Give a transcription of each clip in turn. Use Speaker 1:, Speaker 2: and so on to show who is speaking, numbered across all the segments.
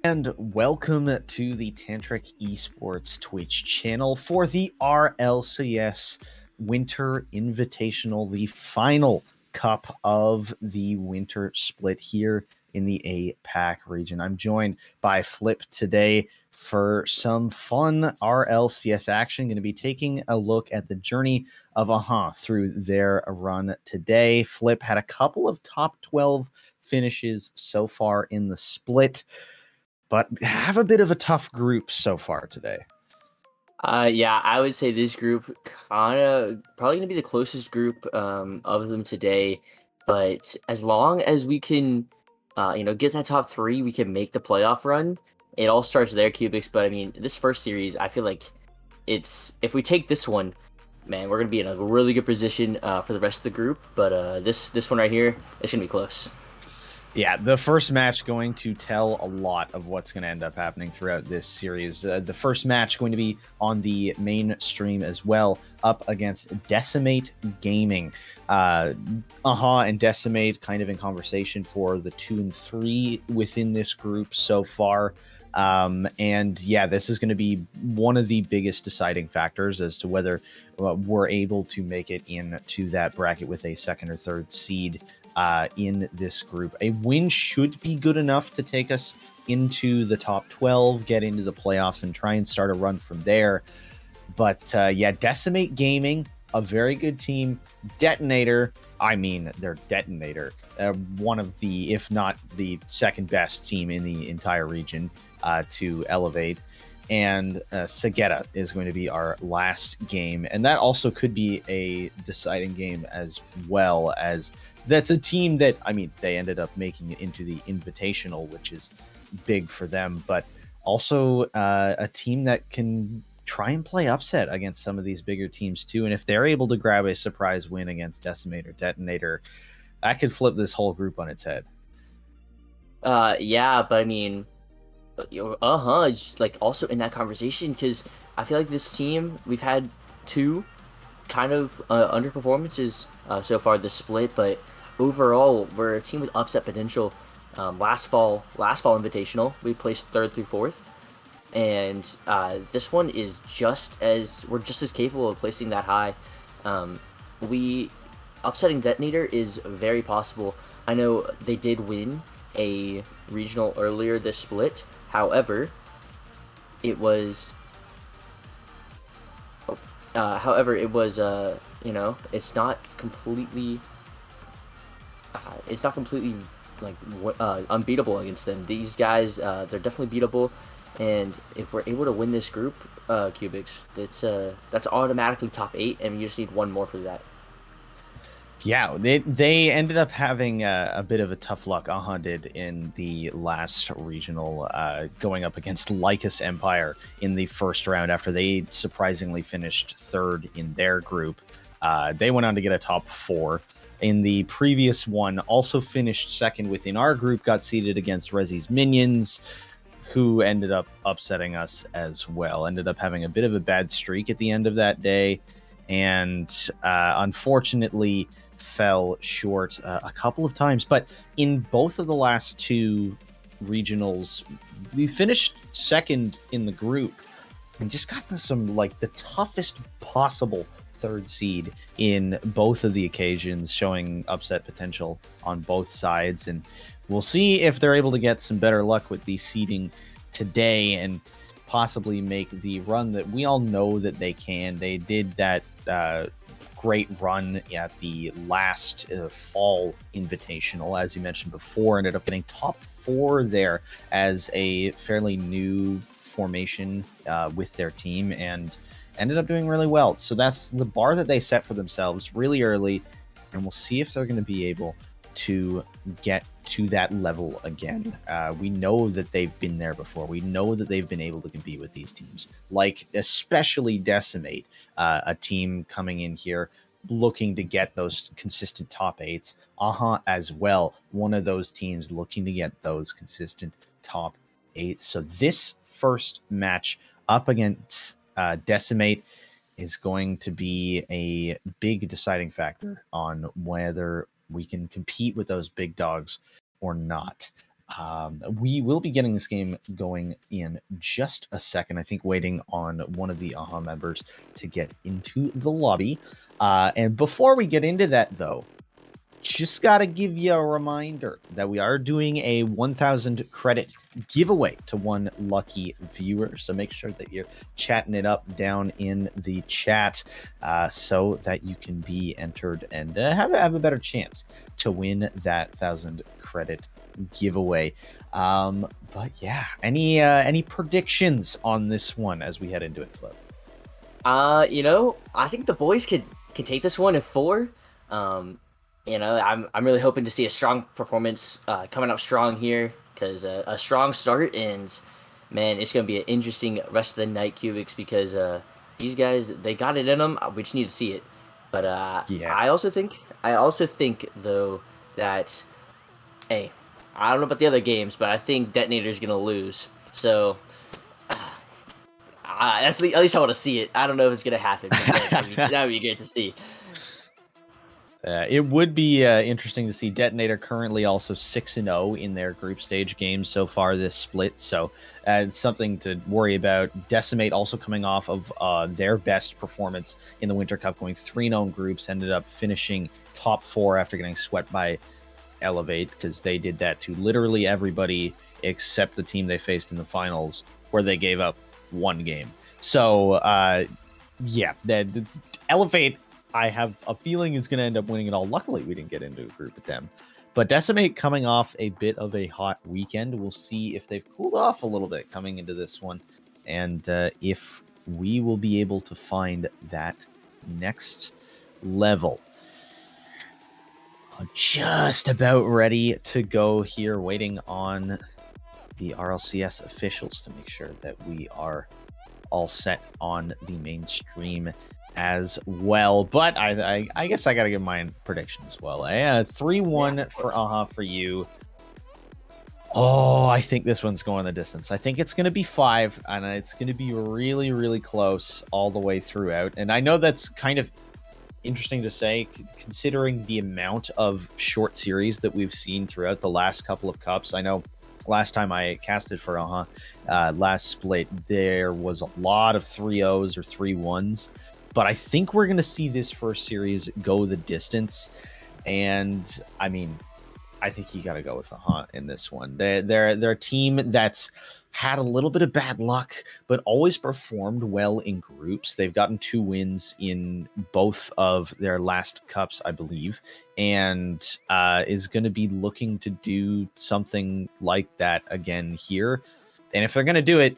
Speaker 1: And welcome to the Tantric Esports Twitch channel for the RLCS Winter Invitational, the final cup of the winter split here in the APAC region. I'm joined by Flip today for some fun RLCS action. Going to be taking a look at the journey of UHUH through their run today. Flip had a couple of top 12 finishes so far in the split, but have a bit of a tough group so far today.
Speaker 2: Yeah, I would say this group probably gonna be the closest group of them today. But as long as we can, get that top three, we can make the playoff run. It all starts there, Cubics. But I mean, this first series, I feel like if we take this one, man, we're gonna be in a really good position for the rest of the group. But this one right here, it's gonna be close.
Speaker 1: Yeah, the first match going to tell a lot of what's going to end up happening throughout this series. The first match going to be on the main stream as well, up against Decimate Gaming. UHUH and Decimate kind of in conversation for the 2 and 3 within this group so far. And yeah, this is going to be one of the biggest deciding factors as to whether we're able to make it into that bracket with a second or third seed in this group. A win should be good enough to take us into the top 12, get into the playoffs, and try and start a run from there. But yeah, Decimate Gaming, a very good team. Detonator, they're Detonator, one of the, if not the second best team in the entire region to elevate. And Sagetta is going to be our last game. And that also could be a deciding game as well, as that's a team that, they ended up making it into the Invitational, which is big for them, but also a team that can try and play upset against some of these bigger teams too. And if they're able to grab a surprise win against Decimate or Detonator, that could flip this whole group on its head.
Speaker 2: Yeah, but I mean, it's like also in that conversation because I feel like this team, we've had two kind of underperformances so far this split, but overall we're a team with upset potential. Last fall Invitational, we placed third through fourth, and this one is we're just as capable of placing that high. We upsetting Detonator is very possible. I know they did win a regional earlier this split. However, it was it's not completely like unbeatable against them. These guys, they're definitely beatable, and if we're able to win this group, Cubics, that's automatically top 8, and you just need one more for that.
Speaker 1: Yeah, they ended up having a bit of a tough luck. UHUH did in the last regional, going up against Lycus Empire in the first round after they surprisingly finished third in their group. They went on to get a top 4. In the previous one, also finished second within our group, got seeded against Rezi's Minions, who ended up upsetting us as well. Ended up having a bit of a bad streak at the end of that day, and unfortunately fell short a couple of times. But in both of the last 2 regionals, we finished second in the group and just got some like the toughest possible third seed in both of the occasions, showing upset potential on both sides. And we'll see if they're able to get some better luck with the seeding today and possibly make the run that we all know that they can. They did that great run at the last fall invitational, as you mentioned before, ended up getting top 4 there as a fairly new formation with their team, and ended up doing really well. So that's the bar that they set for themselves really early, and we'll see if they're going to be able to get to that level again. We know that they've been there before. We know that they've been able to compete with these teams, like especially Decimate, a team coming in here looking to get those consistent top 8s. UHUH as well, one of those teams looking to get those consistent top 8s. So this first match up against Decimate is going to be a big deciding factor on whether we can compete with those big dogs or not. We will be getting this game going in just a second. I think waiting on one of the AHA members to get into the lobby. And before we get into that, though, just got to give you a reminder that we are doing a 1,000 credit giveaway to one lucky viewer. So make sure that you're chatting it up down in the chat so that you can be entered and have a better chance to win that 1,000 credit giveaway. But yeah, any predictions on this one as we head into it, Flip?
Speaker 2: I think the boys could take this one in 4. I'm really hoping to see a strong performance coming out strong here because a strong start, and man, it's gonna be an interesting rest of the night, Cubics, because these guys, they got it in them. We just need to see it. But
Speaker 1: Yeah.
Speaker 2: I also think though that, hey, I don't know about the other games, but I think Detonator's gonna lose. So at least I want to see it. I don't know if it's gonna happen, but that'd be great to see.
Speaker 1: It would be interesting to see Detonator currently also 6-0 in their group stage games so far this split. So it's something to worry about. Decimate also coming off of their best performance in the Winter Cup, going 3-0 groups, ended up finishing top 4 after getting swept by Elevate, because they did that to literally everybody except the team they faced in the finals, where they gave up one game. So yeah, the Elevate, I have a feeling is going to end up winning it all. Luckily, we didn't get into a group with them. But Decimate coming off a bit of a hot weekend. We'll see if they've cooled off a little bit coming into this one, and if we will be able to find that next level. Just about ready to go here, waiting on the RLCS officials to make sure that we are all set on the mainstream as well. But I guess I gotta give my prediction as well. 3-1 for AHA for you. Oh, I think this one's going the distance. I think it's going to be 5, and it's going to be really, really close all the way throughout. And I know that's kind of interesting to say, considering the amount of short series that we've seen throughout the last couple of cups. I know last time I casted for last split, there was a lot of 3-0s or 3-1s, but I think we're going to see this first series go the distance. And I mean, I think you got to go with AHA in this one. They're a team that's had a little bit of bad luck, but always performed well in groups. They've gotten 2 wins in both of their last cups, I believe, and is going to be looking to do something like that again here. And if they're going to do it,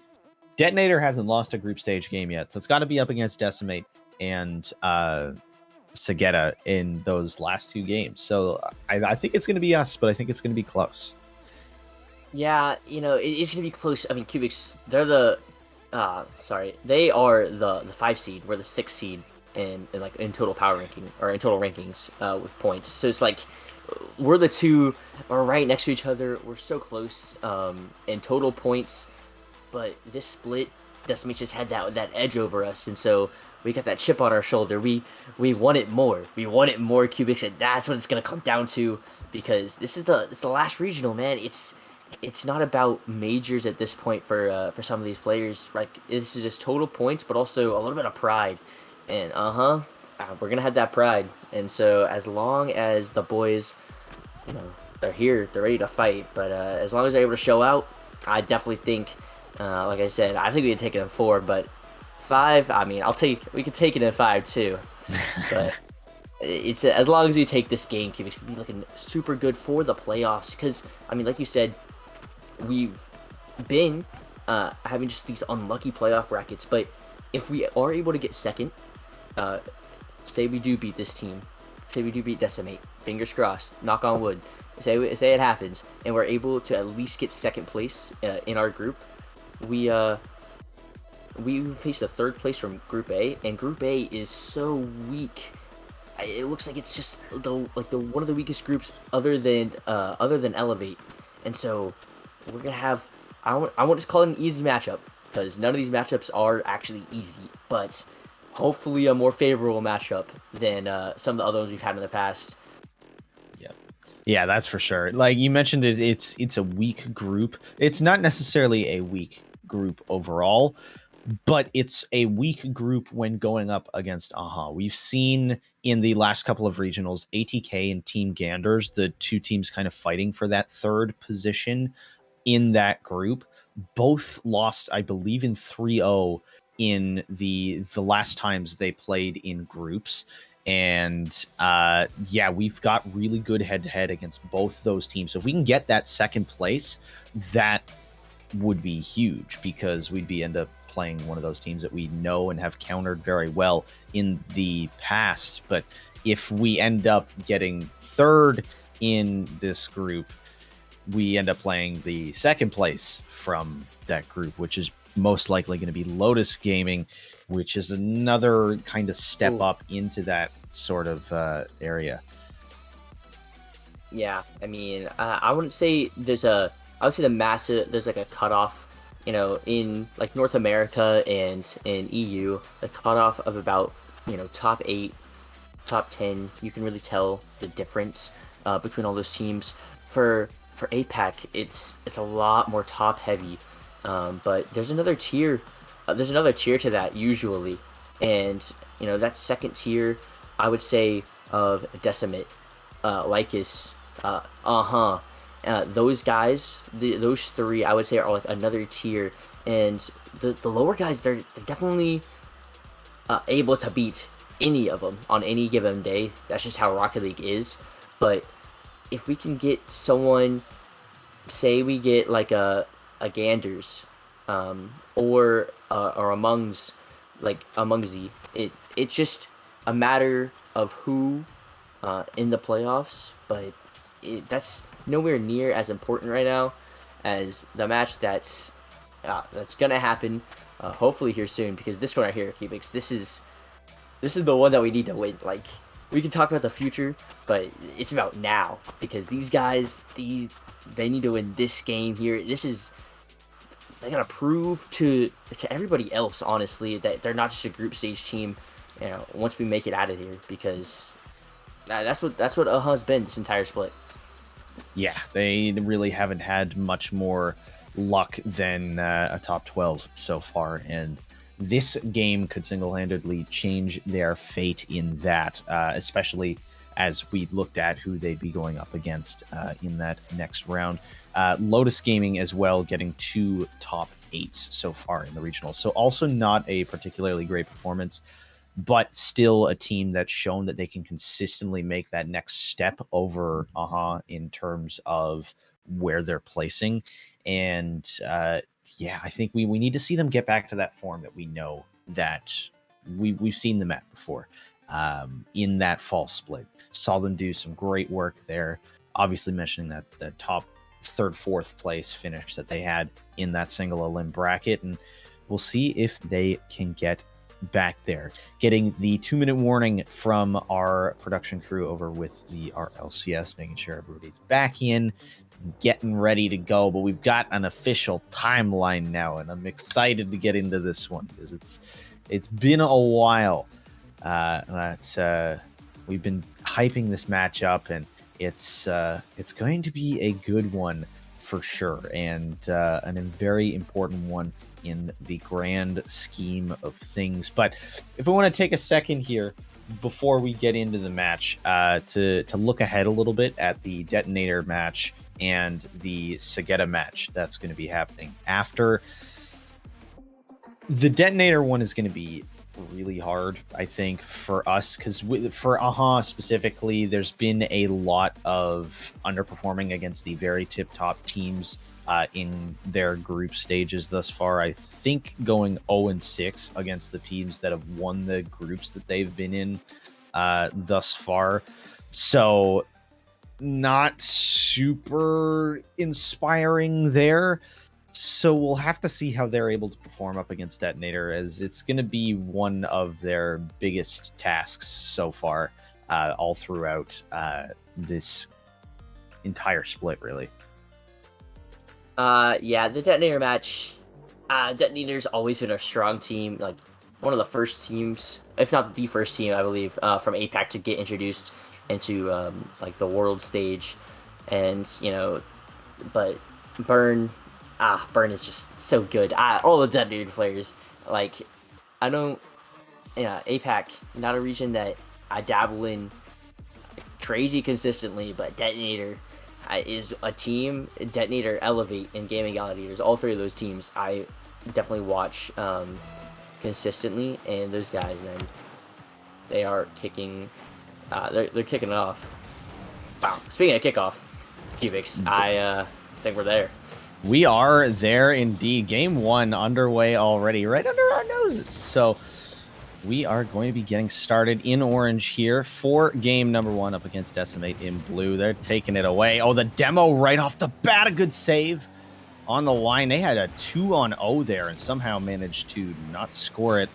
Speaker 1: Detonator hasn't lost a group stage game yet, so it's got to be up against Decimate and Sagetta in those last 2 games. So I think it's going to be us, but I think it's going to be close.
Speaker 2: Yeah, it's gonna be close. I mean, Cubics, they're they are the 5 seed. We're the 6 seed in total power ranking, or in total rankings with points. So it's like we're the 2 are right next to each other. We're so close in total points, but this split, Decimate just had that edge over us, and so we got that chip on our shoulder. We want it more. We want it more, Cubics, and that's what it's gonna come down to, because it's the last regional, man. It's not about majors at this point for some of these players. Like, this is just total points, but also a little bit of pride. And we're gonna have that pride. And so as long as the boys, they're here, they're ready to fight. But as long as they're able to show out, I definitely think, like I said, I think we can take it in 4. But 5, I mean, we can take it in 5 too. But it's as long as we take this game, Cubics, we'll be looking super good for the playoffs. Because I mean, like you said, we've been having just these unlucky playoff brackets, but if we are able to get second, say we do beat this team, say we do beat Decimate, fingers crossed, knock on wood, say it happens, and we're able to at least get second place in our group, we face the 3rd place from Group A, and Group A is so weak. It looks like it's just the one of the weakest groups other than Elevate, and so we're gonna have, I won't just call it an easy matchup, because none of these matchups are actually easy, but hopefully a more favorable matchup than some of the other ones we've had in the past.
Speaker 1: Yep. Yeah, that's for sure. Like you mentioned, it's a weak group. It's not necessarily a weak group overall, but it's a weak group when going up against AHA. We've seen in the last couple of regionals, ATK and Team Ganders, the two teams kind of fighting for that third position in that group, both lost, I believe, in 3-0 in the last times they played in groups. And yeah, we've got really good head-to-head against both those teams. So if we can get that second place, that would be huge, because we'd be end up playing one of those teams that we know and have countered very well in the past. But if we end up getting third in this group, we end up playing the second place from that group, which is most likely going to be Lotus Gaming, which is another kind of step
Speaker 2: Ooh.
Speaker 1: up into that sort of area.
Speaker 2: Yeah, I mean, I wouldn't say I would say there's like a cutoff, in like North America and in EU, the cutoff of about, top 8, top 10. You can really tell the difference between all those teams. For APAC, it's a lot more top heavy, but there's another tier to that usually, and that second tier, I would say, of Decimate, Lycus, those guys, those three, I would say, are like another tier, and the lower guys, they're definitely able to beat any of them on any given day. That's just how Rocket League is. But if we can get someone, say we get like a Ganders, or Amongzy, it's just a matter of who in the playoffs, but that's nowhere near as important right now as the match that's gonna happen, hopefully here soon, because this one right here, Cubics, this is the one that we need to win. Like, we can talk about the future, but it's about now, because these guys, they need to win this game here. They're gonna prove to everybody else, honestly, that they're not just a group stage team. Once we make it out of here, because that's what has been this entire split.
Speaker 1: Yeah, they really haven't had much more luck than a top 12 so far, and this game could single-handedly change their fate in that, especially as we looked at who they'd be going up against in that next round. Lotus Gaming as well, getting 2 top 8s so far in the regionals, so also not a particularly great performance, but still a team that's shown that they can consistently make that next step over in terms of where they're placing. And yeah, I think we need to see them get back to that form that we know that we've seen them at before, in that fall split. Saw them do some great work there. Obviously mentioning that the top third, fourth place finish that they had in that single elim bracket, and we'll see if they can get back there. Getting the 2-minute warning from our production crew over with the RLCS, making sure everybody's back in, getting ready to go. But we've got an official timeline now, and I'm excited to get into this one, because it's been a while that we've been hyping this match up, and it's going to be a good one for sure, and a very important one in the grand scheme of things. But if we want to take a second here before we get into the match, to look ahead a little bit at the Detonator match and the Sagetta match that's going to be happening after. The Detonator one is going to be really hard, I think, for us, because for AHA specifically, there's been a lot of underperforming against the very tip-top teams in their group stages thus far. I think going 0-6 against the teams that have won the groups that they've been in thus far. So not super inspiring there. So we'll have to see how they're able to perform up against Detonator, as it's going to be one of their biggest tasks so far, all throughout this entire split, really.
Speaker 2: Yeah, the Detonator match. Detonator's always been a strong team, like one of the first teams, if not the first team, I believe, from APAC to get introduced into like the world stage. and but Burn, Burn is just so good. All the Detonator players, like, I don't, APAC, not a region that I dabble in crazy consistently, but Detonator is a team. Detonator, Elevate, and Gaming Alligators, all three of those teams I definitely watch consistently, and those guys, man, they are kicking, they're kicking it off. Wow. Speaking of kickoff, Cubics, I think we're there.
Speaker 1: We are there indeed. Game 1 underway already, right under our noses. So we are going to be getting started in orange here for game number 1 up against Decimate in blue. They're taking it away. Oh, the demo right off the bat, a good save on the line. They had a 2-on-0 there and somehow managed to not score it.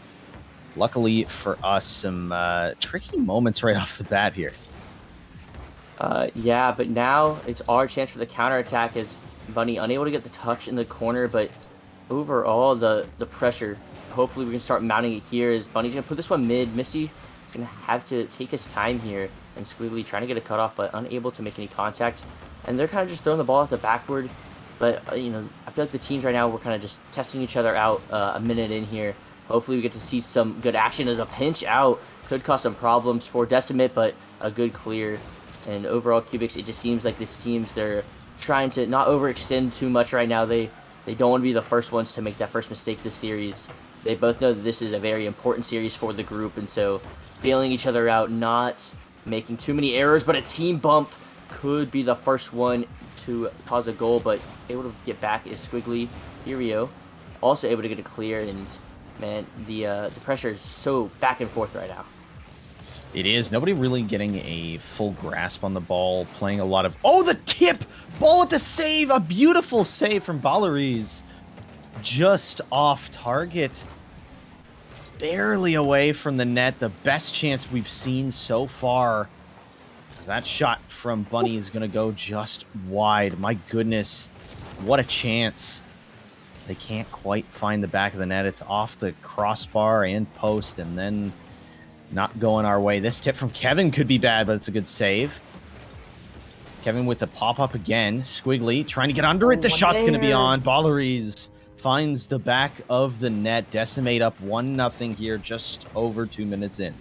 Speaker 1: Luckily for us, some tricky moments right off the bat here.
Speaker 2: Yeah, but now it's our chance for the counterattack as Bunny unable to get the touch in the corner, but overall the pressure, hopefully we can start mounting it here as Bunny's going to put this one mid. Misty is going to have to take his time here, and Squiggly trying to get a cutoff but unable to make any contact. And they're kind of just throwing the ball at the backward, but I feel like the teams right now, we're kind of just testing each other out a minute in here. Hopefully we get to see some good action as a pinch out could cause some problems for Decimate, but a good clear. And overall, Cubics, it just seems like these teams, they're trying to not overextend too much right now. They don't want to be the first ones to make that first mistake this series. They both know that this is a very important series for the group, and so feeling each other out, not making too many errors, but a team bump could be the first one to cause a goal, but able to get back is Squiggly. Hirio also able to get a clear, and man, the pressure is so back and forth right now.
Speaker 1: It is. Nobody really getting a full grasp on the ball, playing a lot of... Oh, the tip! Ball with the save! A beautiful save from Balleries. Just off target. Barely away from the net. The best chance we've seen so far. That shot from Bunny is going to go just wide. My goodness. What a chance. They can't quite find the back of the net. It's off the crossbar and post, and then... not going our way. This tip from Kevin could be bad, but it's a good save. Kevin with the pop-up again. Squiggly trying to get under it. The shot's going to be on. Balleries finds the back of the net. Decimate up 1-0 here, just over 2 minutes in.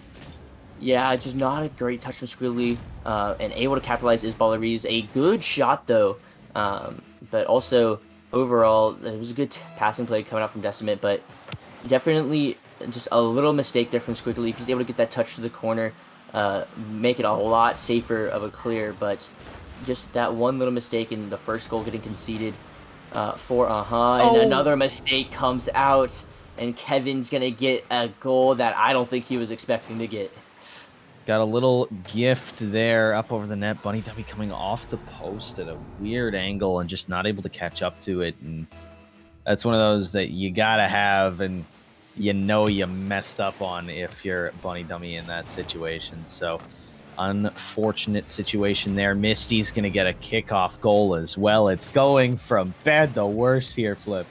Speaker 2: Yeah, just not a great touch from Squiggly, and able to capitalize is Balleries. A good shot, though, but also, overall, it was a good passing play coming out from Decimate, but definitely... just a little mistake there from Squiggly. If he's able to get that touch to the corner, make it a lot safer of a clear, but just that one little mistake in the first goal getting conceded for and another mistake comes out, and Kevin's going to get a goal that I don't think he was expecting to get.
Speaker 1: Got a little gift there up over the net. Bunny Dummy coming off the post at a weird angle and just not able to catch up to it, and that's one of those that you got to have, and you messed up on if you're Bunny Dummy in that situation. So unfortunate situation there. Misty's going to get a kickoff goal as well. It's going from bad to worse here, Flip.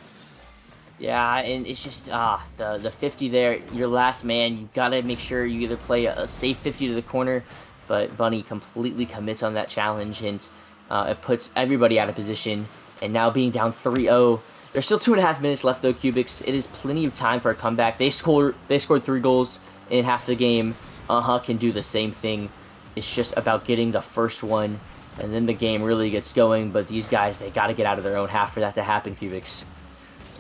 Speaker 2: Yeah, and it's just the 50 there, your last man. You got to make sure you either play a safe 50 to the corner, but Bunny completely commits on that challenge, and it puts everybody out of position. And now being down 3-0, there's still 2.5 minutes left, though, Cubics. It is plenty of time for a comeback. They scored 3 goals in half the game. Can do the same thing. It's just about getting the first one, and then the game really gets going. But these guys, they got to get out of their own half for that to happen, Cubics.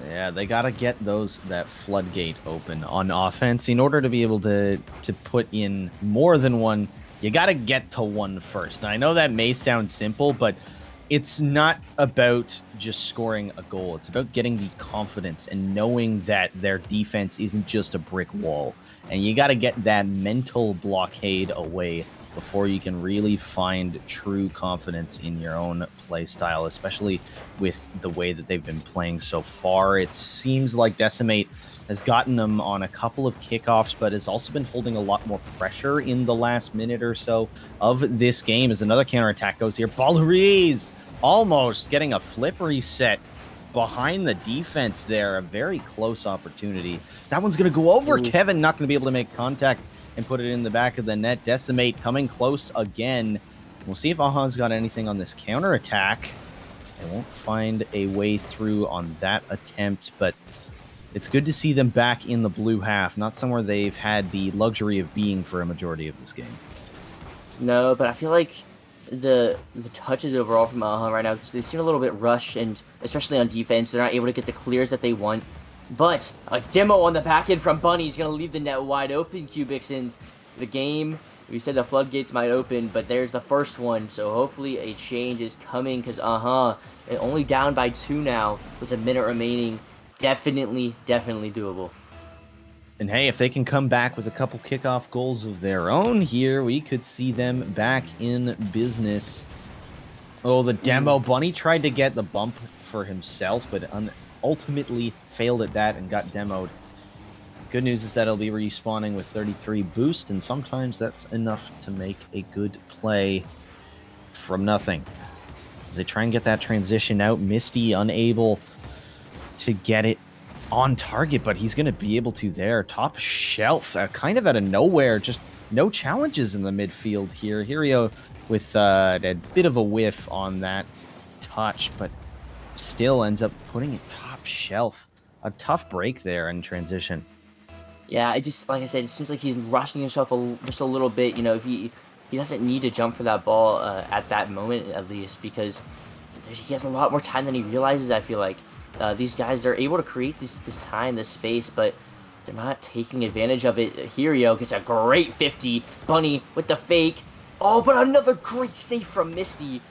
Speaker 1: Yeah, they got to get that floodgate open on offense in order to be able to put in more than one. You got to get to one first. Now, I know that may sound simple, but it's not about just scoring a goal. It's about getting the confidence and knowing that their defense isn't just a brick wall. And you got to get that mental blockade away before you can really find true confidence in your own play style, especially with the way that they've been playing so far. It seems like Decimate has gotten them on a couple of kickoffs, but has also been holding a lot more pressure in the last minute or so of this game as another counterattack goes here. Balleries almost getting a flip reset behind the defense there. A very close opportunity. That one's going to go over. Ooh. Kevin not going to be able to make contact and put it in the back of the net. Decimate coming close again We'll see if Aha's got anything on this counter attack. They won't find a way through on that attempt, but it's good to see them back in the blue half, not somewhere they've had the luxury of being for a majority of this game.
Speaker 2: No, but I feel like the touches overall from Aha right now, because they seem a little bit rushed, and especially on defense, they're not able to get the clears that they want. But a demo on the back end from Bunny is going to leave the net wide open, Cubics, and the game, we said the floodgates might open, but there's the first one, so hopefully a change is coming, because only down by 2 now with a minute remaining. Definitely doable.
Speaker 1: And hey, if they can come back with a couple kickoff goals of their own here, we could see them back in business. Oh, the demo. Bunny tried to get the bump for himself, but ultimately failed at that and got demoed. Good news is that he'll be respawning with 33 boost, and sometimes that's enough to make a good play from nothing. As they try and get that transition out, Misty unable to get it on target, but he's going to be able to there. Top shelf, kind of out of nowhere, just no challenges in the midfield here. Hirio with a bit of a whiff on that touch, but still ends up putting it top shelf. A tough break there in transition.
Speaker 2: Yeah, like I said, it seems like he's rushing himself just a little bit. You know, if he doesn't need to jump for that ball at that moment, at least, because he has a lot more time than he realizes, I feel like. These guys, they're able to create this time, this space, but they're not taking advantage of it. Hirio gets a great 50. Bunny with the fake. Oh, but another great save from Misty.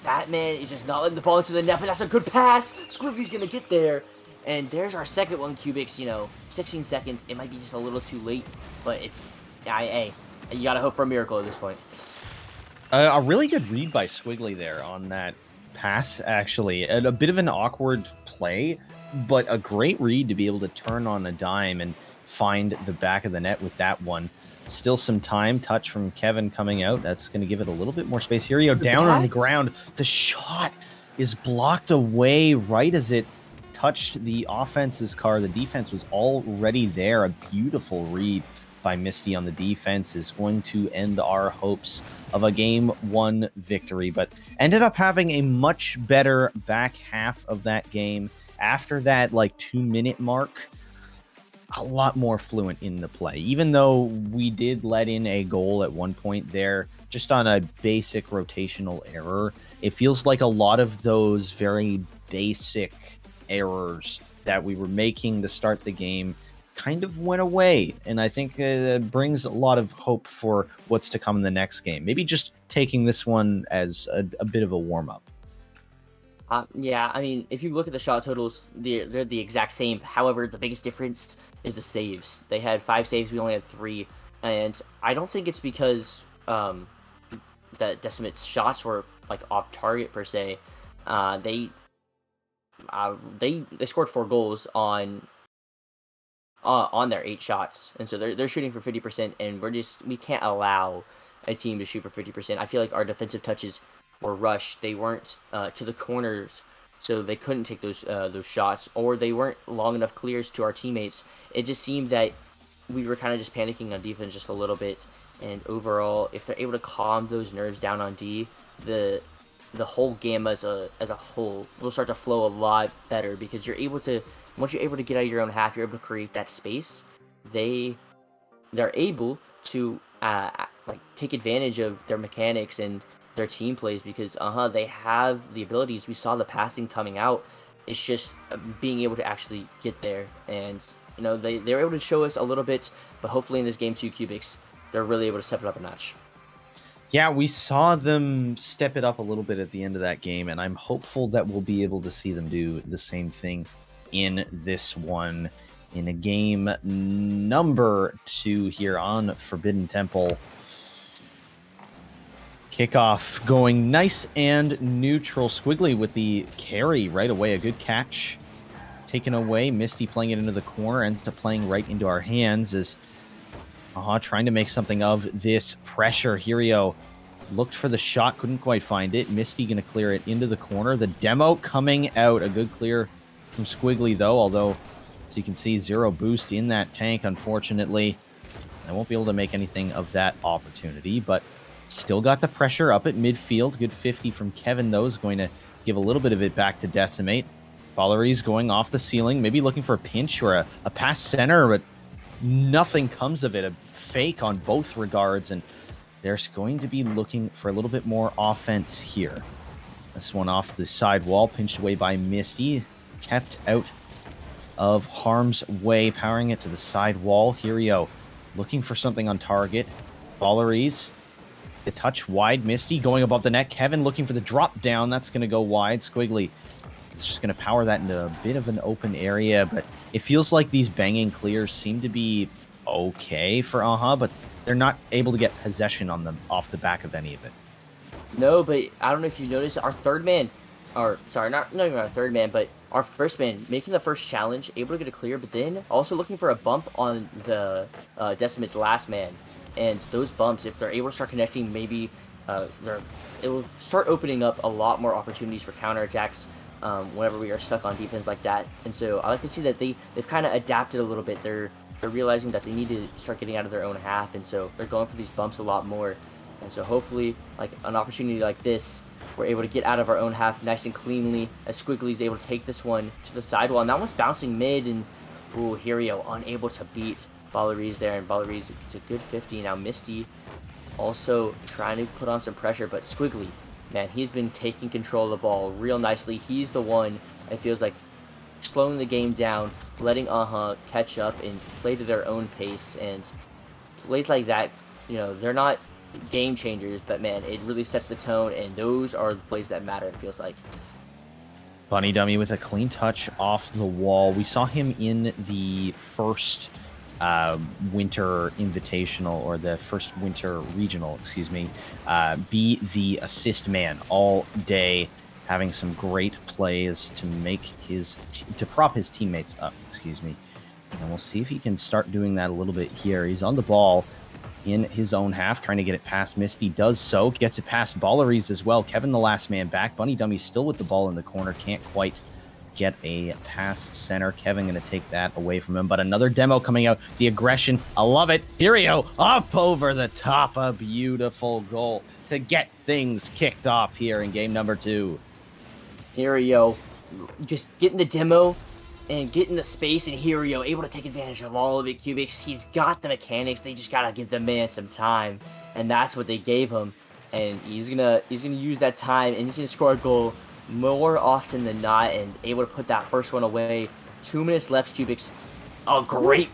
Speaker 2: That man is just not letting the ball into the net, but that's a good pass. Squiggly's going to get there. And there's our second one, Cubics. 16 seconds. It might be just a little too late, but hey, you got to hope for a miracle at this point.
Speaker 1: A really good read by Squiggly there on that pass, actually. A bit of an awkward play, but a great read to be able to turn on a dime and find the back of the net with that one. Still some time. Touch from Kevin coming out. That's going to give it a little bit more space. Hirio down on the ground. The shot is blocked away right as it touched the offense's car. The defense was already there. A beautiful read by Misty on the defense is going to end our hopes of a Game 1 victory, but ended up having a much better back half of that game. After that, 2-minute mark, a lot more fluent in the play. Even though we did let in a goal at one point there, just on a basic rotational error, it feels like a lot of those very basic errors that we were making to start the game kind of went away, and I think it brings a lot of hope for what's to come in the next game. Maybe just taking this one as a bit of a warm-up.
Speaker 2: Yeah, I mean, if you look at the shot totals, they're the exact same. However, the biggest difference is the saves. They had 5 saves, we only had 3, and I don't think it's because that Decimate's shots were off target per se. They scored 4 goals on their 8 shots, and so they're shooting for 50%, and we can't allow a team to shoot for 50%. I feel like our defensive touches were rushed. They weren't to the corners, so they couldn't take those shots, or they weren't long enough clears to our teammates. It just seemed that we were kind of just panicking on defense just a little bit, and overall, if they're able to calm those nerves down on D, the whole game as a whole will start to flow a lot better, because once you're able to get out of your own half, you're able to create that space. They're able to take advantage of their mechanics and their team plays, because they have the abilities. We saw the passing coming out. It's just being able to actually get there, and they're able to show us a little bit. But hopefully in this game 2, Cubics, they're really able to step it up a notch.
Speaker 1: Yeah, we saw them step it up a little bit at the end of that game, and I'm hopeful that we'll be able to see them do the same thing in this one, in a game number 2 here on Forbidden Temple. Kickoff going nice and neutral. Squiggly with the carry right away. A good catch taken away. Misty playing it into the corner, ends up playing right into our hands as trying to make something of this pressure. Hirio looked for the shot, couldn't quite find it. Misty going to clear it into the corner. The demo coming out. A good clear from Squiggly, though, although, as you can see, 0 boost in that tank, unfortunately. I won't be able to make anything of that opportunity, but Still got the pressure up at midfield. Good 50 from Kevin, though, is going to give a little bit of it back to Decimate. Ballery's going off the ceiling, maybe looking for a pinch or a pass center, but nothing comes of it. A fake on both regards, and they're going to be looking for a little bit more offense here. This one off the side wall, pinched away by Misty, kept out of harm's way, powering it to the side wall. Hirio looking for something on target. Ballery's the touch wide. Misty going above the net. Kevin looking for the drop down. That's going to go wide. Squiggly is just going to power that into a bit of an open area, but it feels like these banging clears seem to be okay for AHA, but they're not able to get possession on them off the back of any of it.
Speaker 2: No, but I don't know if you noticed, our third man, or sorry, not even our third man, but our first man making the first challenge, able to get a clear, but then also looking for a bump on the Decimate's last man. And those bumps, if they're able to start connecting, maybe it will start opening up a lot more opportunities for counterattacks whenever we are stuck on defense like that. And so I like to see that they've kind of adapted a little bit. They're realizing that they need to start getting out of their own half, and so they're going for these bumps a lot more. And so hopefully, like an opportunity like this, we're able to get out of our own half nice and cleanly, as Squiggly's able to take this one to the sidewall. And that one's bouncing mid, and ooh, Hirio unable to beat Ballery's there, and Ballery's gets a good 50. Now Misty also trying to put on some pressure, but Squiggly, man, he's been taking control of the ball real nicely. He's the one, it feels like, slowing the game down, letting AHA catch up and play to their own pace. And plays like that, you know, they're not game changers, but man, it really sets the tone, and those are the plays that matter, it feels like.
Speaker 1: Bunny Dummy with a clean touch off the wall. We saw him in the first winter invitational, or the first winter regional, excuse me, be the assist man all day, having some great plays to make to prop his teammates up, excuse me. And we'll see if he can start doing that a little bit here. He's on the ball in his own half, trying to get it past Misty. Does so, gets it past Ballery's as well. Kevin, the last man back. Bunny Dummy still with the ball in the corner, can't quite get a pass center. Kevin going to take that away from him, but another demo coming out. The aggression, I love it. Hirio up over the top, a beautiful goal to get things kicked off here in game number 2.
Speaker 2: Hirio just getting the demo and getting the space, and Hirio able to take advantage of all of it. Cubics, he's got the mechanics. They just gotta give the man some time, and that's what they gave him. And he's gonna use that time, and he's gonna score a goal more often than not, and able to put that first one away. 2 minutes left. Cubics, a great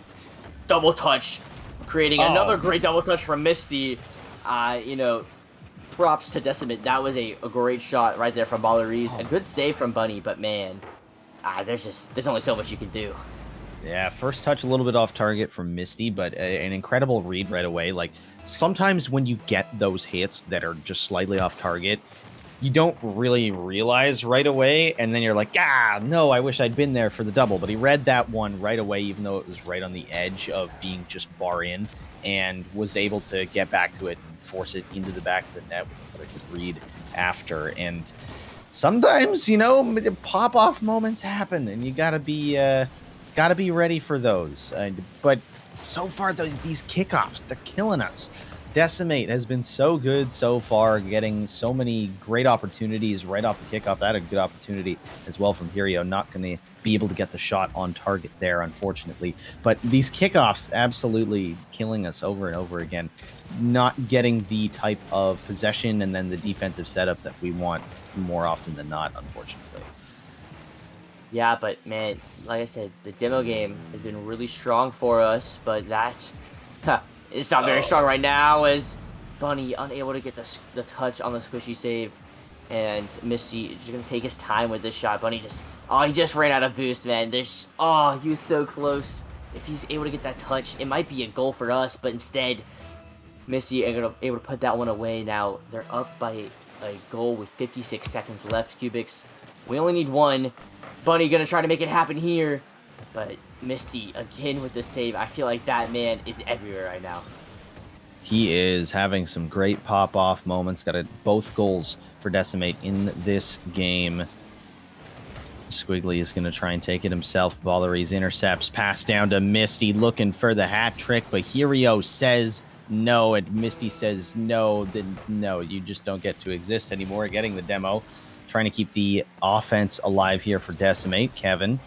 Speaker 2: double touch, creating another great double touch from Misty. You know, props to Decimate. That was a great shot right there from Ballery's. A good save from Bunny, but man, there's only so much you can do.
Speaker 1: Yeah, first touch a little bit off target from Misty, but an incredible read right away. Like, sometimes when you get those hits that are just slightly off target, you don't really realize right away, and then you're like, no, I wish I'd been there for the double. But he read that one right away, even though it was right on the edge of being just bar in, and was able to get back to it and force it into the back of the net with a good read after. And sometimes, you know, pop-off moments happen, and you gotta be ready for those. But so far, these kickoffs, they're killing us. Decimate has been so good so far, getting so many great opportunities right off the kickoff. That had a good opportunity as well from Hirio. Not going to be able to get the shot on target there, unfortunately. But these kickoffs absolutely killing us over and over again. Not getting the type of possession and then the defensive setup that we want more often than not, unfortunately.
Speaker 2: Yeah, but man, like I said, the demo game has been really strong for us, but it's not very strong right now, as Bunny unable to get the touch on the squishy save, and Misty is just gonna take his time with this shot. Bunny he just ran out of boost, man. He was so close. If he's able to get that touch, it might be a goal for us, but instead, Misty able to put that one away. Now they're up by a goal with 56 seconds left. Cubics, we only need one. Bunny gonna try to make it happen here, but Misty again with the save. I feel like that man is everywhere right now.
Speaker 1: He is having some great pop-off moments. Got both goals for Decimate in this game. Squiggly is going to try and take it himself. Ballery's intercepts, pass down to Misty, looking for the hat trick, but Hirio says no, and Misty says no, then no, you just don't get to exist anymore. Getting the demo, trying to keep the offense alive here for Decimate. Kevin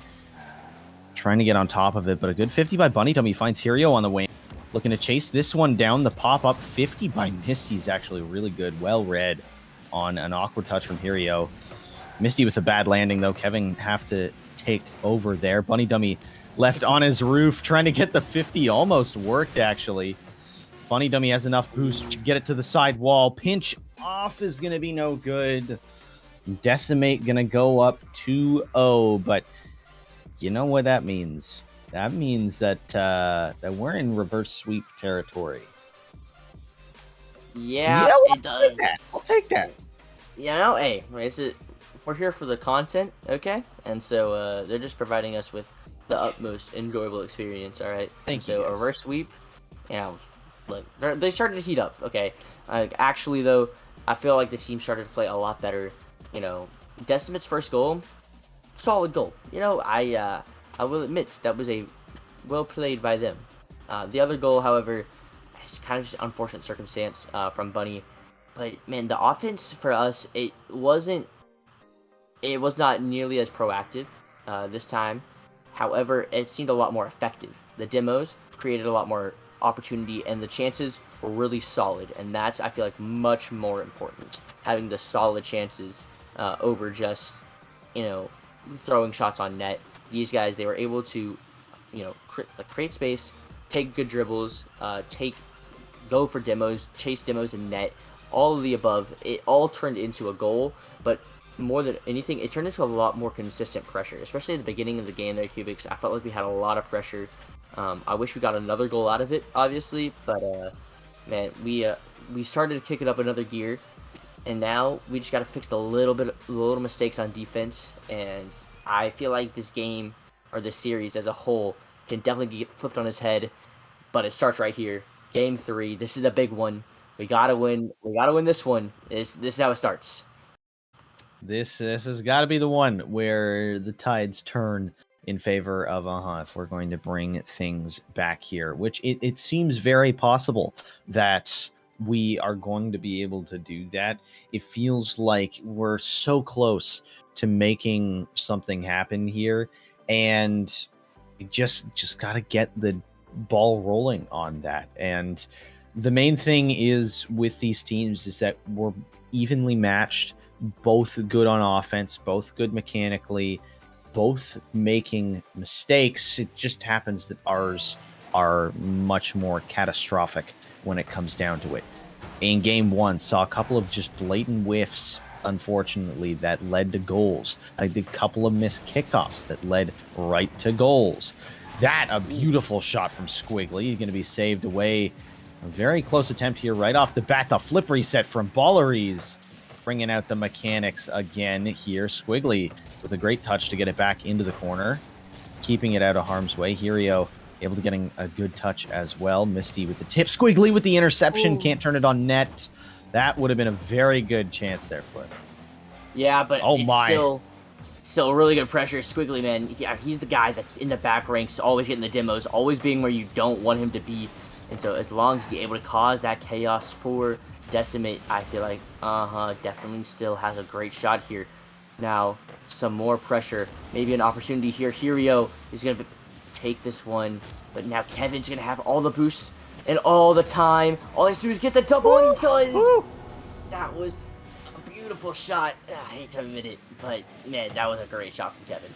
Speaker 1: trying to get on top of it, but a good 50 by Bunny Dummy finds Hero on the wing. Looking to chase this one down. The pop-up 50 by Misty is actually really good. Well read on an awkward touch from Hero. Misty with a bad landing, though. Kevin have to take over there. Bunny Dummy left on his roof, trying to get the 50. Almost worked, actually. Bunny Dummy has enough boost to get it to the side wall. Pinch off is going to be no good. Decimate going to go up 2-0, but you know what that means? That means that that we're in reverse sweep territory.
Speaker 2: Yeah, it does.
Speaker 1: I'll take that.
Speaker 2: You know, hey, we're here for the content, okay? And so they're just providing us with the utmost enjoyable experience, all right?
Speaker 1: Thank you.
Speaker 2: So a reverse sweep, look, they started to heat up, okay? Actually, though, I feel like the team started to play a lot better. You know, Decimate's first goal, solid goal. You know, I will admit that was a well played by them. The other goal, however, is kind of just unfortunate circumstance from Bunny. But man, the offense for us, it was not nearly as proactive this time. However, it seemed a lot more effective. The demos created a lot more opportunity, and the chances were really solid. And that's, I feel like, much more important. Having the solid chances over just, throwing shots on net. These guys, they were able to, create space, take good dribbles, go for demos, chase demos in net. All of the above, it all turned into a goal, but more than anything, it turned into a lot more consistent pressure, especially at the beginning of the game there, Cubics. I felt like we had a lot of pressure. I wish we got another goal out of it, obviously, but man, we started to kick it up another gear, and now we just got to fix the little mistakes on defense, and I feel like this game, or this series as a whole, can definitely get flipped on his head, but it starts right here. Game 3, this is the big one. We gotta win. We gotta win this one. This is how it starts.
Speaker 1: This has got to be the one where the tides turn in favor of if we're going to bring things back here, which it seems very possible that we are going to be able to do that. It feels like we're so close to making something happen here, and just got to get the ball rolling on that. And the main thing is with these teams is that we're evenly matched, both good on offense, both good mechanically, both making mistakes. It just happens that ours are much more catastrophic when it comes down to it. In game 1, saw a couple of just blatant whiffs, unfortunately, that led to goals. I did a couple of missed kickoffs that led right to goals. That, a beautiful shot from Squiggly. He's going to be saved away. A very close attempt here right off the bat. The flip reset from Balleries, bringing out the mechanics again here. Squiggly with a great touch to get it back into the corner, keeping it out of harm's way. Hirio able to getting a good touch as well. Misty with the tip. Squiggly with the interception. Ooh. Can't turn it on net. That would have been a very good chance there, Flip.
Speaker 2: Yeah, but it's still really good pressure. Squiggly, man, he's the guy that's in the back ranks, always getting the demos, always being where you don't want him to be. And so as long as he's able to cause that chaos for Decimate, I feel like, definitely still has a great shot here. Now, some more pressure. Maybe an opportunity here. Hirio is going to take this one. But now Kevin's going to have all the boost and all the time. All he has to do is get the double, and he does. That was a beautiful shot. I hate to admit it, but, man, that was a great shot from Kevin.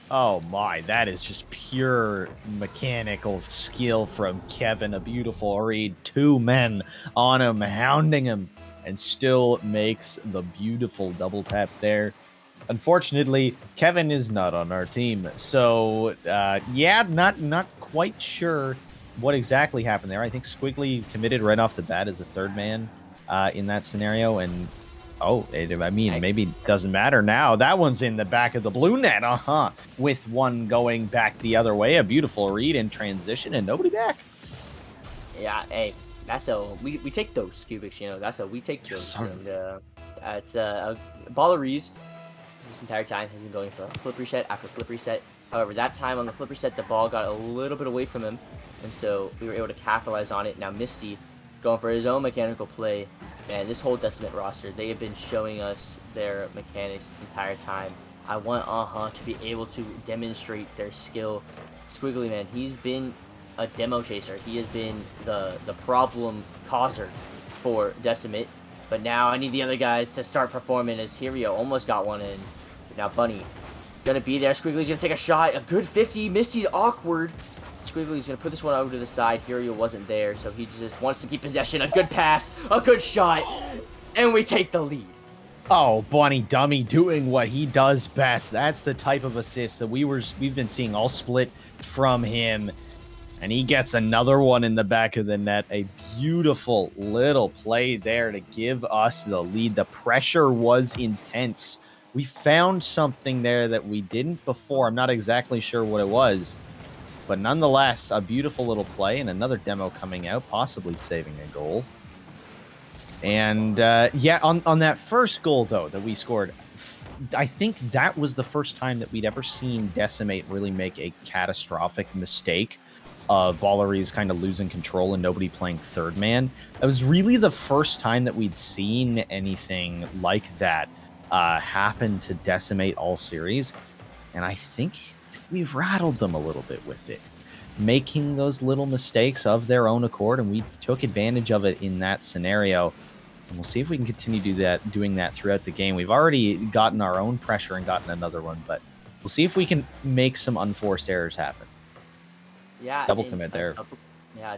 Speaker 1: Oh my, that is just pure mechanical skill from Kevin. A beautiful read. 2 men on him, hounding him, and still makes the beautiful double tap there. Unfortunately, Kevin is not on our team. So, yeah, not quite sure what exactly happened there. I think Squiggly committed right off the bat as a third man in that scenario, and maybe it doesn't matter now. That one's in the back of the blue net, with one going back the other way. A beautiful read in transition and nobody back.
Speaker 2: Yeah, hey, that's we take those, Cubics, that's we take those. Yes, and it's Balleries this entire time has been going for flip reset after flip reset. However, that time on the flip reset, the ball got a little bit away from him, and so we were able to capitalize on it. Now Misty going for his own mechanical play. Man, this whole Decimate roster, they have been showing us their mechanics this entire time. I want to be able to demonstrate their skill. Squiggly, man, he's been a demo chaser. He has been the problem causer for Decimate. But now I need the other guys to start performing, as Hirio almost got one in. Now Bunny gonna be there. Squiggly's gonna take a shot. A good 50. Misty's awkward. Squiggly's gonna put this one over to the side. Hirio wasn't there, so he just wants to keep possession. A good pass, a good shot, and we take the lead.
Speaker 1: Oh, Bunny Dummy doing what he does best. That's the type of assist that we've been seeing all split from him. And he gets another one in the back of the net. A beautiful little play there to give us the lead. The pressure was intense. We found something there that we didn't before. I'm not exactly sure what it was. But nonetheless, a beautiful little play and another demo coming out, possibly saving a goal. And yeah, on that first goal, though, that we scored, I think that was the first time that we'd ever seen Decimate really make a catastrophic mistake of Balleries kind of losing control and nobody playing third man. It was really the first time that we'd seen anything like that happen to Decimate all series. And I think we've rattled them a little bit with it, making those little mistakes of their own accord, and we took advantage of it in that scenario. And we'll see if we can continue doing that throughout the game. We've already gotten our own pressure and gotten another one, but we'll see if we can make some unforced errors happen.
Speaker 2: Yeah,
Speaker 1: double commit there.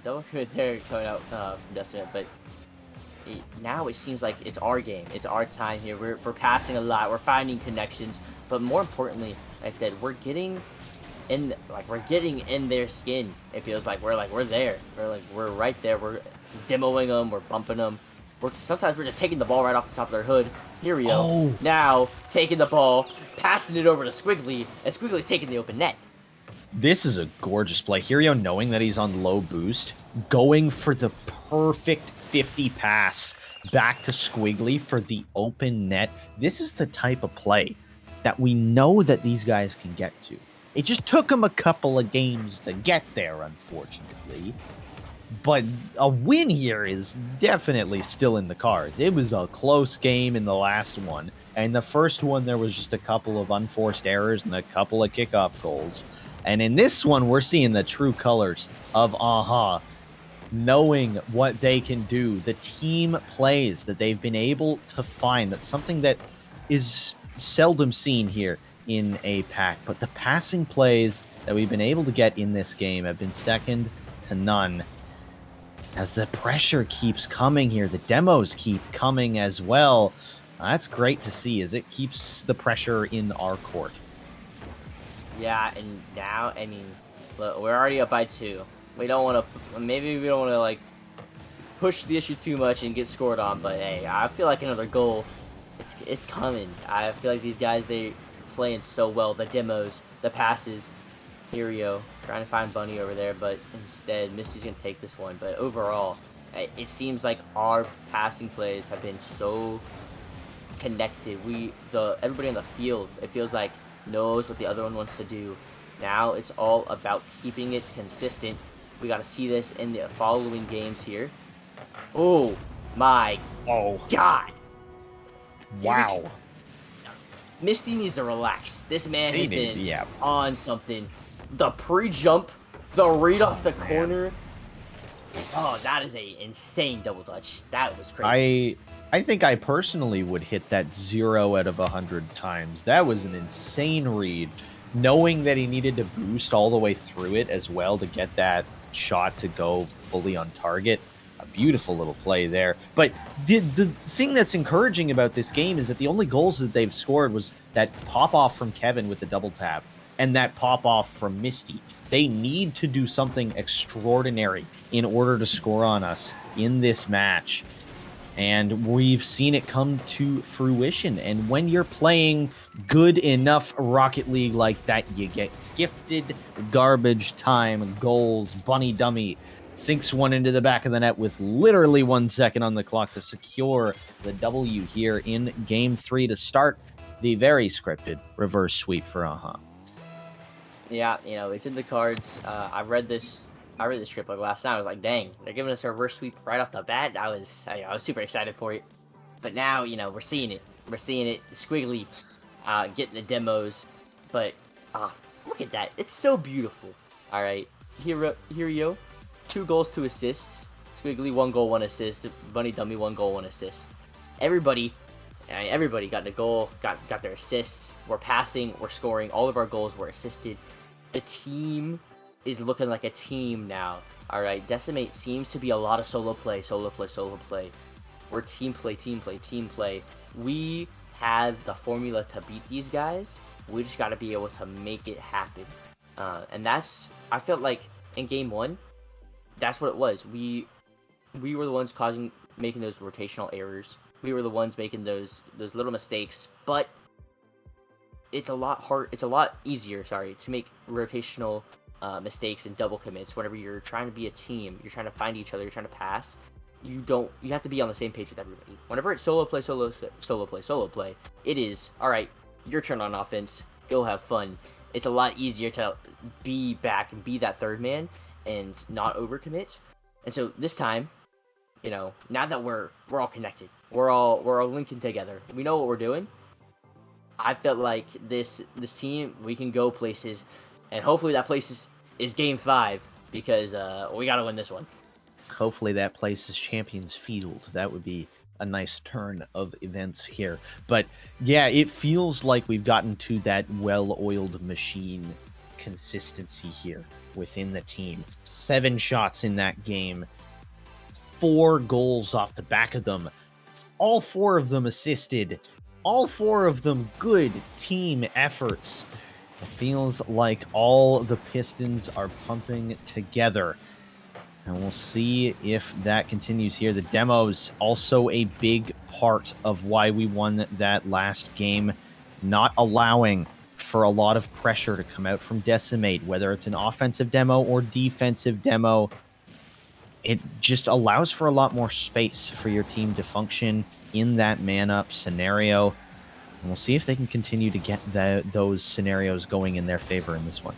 Speaker 2: Double commit there coming out from Decimate, but now it seems like it's our game. It's our time here. We're passing a lot. We're finding connections, but more importantly, like I said, we're getting in their skin. It feels like we're there. We're right there. We're demoing them. We're bumping them. Sometimes we're just taking the ball right off the top of their hood. Hirio now taking the ball, passing it over to Squiggly, and Squiggly's taking the open net.
Speaker 1: This is a gorgeous play. Hirio, knowing that he's on low boost, going for the perfect 50 pass back to Squiggly for the open net. This is the type of play that we know that these guys can get to. It just took them a couple of games to get there, unfortunately. But a win here is definitely still in the cards. It was a close game in the last one. And the first one, there was just a couple of unforced errors and a couple of kickoff goals. And in this one, we're seeing the true colors of AHA, knowing what they can do, the team plays that they've been able to find. That's something that is seldom seen here in APAC. But the passing plays that we've been able to get in this game have been second to none. As the pressure keeps coming here, the demos keep coming as well. That's great to see, as it keeps the pressure in our court.
Speaker 2: Yeah, and now, I mean, look, we're already up by 2. We don't want to, maybe we don't want to, like, push the issue too much and get scored on, but hey, I feel like another goal, it's coming. I feel like these guys, they playing so well. The demos, the passes. Hirio trying to find Bunny over there, but instead, Misty's going to take this one. But overall, it seems like our passing plays have been so connected. Everybody on the field, it feels like, knows what the other one wants to do. Now it's all about keeping it consistent. We got to see this in the following games here. Oh my god!
Speaker 1: Wow.
Speaker 2: Misty needs to relax. This man has been on something. The pre-jump, the read off the corner. Oh, that is a insane double touch. That was crazy.
Speaker 1: I think I personally would hit that 0 out of 100 times. That was an insane read. Knowing that he needed to boost all the way through it as well to get that shot to go fully on target. A beautiful little play there. But the thing that's encouraging about this game is that the only goals that they've scored was that pop-off from Kevin with the double tap and that pop-off from Misty. They need to do something extraordinary in order to score on us in this match. And we've seen it come to fruition. And when you're playing good enough Rocket League like that, you get gifted garbage time goals. Bunny Dummy sinks one into the back of the net with literally 1 second on the clock to secure the W here in Game 3 to start the very scripted reverse sweep for AHA.
Speaker 2: Yeah, it's in the cards. I read this I read this script like last night. I was like, dang, they're giving us a reverse sweep right off the bat. I was super excited for it. But now, we're seeing it. We're seeing it. Squiggly getting the demos. But look at that. It's so beautiful. All right. Hirio, 2 goals, 2 assists. Squiggly, 1 goal, 1 assist. Bunny Dummy, 1 goal, 1 assist. Everybody got the goal, got their assists. We're passing, we're scoring. All of our goals were assisted. The team is looking like a team now. All right, Decimate seems to be a lot of solo play. We're team play. We have the formula to beat these guys. We just got to be able to make it happen. And I felt like in game 1, that's what it was. We were the ones making those rotational errors. We were the ones making those little mistakes. But it's a lot easier, to make rotational mistakes and double commits whenever you're trying to be a team. You're trying to find each other. You're trying to pass. You have to be on the same page with everybody. Whenever it's solo play, it is, all right, your turn on offense. Go have fun. It's a lot easier to be back and be that third man and not overcommit. And so this time, now that we're all connected, we're all linking together. We know what we're doing. I felt like this team, we can go places, and hopefully that place is game 5 because we got to win this one.
Speaker 1: Hopefully that place is Champions Field. That would be a nice turn of events here. But yeah, it feels like we've gotten to that well-oiled machine consistency here within the team. 7 shots in that game, 4 goals off the back of them, all 4 of them assisted, all 4 of them good team efforts. It feels like all the Pistons are pumping together. And we'll see if that continues here. The demos also a big part of why we won that last game, not allowing for a lot of pressure to come out from Decimate, whether it's an offensive demo or defensive demo. It just allows for a lot more space for your team to function in that man-up scenario. And we'll see if they can continue to get those scenarios going in their favor in this one.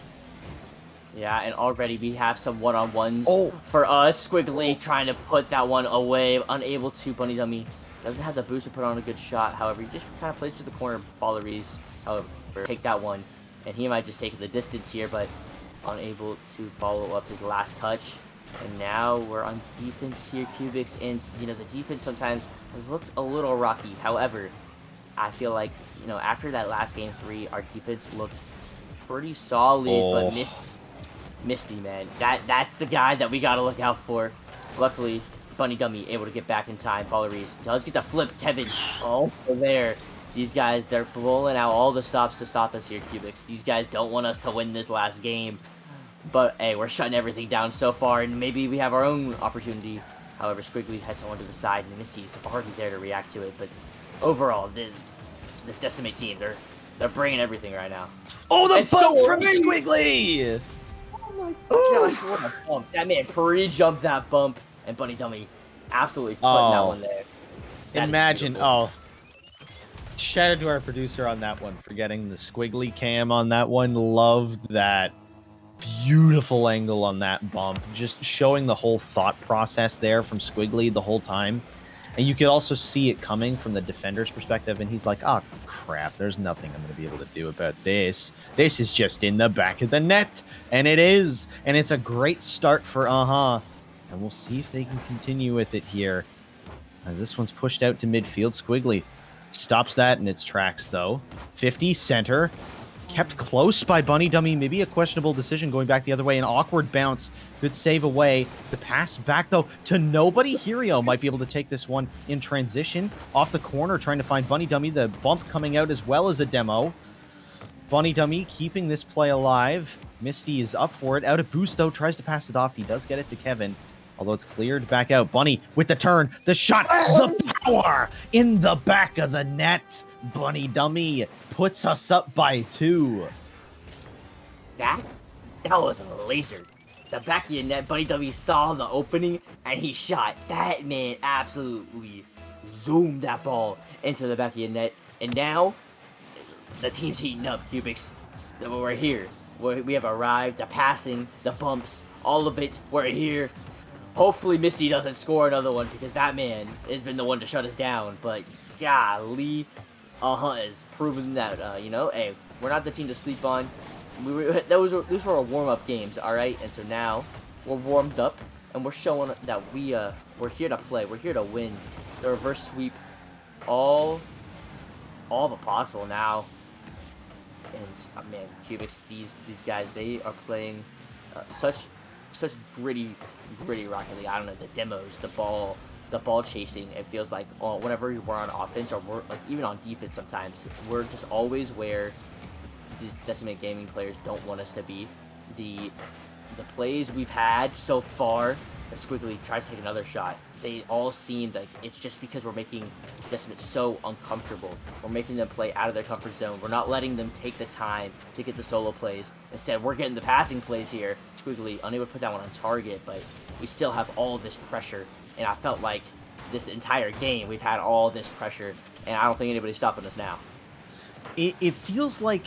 Speaker 2: Yeah, and already we have some one-on-ones for us. Squiggly trying to put that one away, unable to. Bunny Dummy doesn't have the boost to put on a good shot. However, he just kind of plays to the corner. Balleries, however, take that one. And he might just take the distance here, but unable to follow up his last touch. And now we're on defense here, Cubics. And, the defense sometimes has looked a little rocky. However, I feel like, after that last game 3, our defense looked pretty solid, but Misty, man. That's the guy that we gotta look out for. Luckily, Bunny Dummy able to get back in time. Balleries does get the flip. Kevin, there. These guys, they're rolling out all the stops to stop us here, Cubics. These guys don't want us to win this last game. But, hey, we're shutting everything down so far, and maybe we have our own opportunity. However, Squiggly has someone to the side, and Misty's already there to react to it. But overall, this Decimate team, they're bringing everything right now.
Speaker 1: Oh, the bump from Squiggly!
Speaker 2: Oh my gosh, what a bump. That man pre-jumped that bump, and Bunny Dummy absolutely putting that one there.
Speaker 1: Imagine, shout out to our producer on that one for getting the Squiggly cam on that one. Loved that beautiful angle on that bump. Just showing the whole thought process there from Squiggly the whole time. And you could also see it coming from the defender's perspective, and he's like, oh, crap, there's nothing I'm going to be able to do about this. This is just in the back of the net. And it is. And it's a great start for And we'll see if they can continue with it here. As this one's pushed out to midfield. Squiggly stops that in its tracks, though. 50 center. Kept close by Bunny Dummy. Maybe a questionable decision going back the other way. An awkward bounce. Good save away. The pass back, though, to nobody. Hirio might be able to take this one in transition. Off the corner, trying to find Bunny Dummy. The bump coming out as well as a demo. Bunny Dummy keeping this play alive. Misty is up for it. Out of boost, though. Tries to pass it off. He does get it to Kevin. Although it's cleared back out. Bunny with the turn. The shot. The power in the back of the net. Bunny Dummy puts us up by 2.
Speaker 2: That was a laser. The back of your net, Bunny Dummy saw the opening and he shot. That man absolutely zoomed that ball into the back of your net. And now the team's heating up, Cubics. We're here. We have arrived. The passing, the bumps, all of it. We're here. Hopefully Misty doesn't score another one because that man has been the one to shut us down. But golly, has proven that, you know, hey, we're not the team to sleep on. Those were our warm-up games, all right? And so now we're warmed up and we're showing that we're here to play. We're here to win. The reverse sweep, all but possible now. And man, Cubics, these guys, they are playing such gritty Rocket League. I don't know, the demos, the ball chasing. It feels like whenever we're on offense or we're like even on defense, sometimes we're just always where these Decimate Gaming players don't want us to be. The plays we've had so far, Squiggly tries to take another shot. They all seem like it's just because we're making Decimate so uncomfortable. We're making them play out of their comfort zone. We're not letting them take the time to get the solo plays. Instead, we're getting the passing plays here. Squiggly unable to put that one on target, but we still have all this pressure. And I felt like this entire game we've had all this pressure, and I don't think anybody's stopping us now.
Speaker 1: It feels like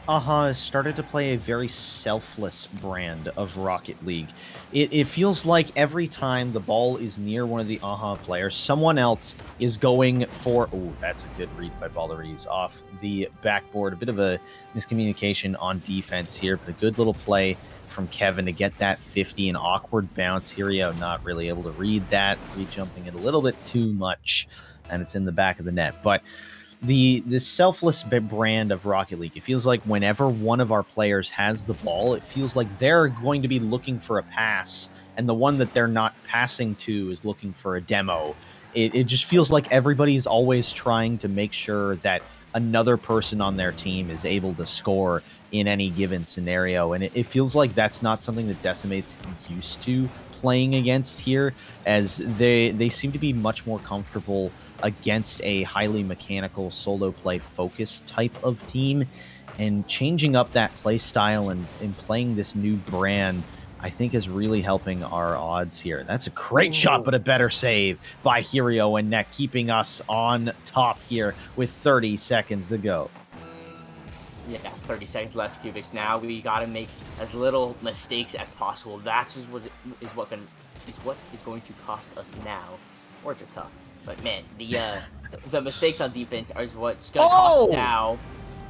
Speaker 1: AHA started to play a very selfless brand of Rocket League. It feels like every time the ball is near one of the AHA players, someone else is going for... Oh, that's a good read by Balleries off the backboard. A bit of a miscommunication on defense here, but a good little play from Kevin to get that 50. An awkward bounce. Hirio not really able to read that, re-jumping it a little bit too much, and it's in the back of the net. But the selfless brand of Rocket League, it feels like whenever one of our players has the ball, it feels like they're going to be looking for a pass, and the one that they're not passing to is looking for a demo. It just feels like everybody's always trying to make sure that another person on their team is able to score in any given scenario, and it feels like that's not something that Decimate's used to playing against here, as they seem to be much more comfortable against a highly mechanical solo play focused type of team, and changing up that play style and playing this new brand, I think, is really helping our odds here. That's a great shot, but a better save by Hirio and Neck, keeping us on top here with 30 seconds to go.
Speaker 2: Yeah, 30 seconds left, Cubics. Now we gotta make as little mistakes as possible. That's just what is going to cost us now. Words are tough. But man, the mistakes on defense are what's gonna cost us now.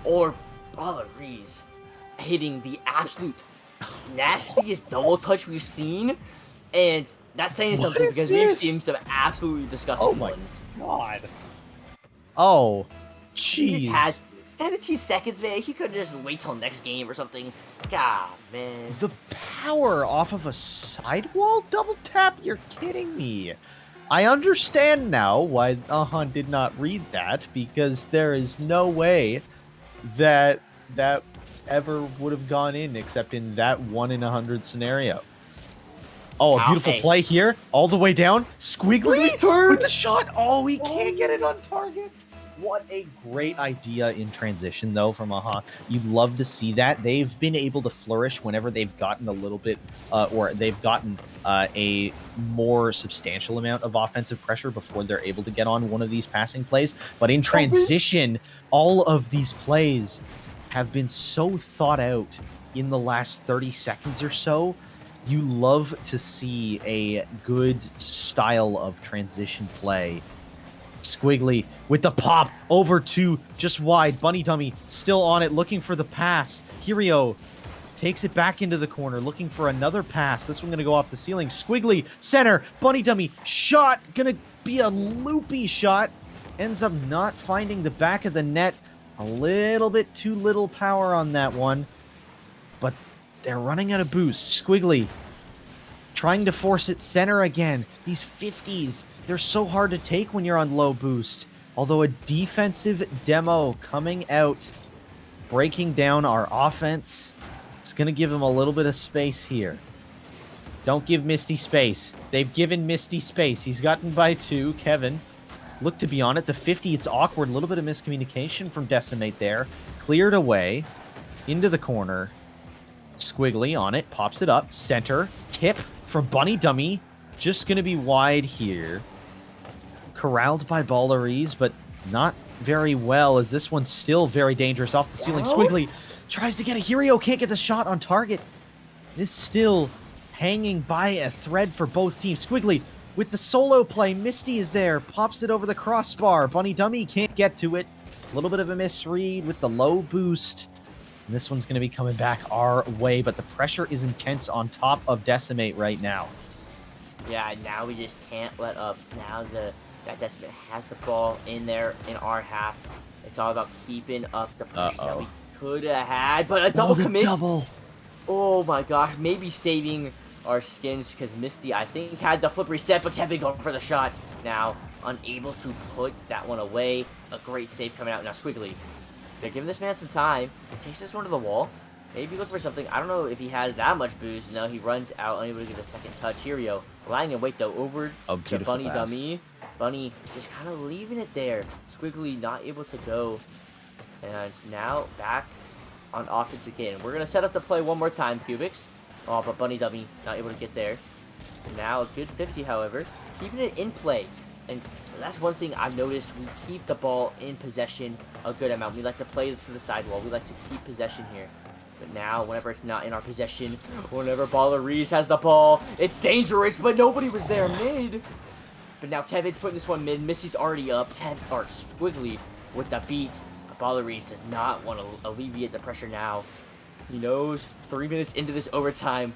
Speaker 2: Or Balleries hitting the absolute nastiest double touch we've seen, and that's saying something because we've seen some absolutely disgusting ones.
Speaker 1: God. Oh, jeez.
Speaker 2: He just had 17 seconds, man. He couldn't just wait till next game or something. God, man.
Speaker 1: The power off of a sidewall double tap? You're kidding me. I understand now why AHA did not read that, because there is no way that ever would have gone in except in that 1 in 100 scenario. Oh, a beautiful play here, all the way down. Squiggly with the shot. Oh, he can't get it on target. What a great idea in transition, though, from AHA. You'd love to see that. They've been able to flourish whenever they've gotten a little bit, or they've gotten a more substantial amount of offensive pressure before they're able to get on one of these passing plays. But in transition, all of these plays have been so thought out in the last 30 seconds or so. You love to see a good style of transition play. Squiggly with the pop over to just wide. Bunny Dummy still on it, looking for the pass. Hirio takes it back into the corner, looking for another pass. This one going to go off the ceiling. Squiggly, center. Bunny Dummy, shot. Going to be a loopy shot. Ends up not finding the back of the net. A little bit too little power on that one. But they're running out of boost. Squiggly trying to force it center again. These 50s. They're so hard to take when you're on low boost. Although a defensive demo coming out, breaking down our offense, it's going to give them a little bit of space here. Don't give Misty space. They've given Misty space. He's gotten by 2. Kevin, look to be on it. The 50, it's awkward. A little bit of miscommunication from Decimate there. Cleared away into the corner. Squiggly on it. Pops it up. Center. Tip from Bunny Dummy. Just going to be wide here. Corralled by Balleries, but not very well, as this one's still very dangerous off the ceiling. Squiggly tries to get a Hirio, can't get the shot on target. It's still hanging by a thread for both teams. Squiggly with the solo play. Misty is there, pops it over the crossbar. Bunny Dummy can't get to it. A little bit of a misread with the low boost. And this one's going to be coming back our way, but the pressure is intense on top of Decimate right now.
Speaker 2: Yeah, now we just can't let up. Now that Decimate has the ball in there in our half. It's all about keeping up the push that we could have had, but a double commit.
Speaker 1: Double.
Speaker 2: Oh my gosh, maybe saving our skins because Misty, I think, had the flip reset, but Kevin going for the shot. Now, unable to put that one away. A great save coming out. Now, Squiggly, they're giving this man some time. He takes this one to the wall. Maybe look for something. I don't know if he has that much boost. No, he runs out, unable to get a second touch. Hirio lying in wait, though, over to Bunny
Speaker 1: pass.
Speaker 2: Dummy. Bunny just kind of leaving it there. Squiggly not able to go. And now back on offense again. We're going to set up the play one more time, Cubics. Oh, but Bunny Dummy not able to get there. And now a good 50, however. Keeping it in play. And that's one thing I've noticed. We keep the ball in possession a good amount. We like to play to the sidewall. We like to keep possession here. But now, whenever it's not in our possession, whenever Baller Reese has the ball, it's dangerous, but nobody was there mid. But now Kevin's putting this one mid. Missy's already up. Squiggly with the beat. Baller Reese does not want to alleviate the pressure now. He knows 3 minutes into this overtime,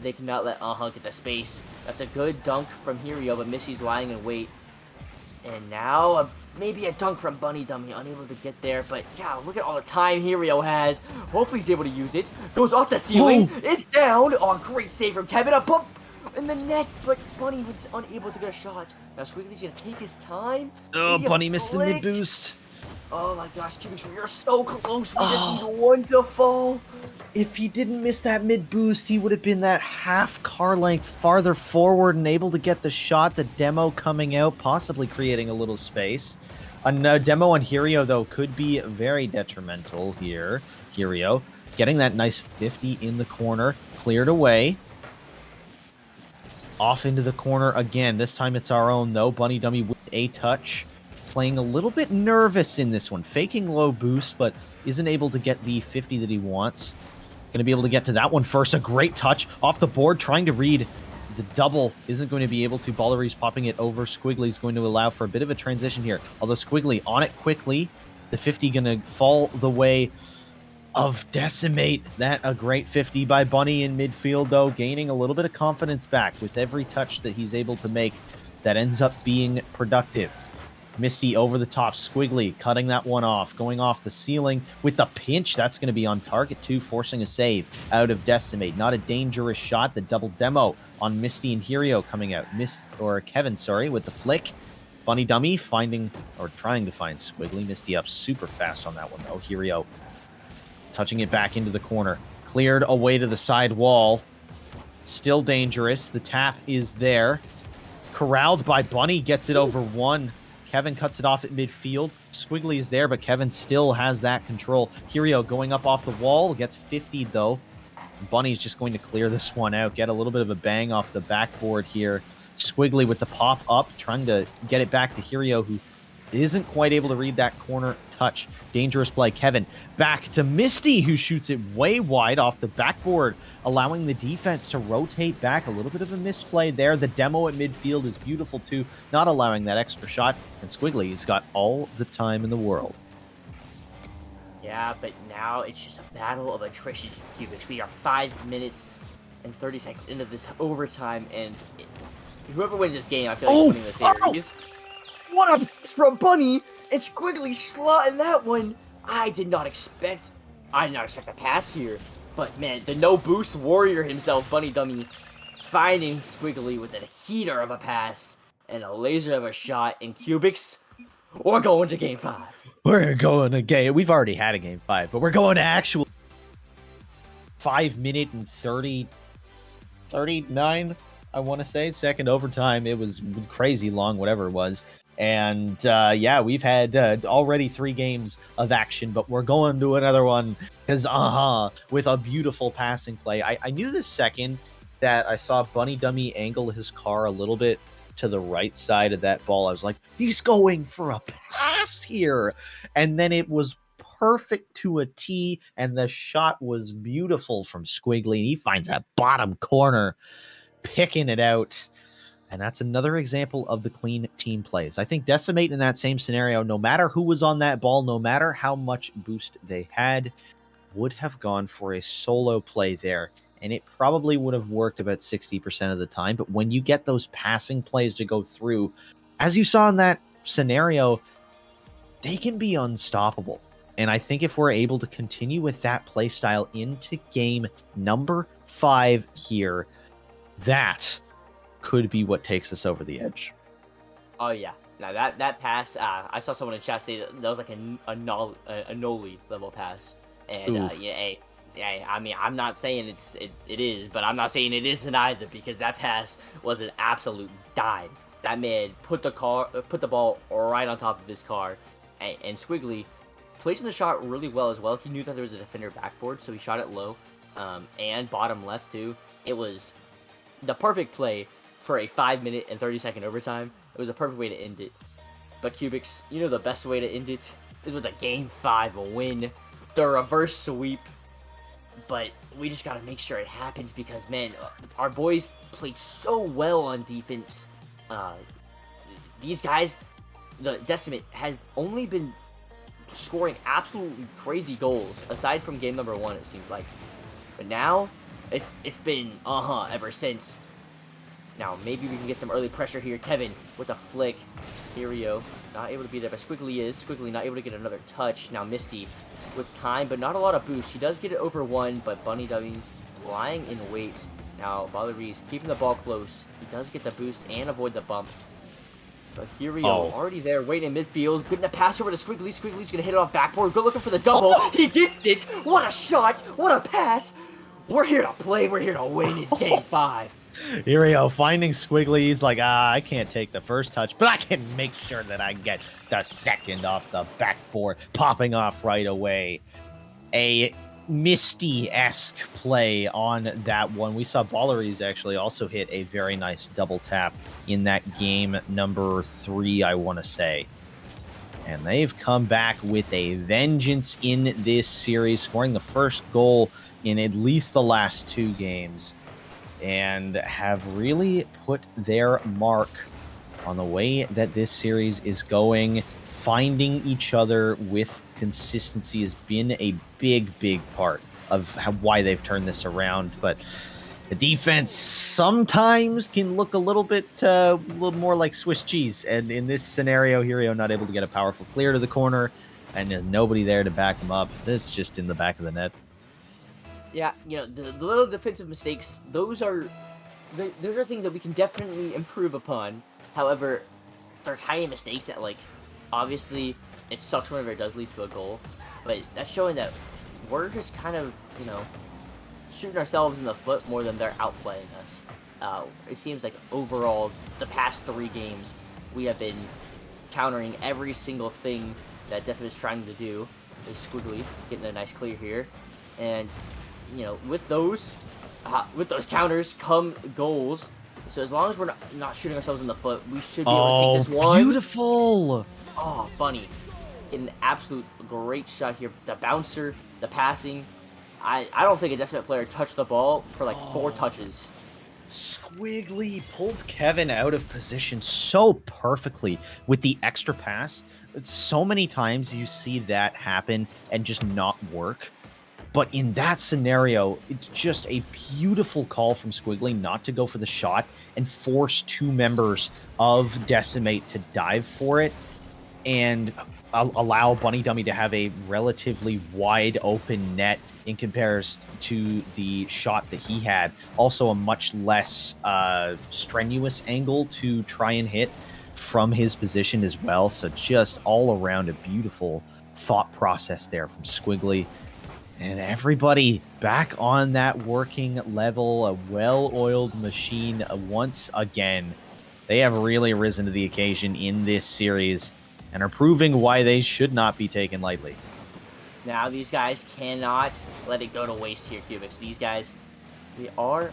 Speaker 2: they cannot let get the space. That's a good dunk from Hirio, but Missy's lying in wait. And now maybe a dunk from Bunny Dummy, unable to get there. But yeah, look at all the time Hirio has. Hopefully he's able to use it. Goes off the ceiling. Whoa. It's down. Oh, great save from Kevin. A bump in the net, but Bunny was unable to get a shot. Now Squiggly's gonna take his time.
Speaker 1: Oh, Bunny missed the mid boost.
Speaker 2: Oh my gosh, Cubics, you're so close. We just need one to fall.
Speaker 1: If he didn't miss that mid boost, he would have been that half car length farther forward and able to get the shot. The demo coming out, possibly creating a little space. A demo on Hirio, though, could be very detrimental here. Hirio getting that nice 50 in the corner, cleared away. Off into the corner again. This time it's our own, though. Bunny Dummy with a touch. Playing a little bit nervous in this one. Faking low boost, but isn't able to get the 50 that he wants. Going to be able to get to that one first. A great touch off the board, trying to read the double. Isn't going to be able to. Ballery's popping it over. Squiggly's going to allow for a bit of a transition here. Although Squiggly on it quickly. The 50 going to fall the way of Decimate. That a great 50 by Bunny in midfield, though. Gaining a little bit of confidence back with every touch that he's able to make. That ends up being productive. Misty over the top. Squiggly cutting that one off. Going off the ceiling with the pinch. That's going to be on target, too. Forcing a save out of Decimate. Not a dangerous shot. The double demo on Misty and Hirio coming out. Kevin, sorry, with the flick. Bunny Dummy finding, or trying to find Squiggly. Misty up super fast on that one, though. Hirio touching it back into the corner. Cleared away to the side wall. Still dangerous. The tap is there. Corralled by Bunny. Gets it over one. Kevin cuts it off at midfield. Squiggly is there, but Kevin still has that control. Hirio going up off the wall. Gets 50, though. Bunny's just going to clear this one out. Get a little bit of a bang off the backboard here. Squiggly with the pop up, trying to get it back to Hirio, who isn't quite able to read that corner touch. Dangerous play. Kevin back to Misty, who shoots it way wide off the backboard, allowing the defense to rotate back. A little bit of a misplay there. The demo at midfield is beautiful, too, not allowing that extra shot. And Squiggly's got all the time in the world.
Speaker 2: Yeah, but now it's just a battle of attrition, Cubics. We are 5 minutes and 30 seconds into this overtime, and whoever wins this game, I feel like winning the series. What a pass from Bunny! And Squiggly slotting that one. I did not expect a pass here. But man, the no boost warrior himself, Bunny Dummy, finding Squiggly with a heater of a pass and a laser of a shot. And Cubics, we're going to game 5.
Speaker 1: We're going to game. We've already had a game 5, but we're going to actual 5 minute and 39. I want to say second overtime. It was crazy long, whatever it was. And yeah, we've had already 3 games of action, but we're going to another one because with a beautiful passing play. I knew the second that I saw Bunny Dummy angle his car a little bit to the right side of that ball, I was like, he's going for a pass here. And then it was perfect to a T, and the shot was beautiful from Squiggly. He finds that bottom corner, picking it out. And that's another example of the clean team plays. I think Decimate in that same scenario, no matter who was on that ball, no matter how much boost they had, would have gone for a solo play there. And it probably would have worked about 60% of the time. But when you get those passing plays to go through, as you saw in that scenario, they can be unstoppable. And I think if we're able to continue with that play style into game number 5 here, that could be what takes us over the edge.
Speaker 2: Oh yeah, now that pass, I saw someone in chat say that was like a Noli level pass, and yeah, I mean, I'm not saying it is, but I'm not saying it isn't either, because that pass was an absolute dime. That man put the ball right on top of his car, and Squiggly placing the shot really well as well. He knew that there was a defender backboard, so he shot it low, and bottom left too. It was the perfect play for a 5-minute and 30-second overtime. It was a perfect way to end it. But Cubics, you know the best way to end it is with a Game 5 win, the reverse sweep. But we just gotta make sure it happens because, man, our boys played so well on defense. These guys, the Decimate, has only been scoring absolutely crazy goals, aside from game number 1, it seems like. But now, it's been, ever since. Now, maybe we can get some early pressure here. Kevin with a flick. Hirio not able to be there, but Squiggly is. Squiggly not able to get another touch. Now, Misty with time, but not a lot of boost. He does get it over 1, but Bunny W lying in wait. Now, Valeries keeping the ball close. He does get the boost and avoid the bump. But Hirio already there, waiting in midfield. Getting a pass over to Squiggly. Squiggly's going to hit it off backboard. Good looking for the double. He gets it. What a shot. What a pass. We're here to play. We're here to win. It's Game 5.
Speaker 1: Irio finding Squiggly. He's like, I can't take the first touch, but I can make sure that I get the second off the backboard, popping off right away. A Misty-esque play on that one. We saw Balleries actually also hit a very nice double tap in that game number 3, I want to say. And they've come back with a vengeance in this series, scoring the first goal in at least the last 2 games. And have really put their mark on the way that this series is going. Finding each other with consistency has been a big part of why they've turned this around. But the defense sometimes can look a little more like Swiss cheese. And in this scenario, Hirio not able to get a powerful clear to the corner, and there's nobody there to back him up. This is just in the back of the net.
Speaker 2: Yeah, you know, the little defensive mistakes, those are things that we can definitely improve upon. However, they're tiny mistakes that, like, obviously, it sucks whenever it does lead to a goal. But that's showing that we're just kind of, you know, shooting ourselves in the foot more than they're outplaying us. It seems like overall, the past 3 games, we have been countering every single thing that Decimate's trying to do. Is Squiggly getting a nice clear here. And you know, with those counters come goals. So as long as we're not shooting ourselves in the foot, we should be able to take this one.
Speaker 1: Beautiful!
Speaker 2: Oh, Bunny. Getting an absolute great shot here. The bouncer, the passing. I don't think a Decimate player touched the ball for like 4 touches.
Speaker 1: Squiggly pulled Kevin out of position so perfectly with the extra pass. So many times you see that happen and just not work. But in that scenario, it's just a beautiful call from Squiggly not to go for the shot and force 2 members of Decimate to dive for it and allow Bunny Dummy to have a relatively wide open net in comparison to the shot that he had. Also a much less strenuous angle to try and hit from his position as well. So just all around a beautiful thought process there from Squiggly. And everybody back on that working level, a well-oiled machine once again. They have really risen to the occasion in this series and are proving why they should not be taken lightly.
Speaker 2: Now these guys cannot let it go to waste here, Cubics. These guys, we are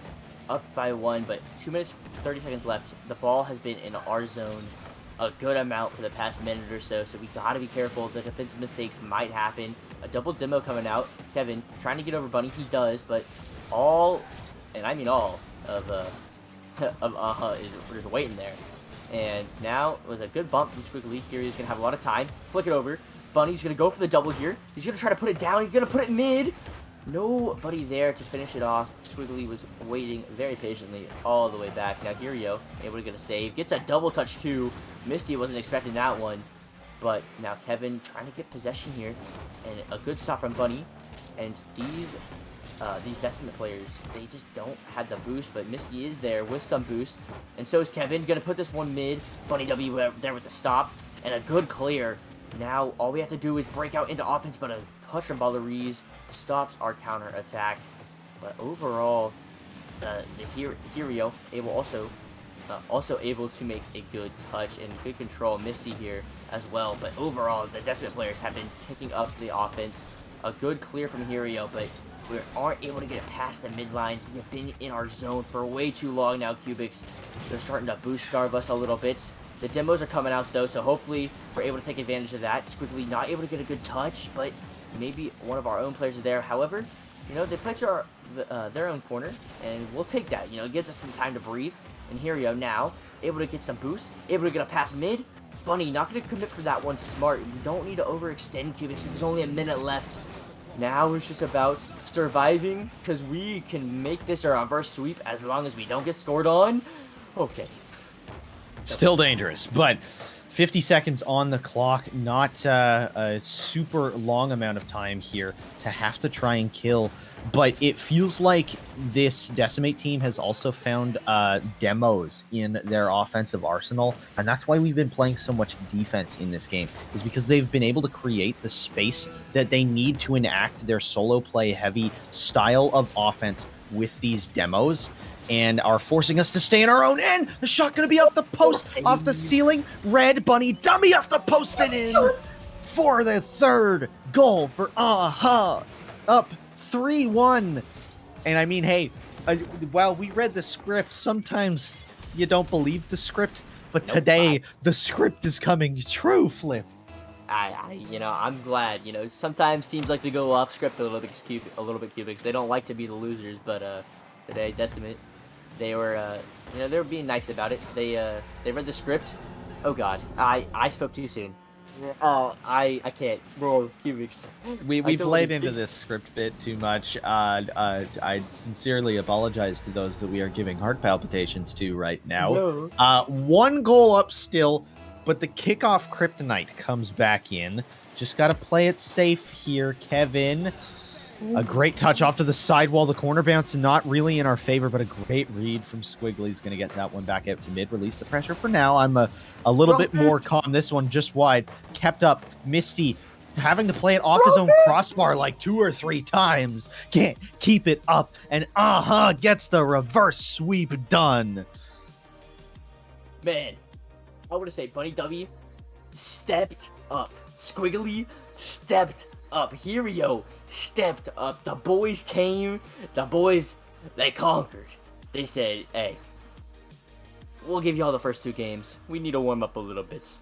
Speaker 2: up by 1, but 2 minutes, 30 seconds left. The ball has been in our zone a good amount for the past minute or so, so we got to be careful. The defensive mistakes might happen. A double demo coming out. Kevin trying to get over Bunny. He does, but all, and I mean all, of of AHA is just waiting there. And now, with a good bump from Squiggly, here he's going to have a lot of time. Flick it over. Bunny's going to go for the double here. He's going to try to put it down. He's going to put it mid. Nobody there to finish it off. Squiggly was waiting very patiently all the way back. Now Hirio able to get a save. Gets a double touch too. Misty wasn't expecting that one. But now Kevin trying to get possession here. And a good stop from Bunny. And these Decimate players, they just don't have the boost, but Misty is there with some boost. And so is Kevin. Gonna put this one mid. Bunny W there with the stop. And a good clear. Now, all we have to do is break out into offense, but a touch from Ballerese stops our counter attack. But overall, the Hirio also able to make a good touch and good control. Misty here as well. But overall, the Decimate players have been picking up the offense. A good clear from Hirio, but we aren't able to get it past the midline. We have been in our zone for way too long now, Cubics. They're starting to boost starve us a little bit. The demos are coming out, though, so hopefully we're able to take advantage of that. Squiggly not able to get a good touch, but maybe one of our own players is there. However, you know, they play to their own corner, and we'll take that. You know, it gives us some time to breathe. And Hirio now, able to get some boost, able to get a pass mid. Bunny not going to commit for that one. Smart. We don't need to overextend, Cubics. There's only a minute left. Now it's just about surviving, because we can make this a reverse sweep as long as we don't get scored on. Okay.
Speaker 1: Still dangerous, but 50 seconds on the clock, not a super long amount of time here to have to try and kill. But it feels like this Decimate team has also found demos in their offensive arsenal, and that's why we've been playing so much defense in this game, is because they've been able to create the space that they need to enact their solo play heavy style of offense with these demos, and are forcing us to stay in our own end. The shot going to be off the post, off the ceiling. Red Bunny dummy off the post and in for the third goal for AHA. Up 3-1. And I mean, hey, while we read the script, sometimes you don't believe the script, but today the script is coming true, Flip.
Speaker 2: You know, I'm glad. You know, sometimes teams like to go off script a little bit, Cubics. They don't like to be the losers, but today Decimate, they were, you know, they were being nice about it. They read the script. Oh God, I spoke too soon. I can't. Bro, Cubics.
Speaker 1: We've laid into this script bit too much. I sincerely apologize to those that we are giving heart palpitations to right now.
Speaker 2: No.
Speaker 1: One goal up still, but the kickoff kryptonite comes back in. Just got to play it safe here, Kevin. A great touch off to the sidewall. The corner bounce not really in our favor, but a great read from Squiggly. He's going to get that one back out to mid. Release the pressure for now. I'm a little bit more calm. This one just wide. Kept up. Misty having to play it off his own crossbar like 2 or 3 times. Can't keep it up. And AHA gets the reverse sweep done.
Speaker 2: Man, I want to say Bunny W stepped up. Squiggly stepped up. Hirio stepped up. The boys came. The boys, they conquered. They said, hey, we'll give y'all the first 2 games. We need to warm up a little bit.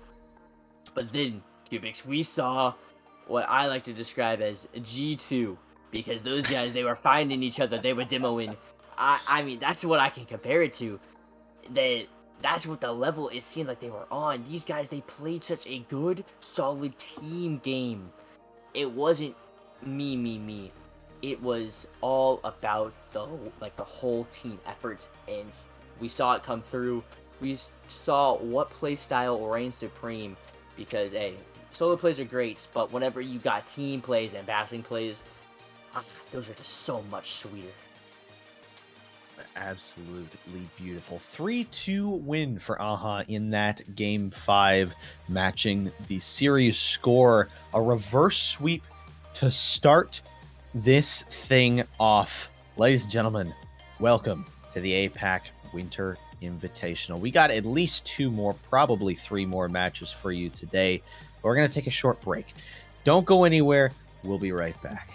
Speaker 2: But then, Cubics, we saw what I like to describe as G2. Because those guys, they were finding each other. They were demoing. I mean, that's what I can compare it to. That's what the level it seemed like they were on. These guys, they played such a good, solid team game. It wasn't me. It was all about the whole team effort, and we saw it come through. We saw what play style reigns supreme, because hey, solo plays are great, but whenever you got team plays and passing plays, those are just so much sweeter.
Speaker 1: Absolutely beautiful. 3-2 win for AHA in that Game 5, matching the series score. A reverse sweep to start this thing off. Ladies and gentlemen, welcome to the APAC Winter Invitational. We got at least 2 more, probably 3 more matches for you today. But we're going to take a short break. Don't go anywhere. We'll be right back.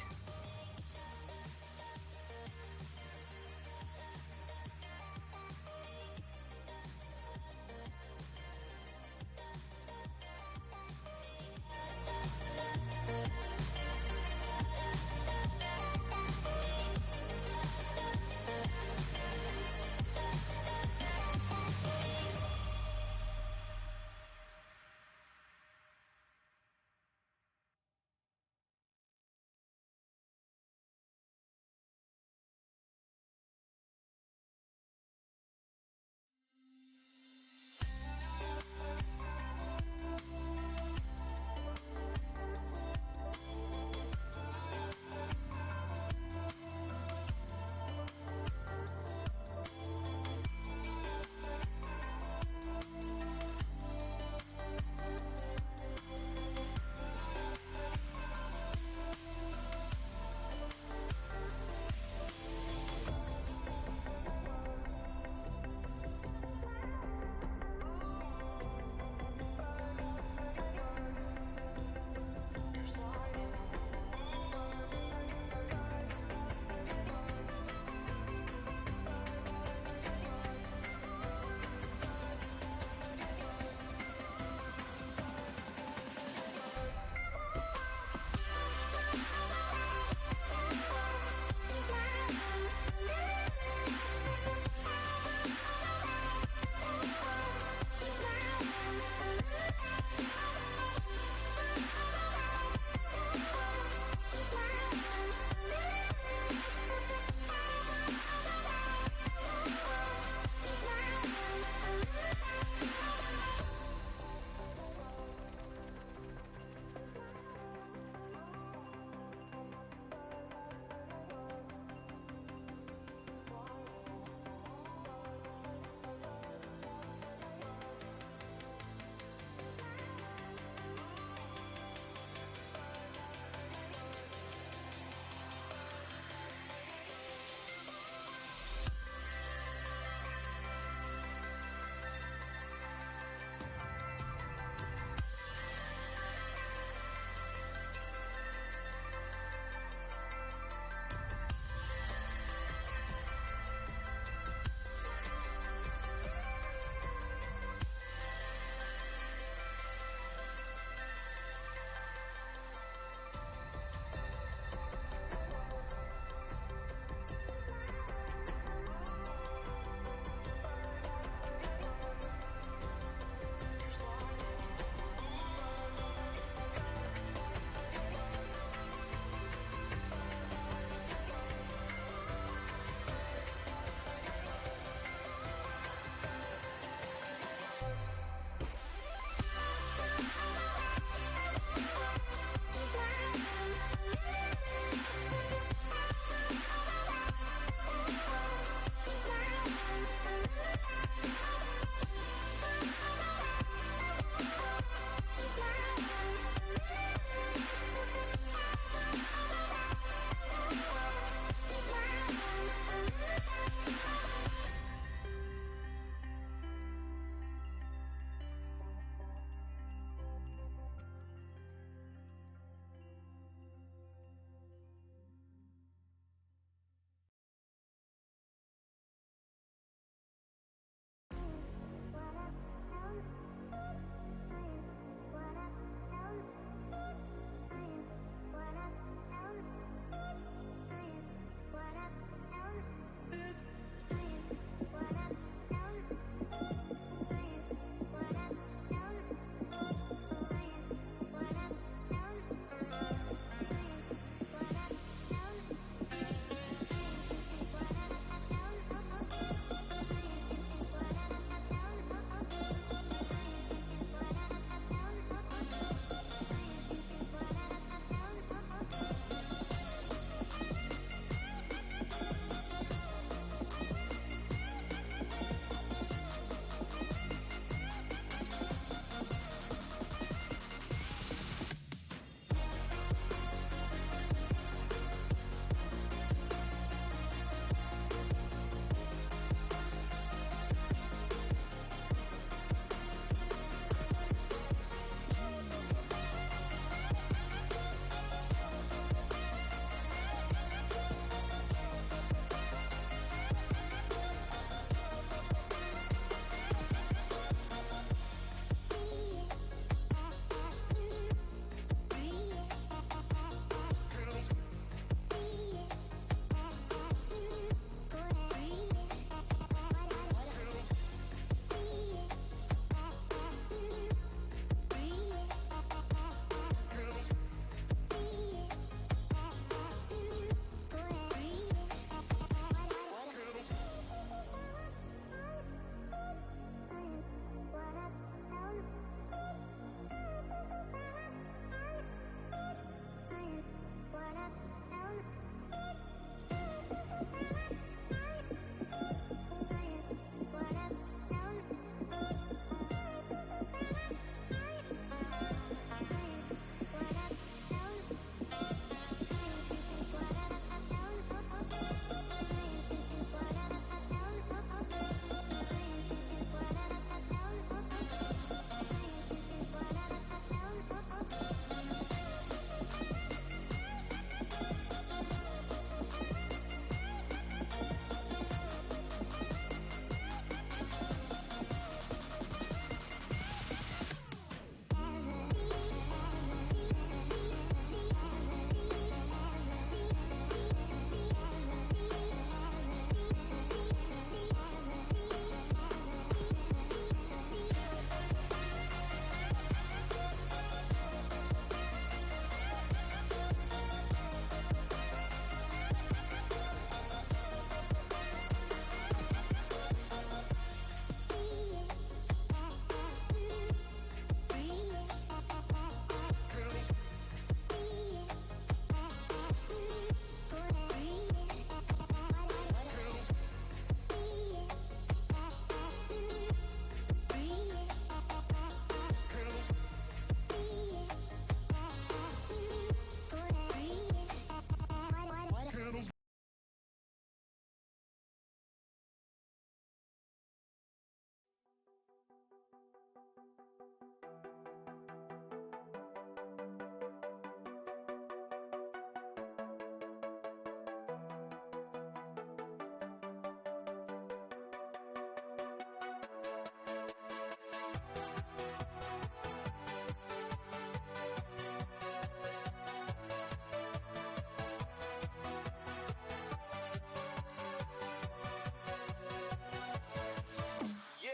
Speaker 3: Yeah.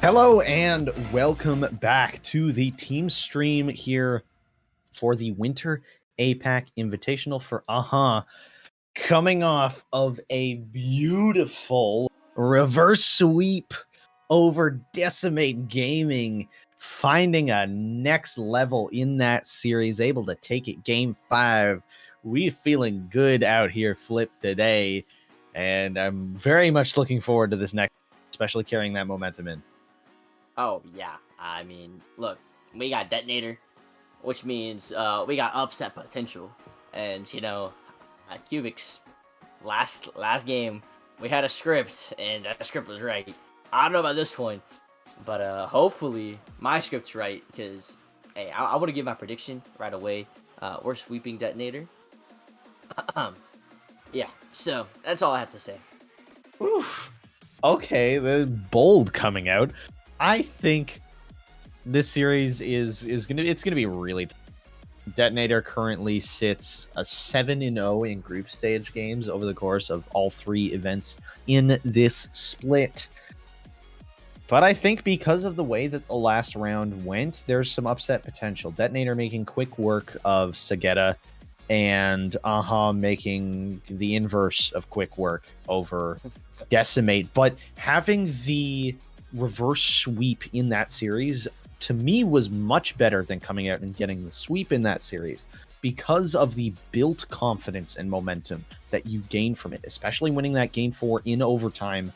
Speaker 1: Hello and welcome back to the team stream here for the Winter APAC Invitational for AHA. Coming off of a beautiful reverse sweep over Decimate Gaming, finding a next level in that series, able to take it game 5. We feeling good out here, Flip, today, and I'm very much looking forward to this next, especially carrying that momentum in.
Speaker 2: Oh, yeah. I mean, look, we got Detonator, which means we got upset potential. And, Cubic's last game, we had a script, and that script was right. I don't know about this one, but hopefully my script's right, because, hey, I want to give my prediction right away. We're sweeping Detonator. Yeah, so that's all I have to say.
Speaker 1: Oof. Okay, the bold coming out. I think this series is gonna be really. Detonator currently sits a 7-0 in group stage games over the course of all 3 events in this split. But I think because of the way that the last round went, there's some upset potential. Detonator making quick work of Sagetta, and AHA making the inverse of quick work over Decimate. But having the reverse sweep in that series, to me, was much better than coming out and getting the sweep in that series, because of the built confidence and momentum that you gain from it, especially winning that game 4 in overtime.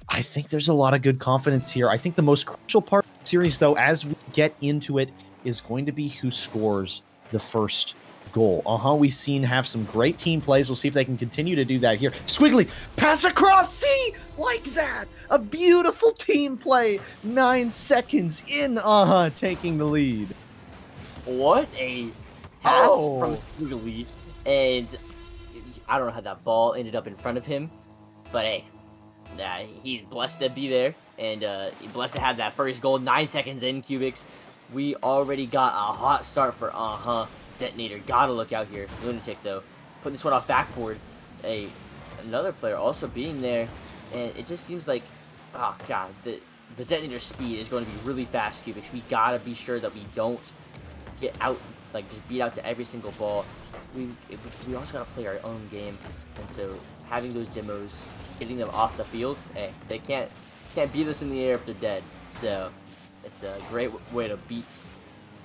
Speaker 1: I think there's a lot of good confidence here. I think the most crucial part of the series, though, as we get into it, is going to be who scores the first goal. We've seen have some great team plays. We'll see if they can continue to do that here. Squiggly, pass across, see? Like that. A beautiful team play. 9 seconds in, taking the lead.
Speaker 2: What a pass from Squiggly, and I don't know how that ball ended up in front of him, but hey, he's blessed to be there, and blessed to have that first goal. 9 seconds in, Cubics. We already got a hot start for Detonator. Gotta look out here. Lunatic, though, putting this one off backboard. Another player also being there, and it just seems like, oh god, the Detonator speed is going to be really fast, Cubics. We gotta be sure that we don't get out, like just beat out to every single ball. We also gotta play our own game, and so having those demos, getting them off the field, hey, they can't beat us in the air if they're dead. So it's a great way to beat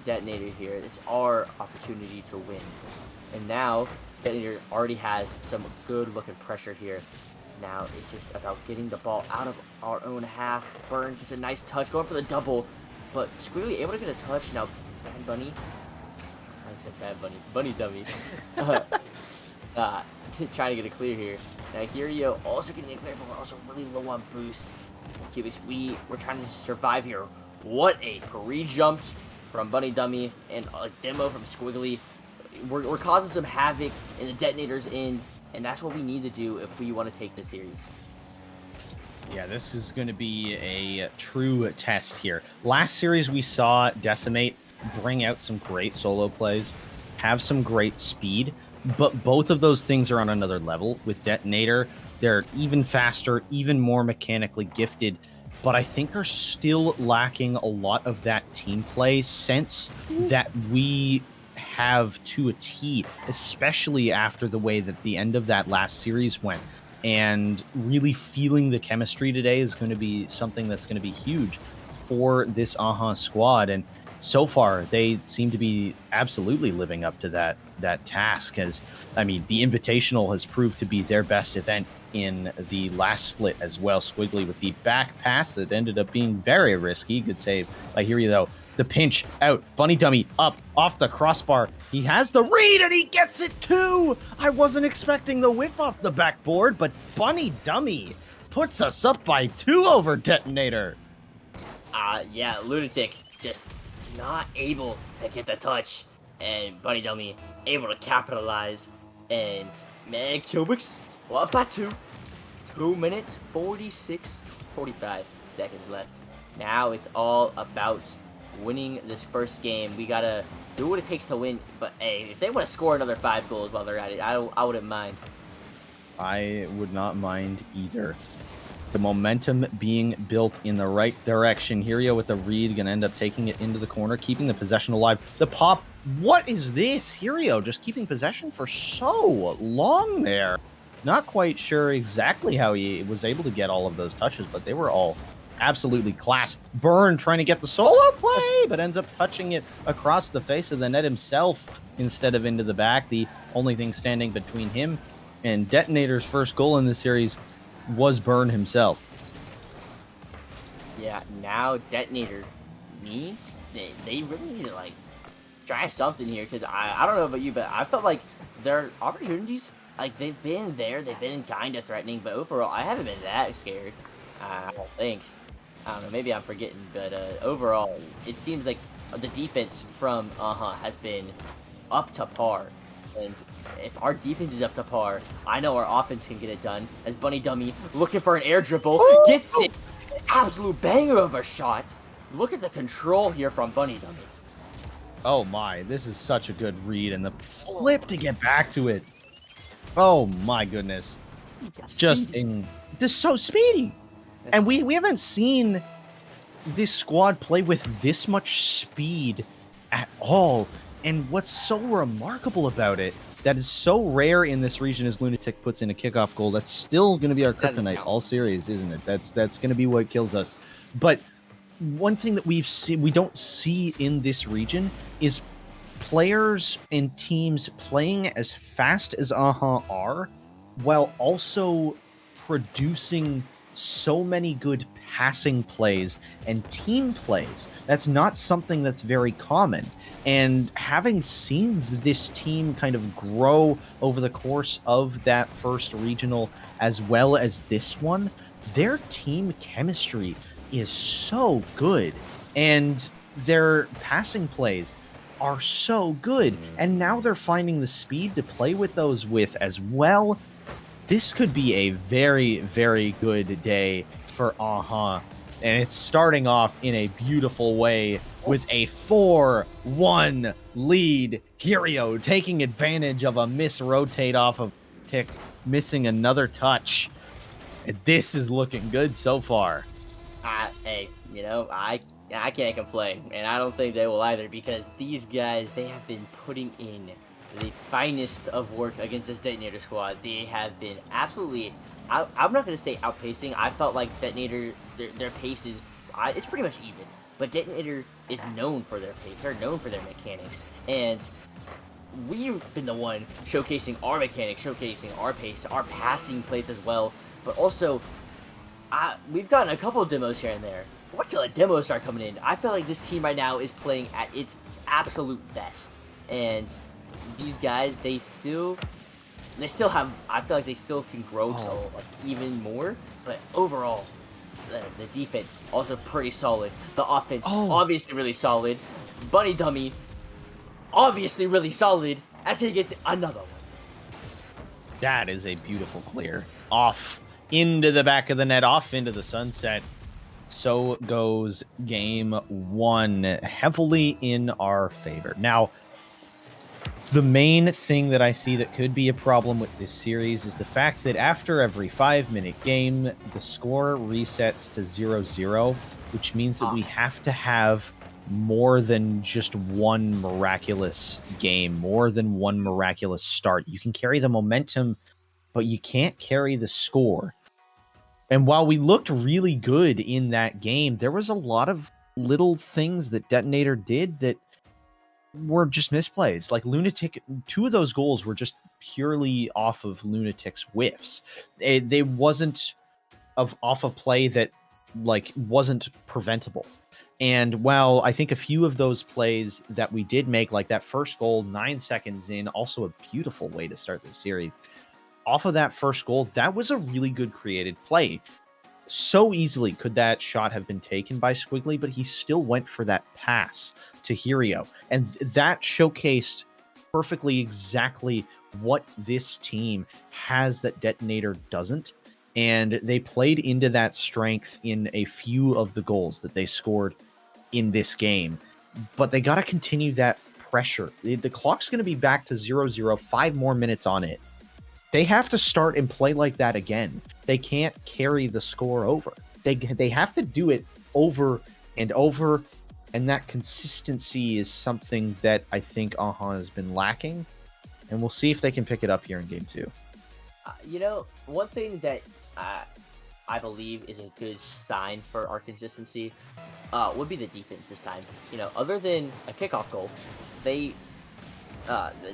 Speaker 2: Detonator here. It's our opportunity to win. And now Detonator already has some good looking pressure here. Now it's just about getting the ball out of our own half. Burn gets a nice touch, going for the double, but Squiggly able to get a touch. Now Bad Bunny, I said Bad Bunny, Bunny Dummy, trying to get a clear here. Now Hirio also getting a clear, but we're also really low on boost. Cubics, we're trying to survive here. What a pre-jump from Bunny Dummy and a demo from Squiggly. We're causing some havoc in the Detonator's end, and that's what we need to do if we want to take this series.
Speaker 1: Yeah, this is going to be a true test here. Last series, we saw Decimate bring out some great solo plays, have some great speed, but both of those things are on another level. With Detonator, they're even faster, even more mechanically gifted, but I think are still lacking a lot of that team play sense that we have to a T, especially after the way that the end of that last series went. And really feeling the chemistry today is going to be something that's going to be huge for this AHA squad. And so far, they seem to be absolutely living up to that task. As I mean, the Invitational has proved to be their best event in the last split as well. Squiggly with the back pass that ended up being very risky. Good save by Hiri, though. The pinch out. Bunny Dummy up off the crossbar. He has the read and he gets it too. I wasn't expecting the whiff off the backboard, but Bunny Dummy puts us up by 2 over Detonator.
Speaker 2: Yeah, Lunatic just not able to get the touch, and Bunny Dummy able to capitalize. And man, Cubics, what about 2 minutes 45 seconds left. Now it's all about winning this first game. We gotta do what it takes to win. But hey, if they want to score another 5 goals while they're at it, I wouldn't mind.
Speaker 1: I would not mind either. The momentum being built in the right direction. Hirio with the read, going to end up taking it into the corner, keeping the possession alive. The pop, what is this? Hirio just keeping possession for so long there. Not quite sure exactly how he was able to get all of those touches, but they were all absolutely class. Burn trying to get the solo play, but ends up touching it across the face of the net himself instead of into the back. The only thing standing between him and Detonator's first goal in this series was Burn himself.
Speaker 2: Yeah, now Detonator needs, they really need to, like, try something here, because I don't know about you, but I felt like their opportunities, like, they've been there, they've been kind of threatening, but overall, I haven't been that scared. I don't think. I don't know, maybe I'm forgetting, but overall, it seems like the defense from has been up to par. And if our defense is up to par, I know our offense can get it done. As Bunny Dummy looking for an air dribble, gets it. Absolute banger of a shot. Look at the control here from Bunny Dummy.
Speaker 1: Oh my, this is such a good read, and the flip to get back to it. Oh my goodness. Just so speedy. And we haven't seen this squad play with this much speed at all. And what's so remarkable about it, that is so rare in this region, as Lunatic puts in a kickoff goal. That's still going to be our kryptonite all series, isn't it? That's going to be what kills us. But one thing that we don't see in this region is players and teams playing as fast as are, while also producing so many good passing plays and team plays. That's not something that's very common. And having seen this team kind of grow over the course of that first regional as well as this one, their team chemistry is so good. And their passing plays are so good. And now they're finding the speed to play with those with as well. This could be a very, very good day for and it's starting off in a beautiful way with a 4-1 lead. Hirio taking advantage of a misrotate off of Tick, missing another touch. And this is looking good so far.
Speaker 2: Hey, I can't complain, and I don't think they will either, because these guys, they have been putting in the finest of work against this Detonator squad. They have been absolutely, I'm not going to say outpacing. I felt like Detonator, their pace is, it's pretty much even. But Detonator is known for their pace. They're known for their mechanics. And we've been the one showcasing our mechanics, showcasing our pace, our passing plays as well. But also, we've gotten a couple of demos here and there. Wait till the demos start coming in. I feel like this team right now is playing at its absolute best. And these guys, they still have, I feel like they still can grow so like even more, but overall the defense also pretty solid. The offense obviously really solid. Bunny Dummy obviously really solid as he gets another one.
Speaker 1: That is a beautiful clear. Off into the back of the net, off into the sunset. So goes game one, heavily in our favor. Now, the main thing that I see that could be a problem with this series is the fact that after every 5-minute game, the score resets to 0-0, which means that we have to have more than just one miraculous game, more than one miraculous start. You can carry the momentum, but you can't carry the score. And while we looked really good in that game, there was a lot of little things that Detonator did that were just misplays. Like Lunatic, 2 of those goals were just purely off of Lunatic's whiffs. They wasn't off of play that like wasn't preventable. And while I think a few of those plays that we did make, like that first goal 9 seconds in, also a beautiful way to start the series. Off of that first goal, that was a really good created play. So easily could that shot have been taken by Squiggly, but he still went for that pass to Hirio. And that showcased perfectly exactly what this team has that Detonator doesn't. And they played into that strength in a few of the goals that they scored in this game. But they got to continue that pressure. The clock's going to be back to 0-0, 5 more minutes on it. They have to start and play like that again. They can't carry the score over. They have to do it over and over, and that consistency is something that I think AHA has been lacking, and we'll see if they can pick it up here in game 2.
Speaker 2: One thing that I believe is a good sign for our consistency would be the defense this time. Other than a kickoff goal, that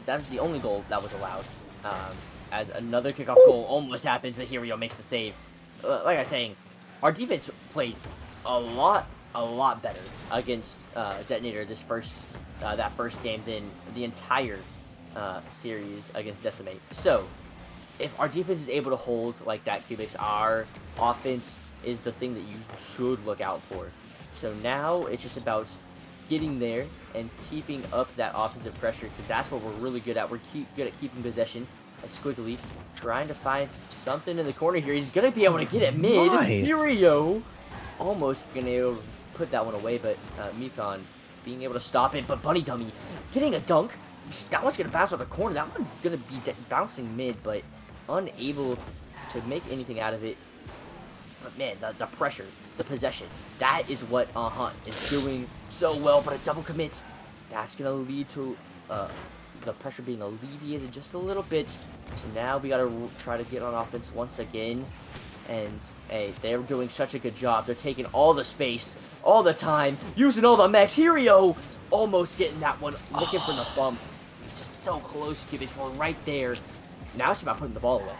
Speaker 2: was the only goal that was allowed. As another kickoff goal almost happens, but Hirio makes the save. Like I was saying, our defense played a lot better against Detonator that first game than the entire series against Decimate. So, if our defense is able to hold like that, Cubics, our offense is the thing that you should look out for. So now it's just about getting there and keeping up that offensive pressure, because that's what we're really good at. We're good at keeping possession. Squiggly trying to find something in the corner here. He's going to be able to get it mid. Hirio almost going to be able to put that one away, but Mikon being able to stop it. But Bunny Dummy getting a dunk. That one's going to bounce off the corner. That one's going to be bouncing mid, but unable to make anything out of it. But man, the pressure, the possession, that is what AHA is doing so well. But a double commit, that's going to lead to the pressure being alleviated just a little bit. So now we got to try to get on offense once again. And hey, they're doing such a good job. They're taking all the space, all the time, using all the mechs. Hirio almost getting that one, looking for the bump. Just so close, Cubics. We're right there. Now it's about putting the ball away.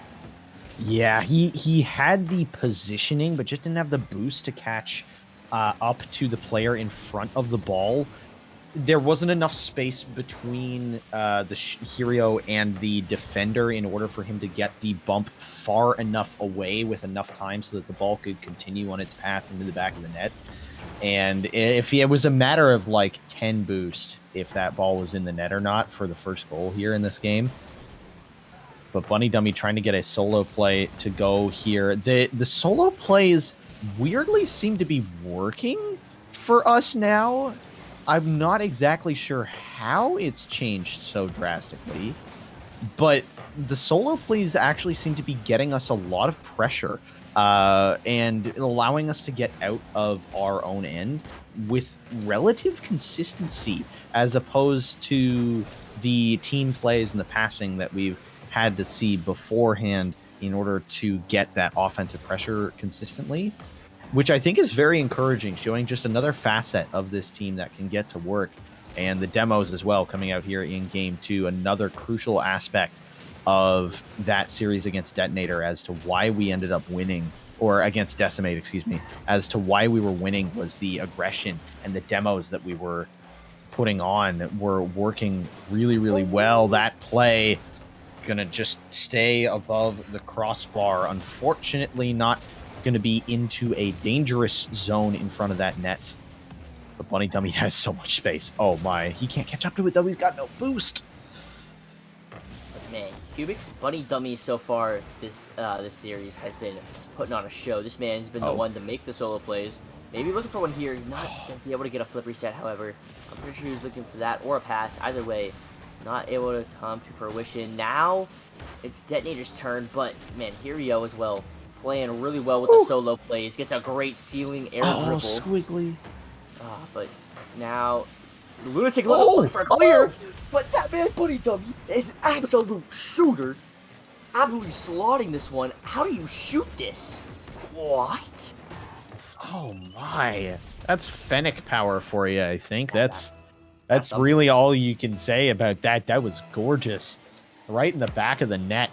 Speaker 1: Yeah, he had the positioning, but just didn't have the boost to catch up to the player in front of the ball. There wasn't enough space between the Hirio and the defender in order for him to get the bump far enough away with enough time so that the ball could continue on its path into the back of the net. And if it was a matter of like 10 boost, if that ball was in the net or not for the first goal here in this game. But Bunny Dummy trying to get a solo play to go here. The solo plays weirdly seem to be working for us now. I'm not exactly sure how it's changed so drastically, but the solo plays actually seem to be getting us a lot of pressure and allowing us to get out of our own end with relative consistency, as opposed to the team plays and the passing that we've had to see beforehand in order to get that offensive pressure consistently, which I think is very encouraging, showing just another facet of this team that can get to work. And the demos as well coming out here in game 2, another crucial aspect of that series against Detonator as to why we ended up winning, or against Decimate, excuse me, as to why we were winning was the aggression, and the demos that we were putting on were working really, really well. That play gonna just stay above the crossbar. Unfortunately, not going to be into a dangerous zone in front of that net. But Bunny Dummy has so much space. Oh my, he can't catch up to it though. He's got no boost.
Speaker 2: But man, Cubics Bunny Dummy so far this series has been putting on a show. This man has been the one to make the solo plays. Maybe looking for one here. Not going to be able to get a flip reset, however. I'm pretty sure he's looking for that or a pass. Either way, not able to come to fruition. Now it's Detonator's turn, but man, Hirio as well. Playing really well with the solo plays. Gets a great ceiling air dribble.
Speaker 1: Squiggly.
Speaker 2: But now, Lunatic looking for a clear. But that man, Bunny Dummy, is an absolute shooter. Absolutely slotting this one. How do you shoot this? What?
Speaker 1: Oh my. That's Fennec power for you, I think. That's really all you can say about that. That was gorgeous. Right in the back of the net.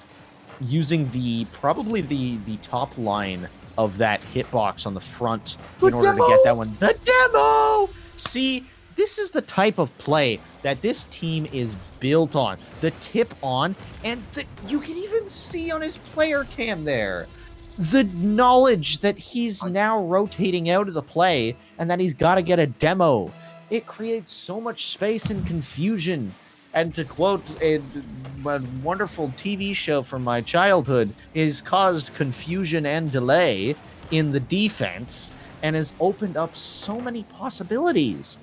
Speaker 1: Using probably the top line of that hitbox on the front in order to get that one. The demo! See, this is the type of play that this team is built on. The tip on, and you can even see on his player cam there, the knowledge that he's now rotating out of the play and that he's got to get a demo. It creates so much space and confusion. And to quote a wonderful TV show from my childhood, has caused confusion and delay in the defense and has opened up so many possibilities.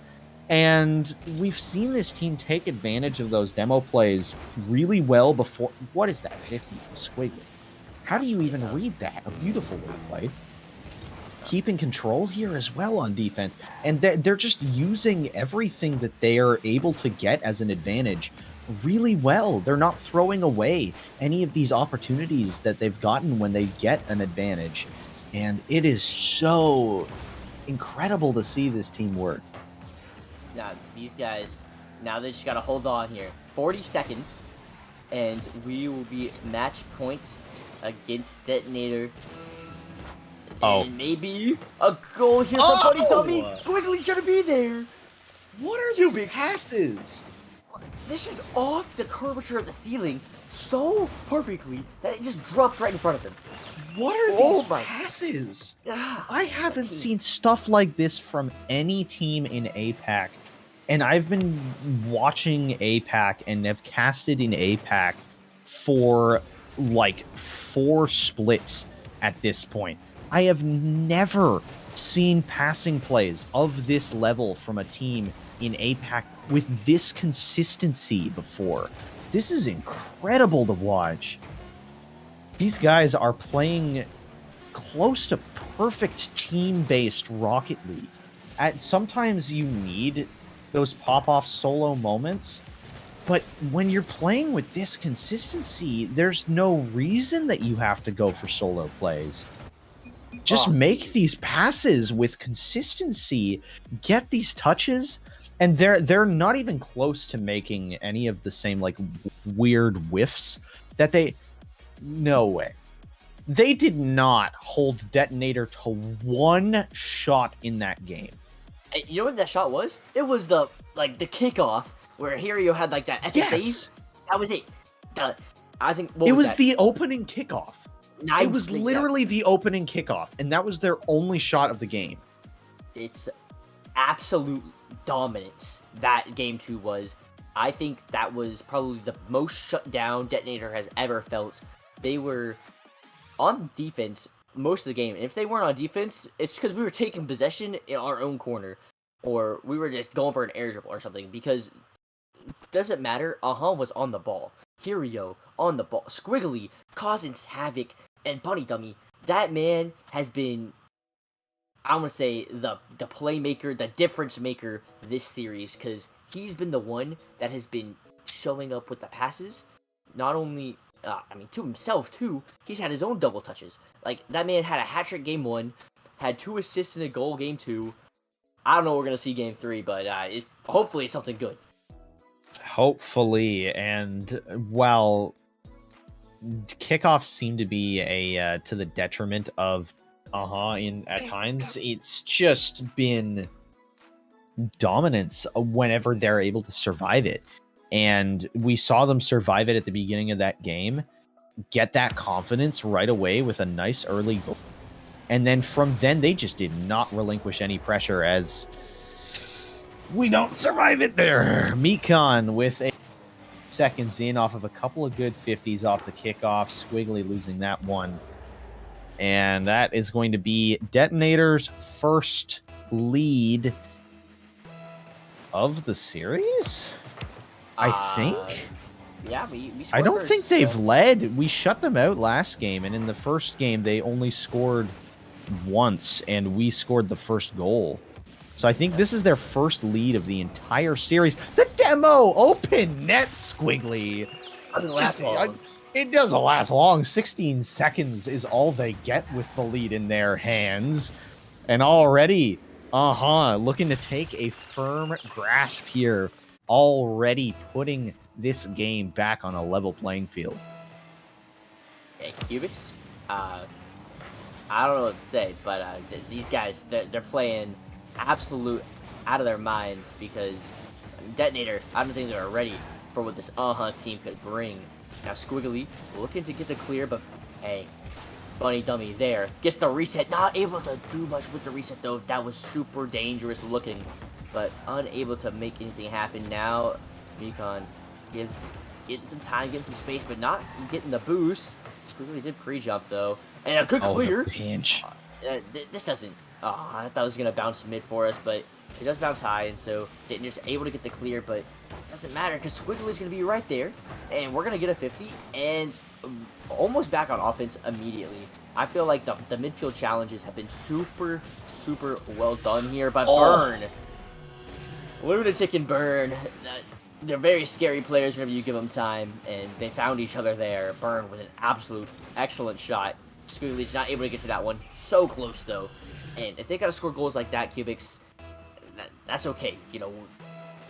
Speaker 1: And we've seen this team take advantage of those demo plays really well before. What is that 50 from Squiggly? How do you even read that? A beautiful way played. Keeping control here as well on defense. And they're just using everything that they are able to get as an advantage really well. They're not throwing away any of these opportunities that they've gotten when they get an advantage. And it is so incredible to see this team work.
Speaker 2: Now, these guys, now they just got to hold on here. 40 seconds, and we will be match point against Detonator.
Speaker 1: Oh.
Speaker 2: And maybe a goal here from Bunny Dummy. Squiggly's going to be there.
Speaker 1: What are these passes?
Speaker 2: This is off the curvature of the ceiling so perfectly that it just drops right in front of him.
Speaker 1: What are these passes? I haven't seen stuff like this from any team in APAC. And I've been watching APAC and have casted in APAC for like 4 splits at this point. I have never seen passing plays of this level from a team in APAC with this consistency before. This is incredible to watch. These guys are playing close to perfect team-based Rocket League. Sometimes you need those pop-off solo moments, but when you're playing with this consistency, there's no reason that you have to go for solo plays. Just make these passes with consistency, get these touches, and they're not even close to making any of the same like weird whiffs that they. No way. They did not hold Detonator to 1 shot in that game.
Speaker 2: And you know what that shot was? It was the kickoff where Hirio had like that epic save. That was it. I think
Speaker 1: it was the opening kickoff. It was literally the opening kickoff, and that was their only shot of the game.
Speaker 2: It's absolute dominance that game 2 was. I think that was probably the most shut down Detonator has ever felt. They were on defense most of the game, and if they weren't on defense, it's because we were taking possession in our own corner, or we were just going for an air dribble or something, because it doesn't matter, was on the ball. Hirio on the ball. Squiggly causing havoc, and Bunny Dummy, that man has been, I want to say, the playmaker, the difference maker this series, because he's been the one that has been showing up with the passes, not only to himself too. He's had his own double touches. Like, that man had a hat trick game 1, had 2 assists and a goal game 2. I don't know what we're gonna see game 3, but hopefully it's something good.
Speaker 1: Hopefully, and while kickoffs seem to be to the detriment of at times, it's just been dominance whenever they're able to survive it. And we saw them survive it at the beginning of that game, get that confidence right away with a nice early goal. And then from then, they just did not relinquish any pressure as we don't survive it there. Mekon with a seconds in off of a couple of good 50s off the kickoff. Squiggly losing that one. And that is going to be Detonator's first lead of the series, I think.
Speaker 2: Yeah, we
Speaker 1: I don't think they've led. We shut them out last game, and in the first game, they only scored once, and we scored the first goal. So I think this is their first lead of the entire series. The demo open net, Squiggly.
Speaker 2: Doesn't last long.
Speaker 1: It doesn't last long. 16 seconds is all they get with the lead in their hands. And already, looking to take a firm grasp here. Already putting this game back on a level playing field.
Speaker 2: Hey, Cubics, I don't know what to say, but these guys, they're playing absolute out of their minds, because Detonator, I don't think they're ready for what this team could bring. Now Squiggly looking to get the clear, but hey, Bunny Dummy there gets the reset. Not able to do much with the reset though. That was super dangerous looking, but unable to make anything happen. Now Mekon getting some time, getting some space, but not getting the boost. Squiggly did pre-jump though, and a good clear.
Speaker 1: The pinch.
Speaker 2: This doesn't. I thought it was going to bounce mid for us, but it does bounce high, and so Dayton's able to get the clear, but it doesn't matter because Squiggly's going to be right there, and we're going to get a 50, and almost back on offense immediately. I feel like the midfield challenges have been super, super well done here, but Burn, Lunatic and Burn, they're very scary players whenever you give them time, and they found each other there. Burn with an absolute excellent shot. Squiggly's not able to get to that one. So close, though. And if they gotta score goals like that, Cubics, that's okay. You know,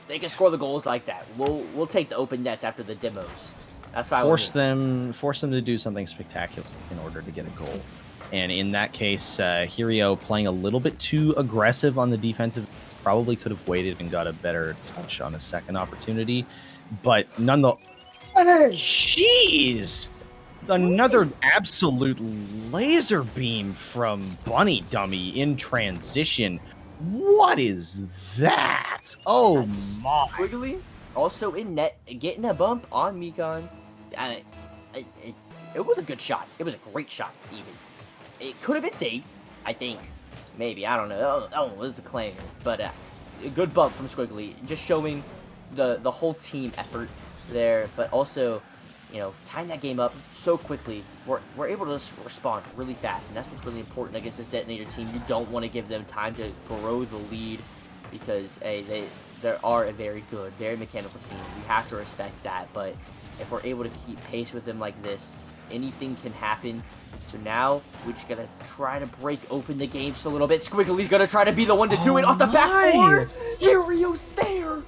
Speaker 2: they can score the goals like that. We'll take the open nets after the demos. That's fine.
Speaker 1: Force them to do something spectacular in order to get a goal. And in that case, Hirio playing a little bit too aggressive on the defensive, probably could have waited and got a better touch on a second opportunity. But nonetheless, jeez, another absolute laser beam from Bunny Dummy in transition. What is that? Oh my!
Speaker 2: Quigley also in net, getting a bump on Mikon. It was a good shot. It was a great shot, even. It could have been saved, I think. Maybe, I don't know. Oh, it was a claim. But a good bump from Squiggly. Just showing the whole team effort there. But also, you know, tying that game up so quickly. We're able to just respond really fast. And that's what's really important against this Detonator team. You don't want to give them time to grow the lead. Because, hey, they are a very good, very mechanical team. We have to respect that. But if we're able to keep pace with them like this, anything can happen. So now we just gotta try to break open the game just a little bit. Squiggly's gonna try to be the one to do it off the backboard. Hirio's there.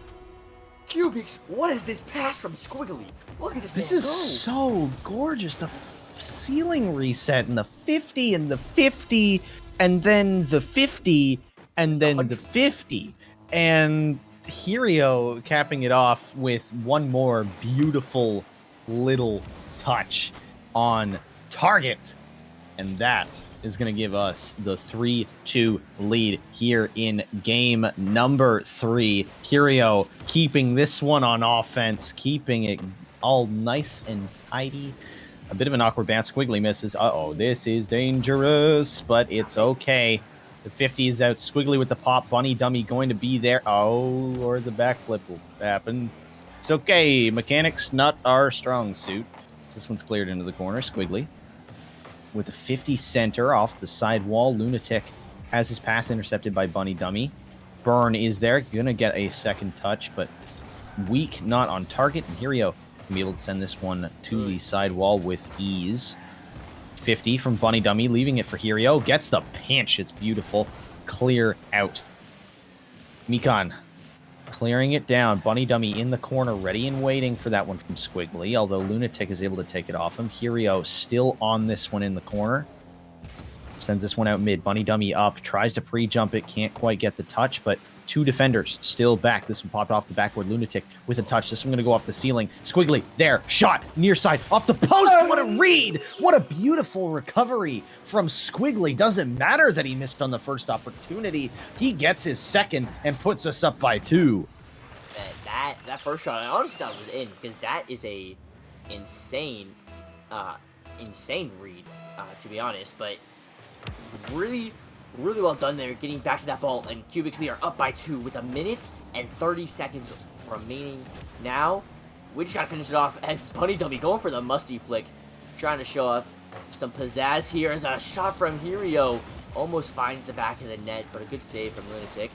Speaker 2: Cubics, what is this pass from Squiggly? Look at this.
Speaker 1: This is so gorgeous. The ceiling reset and the 50 and the 50 and then the 50 and then 100. The 50 and Hirio capping it off with one more beautiful little touch on target. And that is going to give us the 3-2 lead here in game number 3. Hirio keeping this one on offense, keeping it all nice and tidy. A bit of an awkward bounce. Squiggly misses. Uh-oh, this is dangerous, but it's okay. The 50 is out. Squiggly with the pop. Bunny Dummy going to be there. Oh, or the backflip will happen. It's okay. Mechanics not our strong suit. This one's cleared into the corner. Squiggly with the 50 center off the side wall. Lunatic has his pass intercepted by Bunny Dummy. Burn is there. Going to get a second touch, but weak, not on target. And Hirio can be able to send this one to the side wall with ease. 50 from Bunny Dummy, leaving it for Hirio. Gets the pinch. It's beautiful. Clear out. Mikon clearing it down. Bunny Dummy in the corner, ready and waiting for that one from Squiggly, although Lunatic is able to take it off him. Hirio still on this one in the corner. Sends this one out mid. Bunny Dummy up, tries to pre-jump it, can't quite get the touch, but two defenders still back. This one popped off the backboard. Lunatic with a touch. This one going to go off the ceiling. Squiggly there. Shot near side off the post. What a read. What a beautiful recovery from Squiggly. Doesn't matter that he missed on the first opportunity. He gets his second and puts us up by 2.
Speaker 2: That first shot, I honestly thought it was in, because that is a insane read, to be honest. But really well done there, getting back to that ball. And Cubics, we are up by 2 with 1 minute and 30 seconds remaining. Now, we just gotta finish it off as Bunny Dummy going for the musty flick, trying to show off some pizzazz here as a shot from Hirio almost finds the back of the net, but a good save from Lunatic.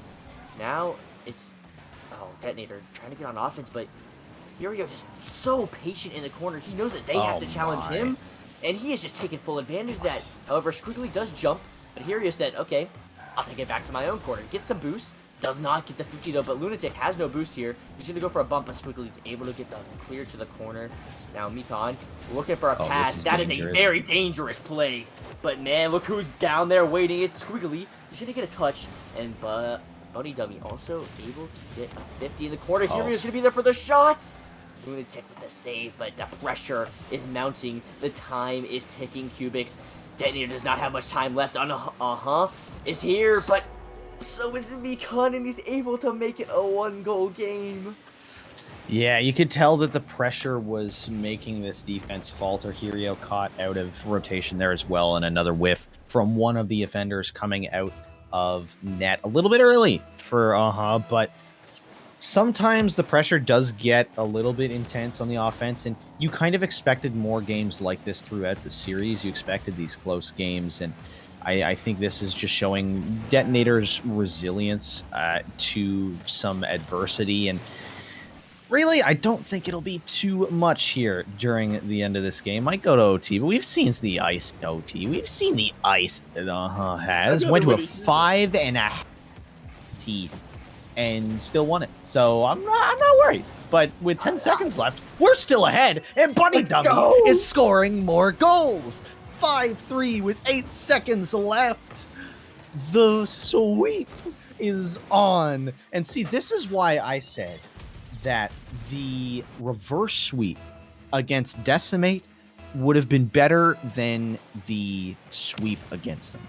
Speaker 2: Now, it's Detonator trying to get on offense, but Hirio just so patient in the corner. He knows that they have to challenge him, and he is just taking full advantage of that. However, Squiggly does jump, but Hirio said, okay, I'll take it back to my own corner. Gets some boost. Does not get the 50 though, but Lunatic has no boost here. He's going to go for a bump, but Squiggly's able to get the clear to the corner. Now Mikon looking for a pass. That is a very dangerous play. But man, look who's down there waiting. It's Squiggly. He's going to get a touch, and Bunny Dummy also able to get a 50 in the corner. Hirio's going to be there for the shot. Lunatic with the save, but the pressure is mounting. The time is ticking, Cubics. Detonator does not have much time left on is here, but so is Mikon, and he's able to make it a 1-goal game.
Speaker 1: Yeah, you could tell that the pressure was making this defense falter. Hirio caught out of rotation there as well, and another whiff from one of the offenders coming out of net a little bit early for but sometimes the pressure does get a little bit intense on the offense, and you kind of expected more games like this throughout the series. You expected these close games, and I think this is just showing Detonator's resilience to some adversity. And really, I don't think it'll be too much here during the end of this game. Might go to OT, but we've seen the ice in OT. We've seen the ice that has. Went to a 5.5 T and still won it. So I'm not worried. But with 10 seconds left, we're still ahead, and Bunny Dummy is scoring more goals. 5-3 with 8 seconds left. The sweep is on. And see, this is why I said that the reverse sweep against Decimate would have been better than the sweep against them.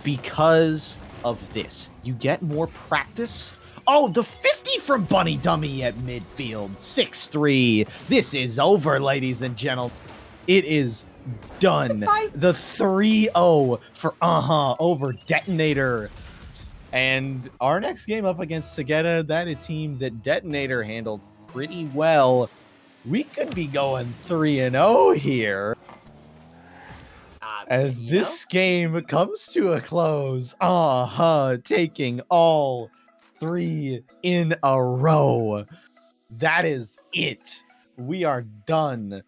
Speaker 1: Because of this. You get more practice. Oh, the 50 from Bunny Dummy at midfield. 6-3. This is over, ladies and gentlemen. It is done. The 3-0 for over Detonator. And our next game up against Sagetta, that a team that Detonator handled pretty well. We could be going 3-0 here. As this game comes to a close, taking all 3 in a row. That is it. We are done.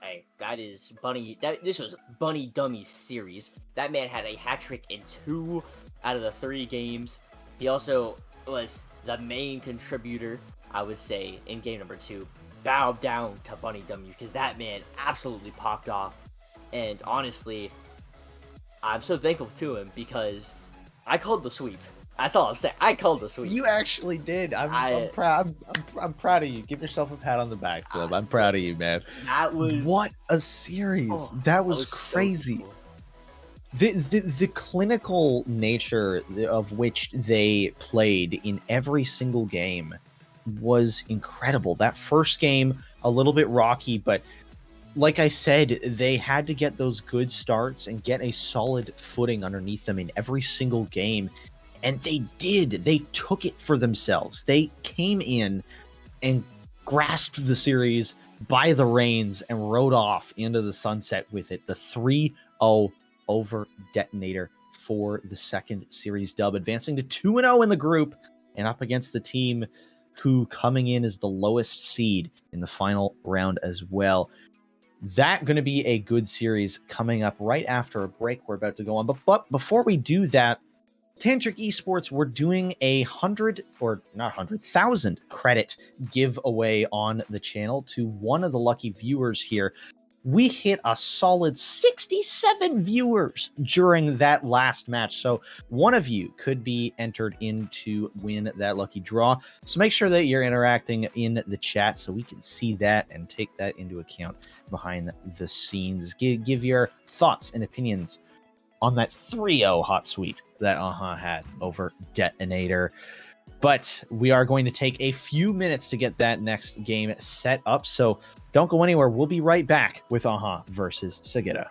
Speaker 2: Hey, that is Bunny. This was Bunny Dummy's series. That man had a hat trick in 2 out of the 3 games. He also was the main contributor, I would say, in game number 2. Bow down to Bunny Dummy because that man absolutely popped off. And honestly, I'm so thankful to him because I called the sweep. That's all I'm saying. I called the sweep.
Speaker 1: You actually did. I'm proud. I'm proud of you. Give yourself a pat on the back, Flip. I'm proud of you, man.
Speaker 2: That was
Speaker 1: what a series. That was crazy. So cool. The clinical nature of which they played in every single game was incredible. That first game, a little bit rocky, but like I said, they had to get those good starts and get a solid footing underneath them in every single game. And they did. They took it for themselves. They came in and grasped the series by the reins and rode off into the sunset with it. The 3-0 over Detonator for the second series dub, advancing to 2-0 in the group and up against the team who coming in as the lowest seed in the final round as well. That going to be a good series coming up right after a break we're about to go on. But before we do that, Tantric Esports, we're doing 1,000 credit giveaway on the channel to one of the lucky viewers here. We hit a solid 67 viewers during that last match. So one of you could be entered in to win that lucky draw. So make sure that you're interacting in the chat so we can see that and take that into account behind the scenes. Give your thoughts and opinions on that 3-0 hot sweep that had over Detonator. But we are going to take a few minutes to get that next game set up, so don't go anywhere. We'll be right back with versus Sagetta.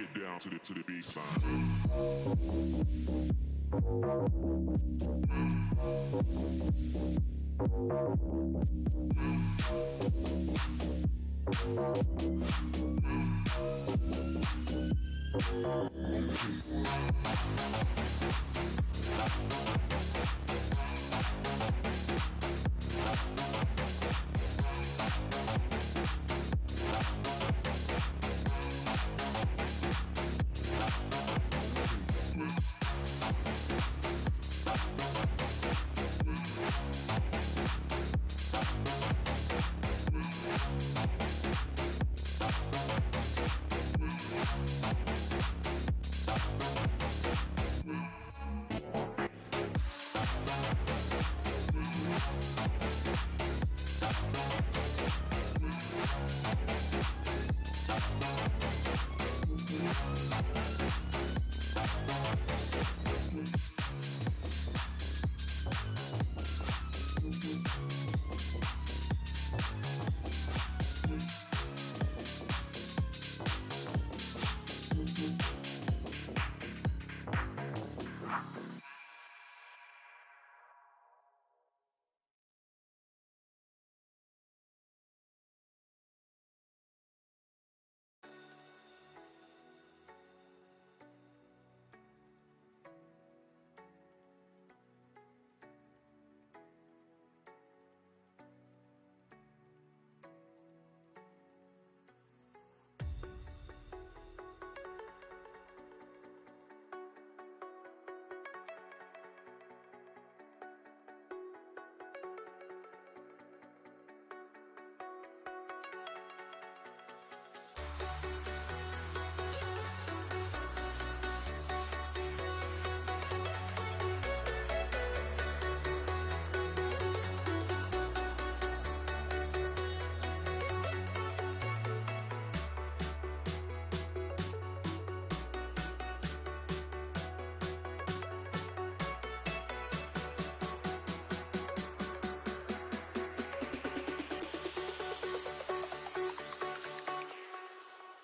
Speaker 3: get down to the baseline.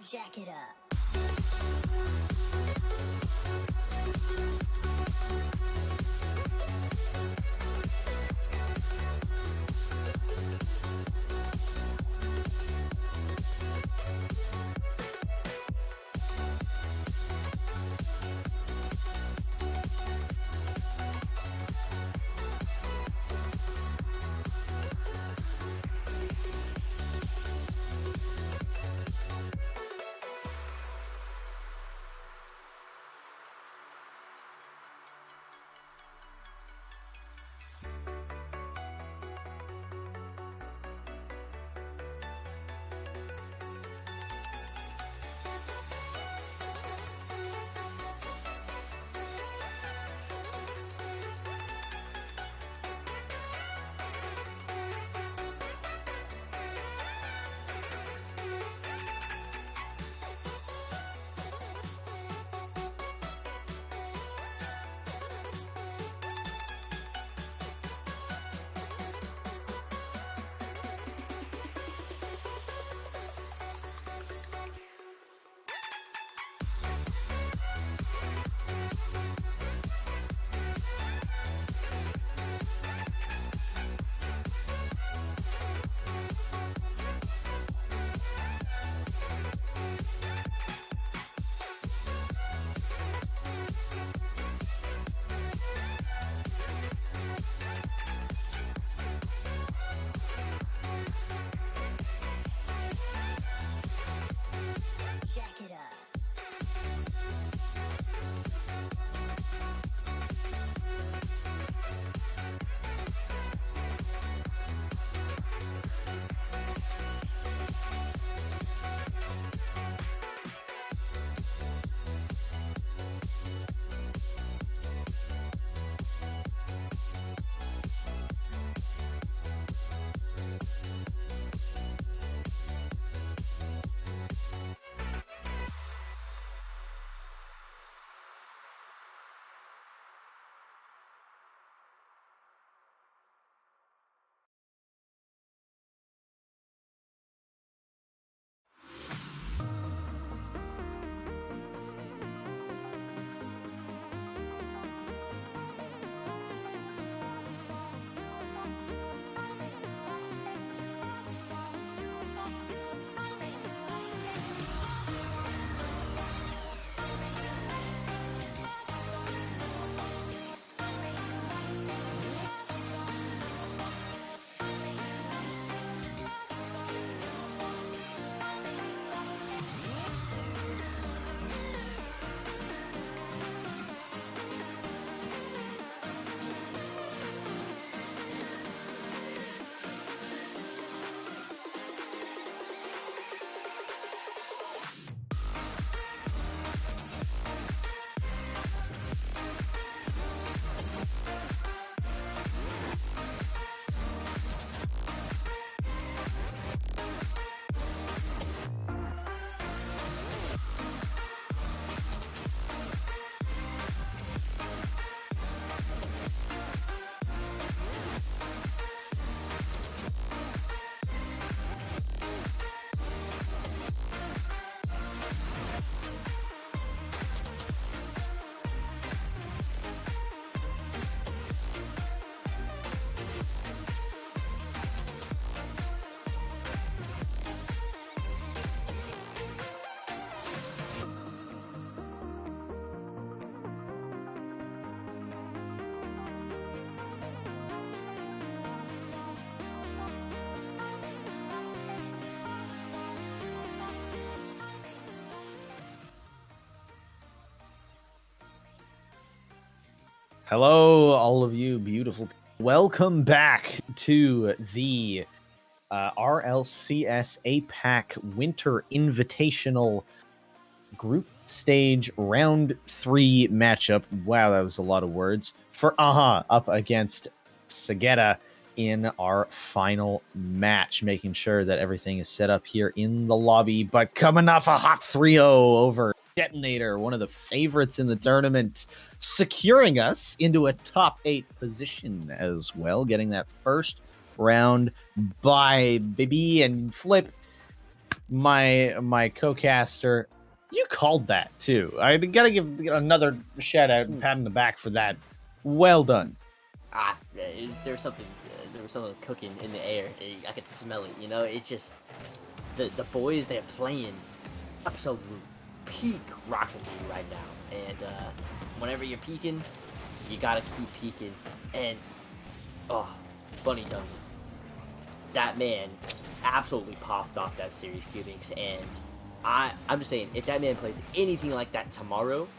Speaker 4: Jack it up.
Speaker 1: Hello, all of you beautiful people. Welcome back to the RLCS APAC Winter Invitational Group Stage Round 3 matchup. Wow, that was a lot of words. For up against Sagetta in our final match, making sure that everything is set up here in the lobby. But coming off a hot 3-0 over Detonator, one of the favorites in the tournament, securing us into a top 8 position as well, getting that first round by Bibi and Flip, my co-caster. You called that too. I gotta give another shout out and pat on the back for that. Well done.
Speaker 2: There was something cooking in the air. I could smell it. You know, it's just the boys, they're playing absolute peak Rocket League right now. And whenever you're peaking, you gotta keep peaking. And Bunny Dummy, that man absolutely popped off that series, Cubics. And I'm just saying, if that man plays anything like that tomorrow,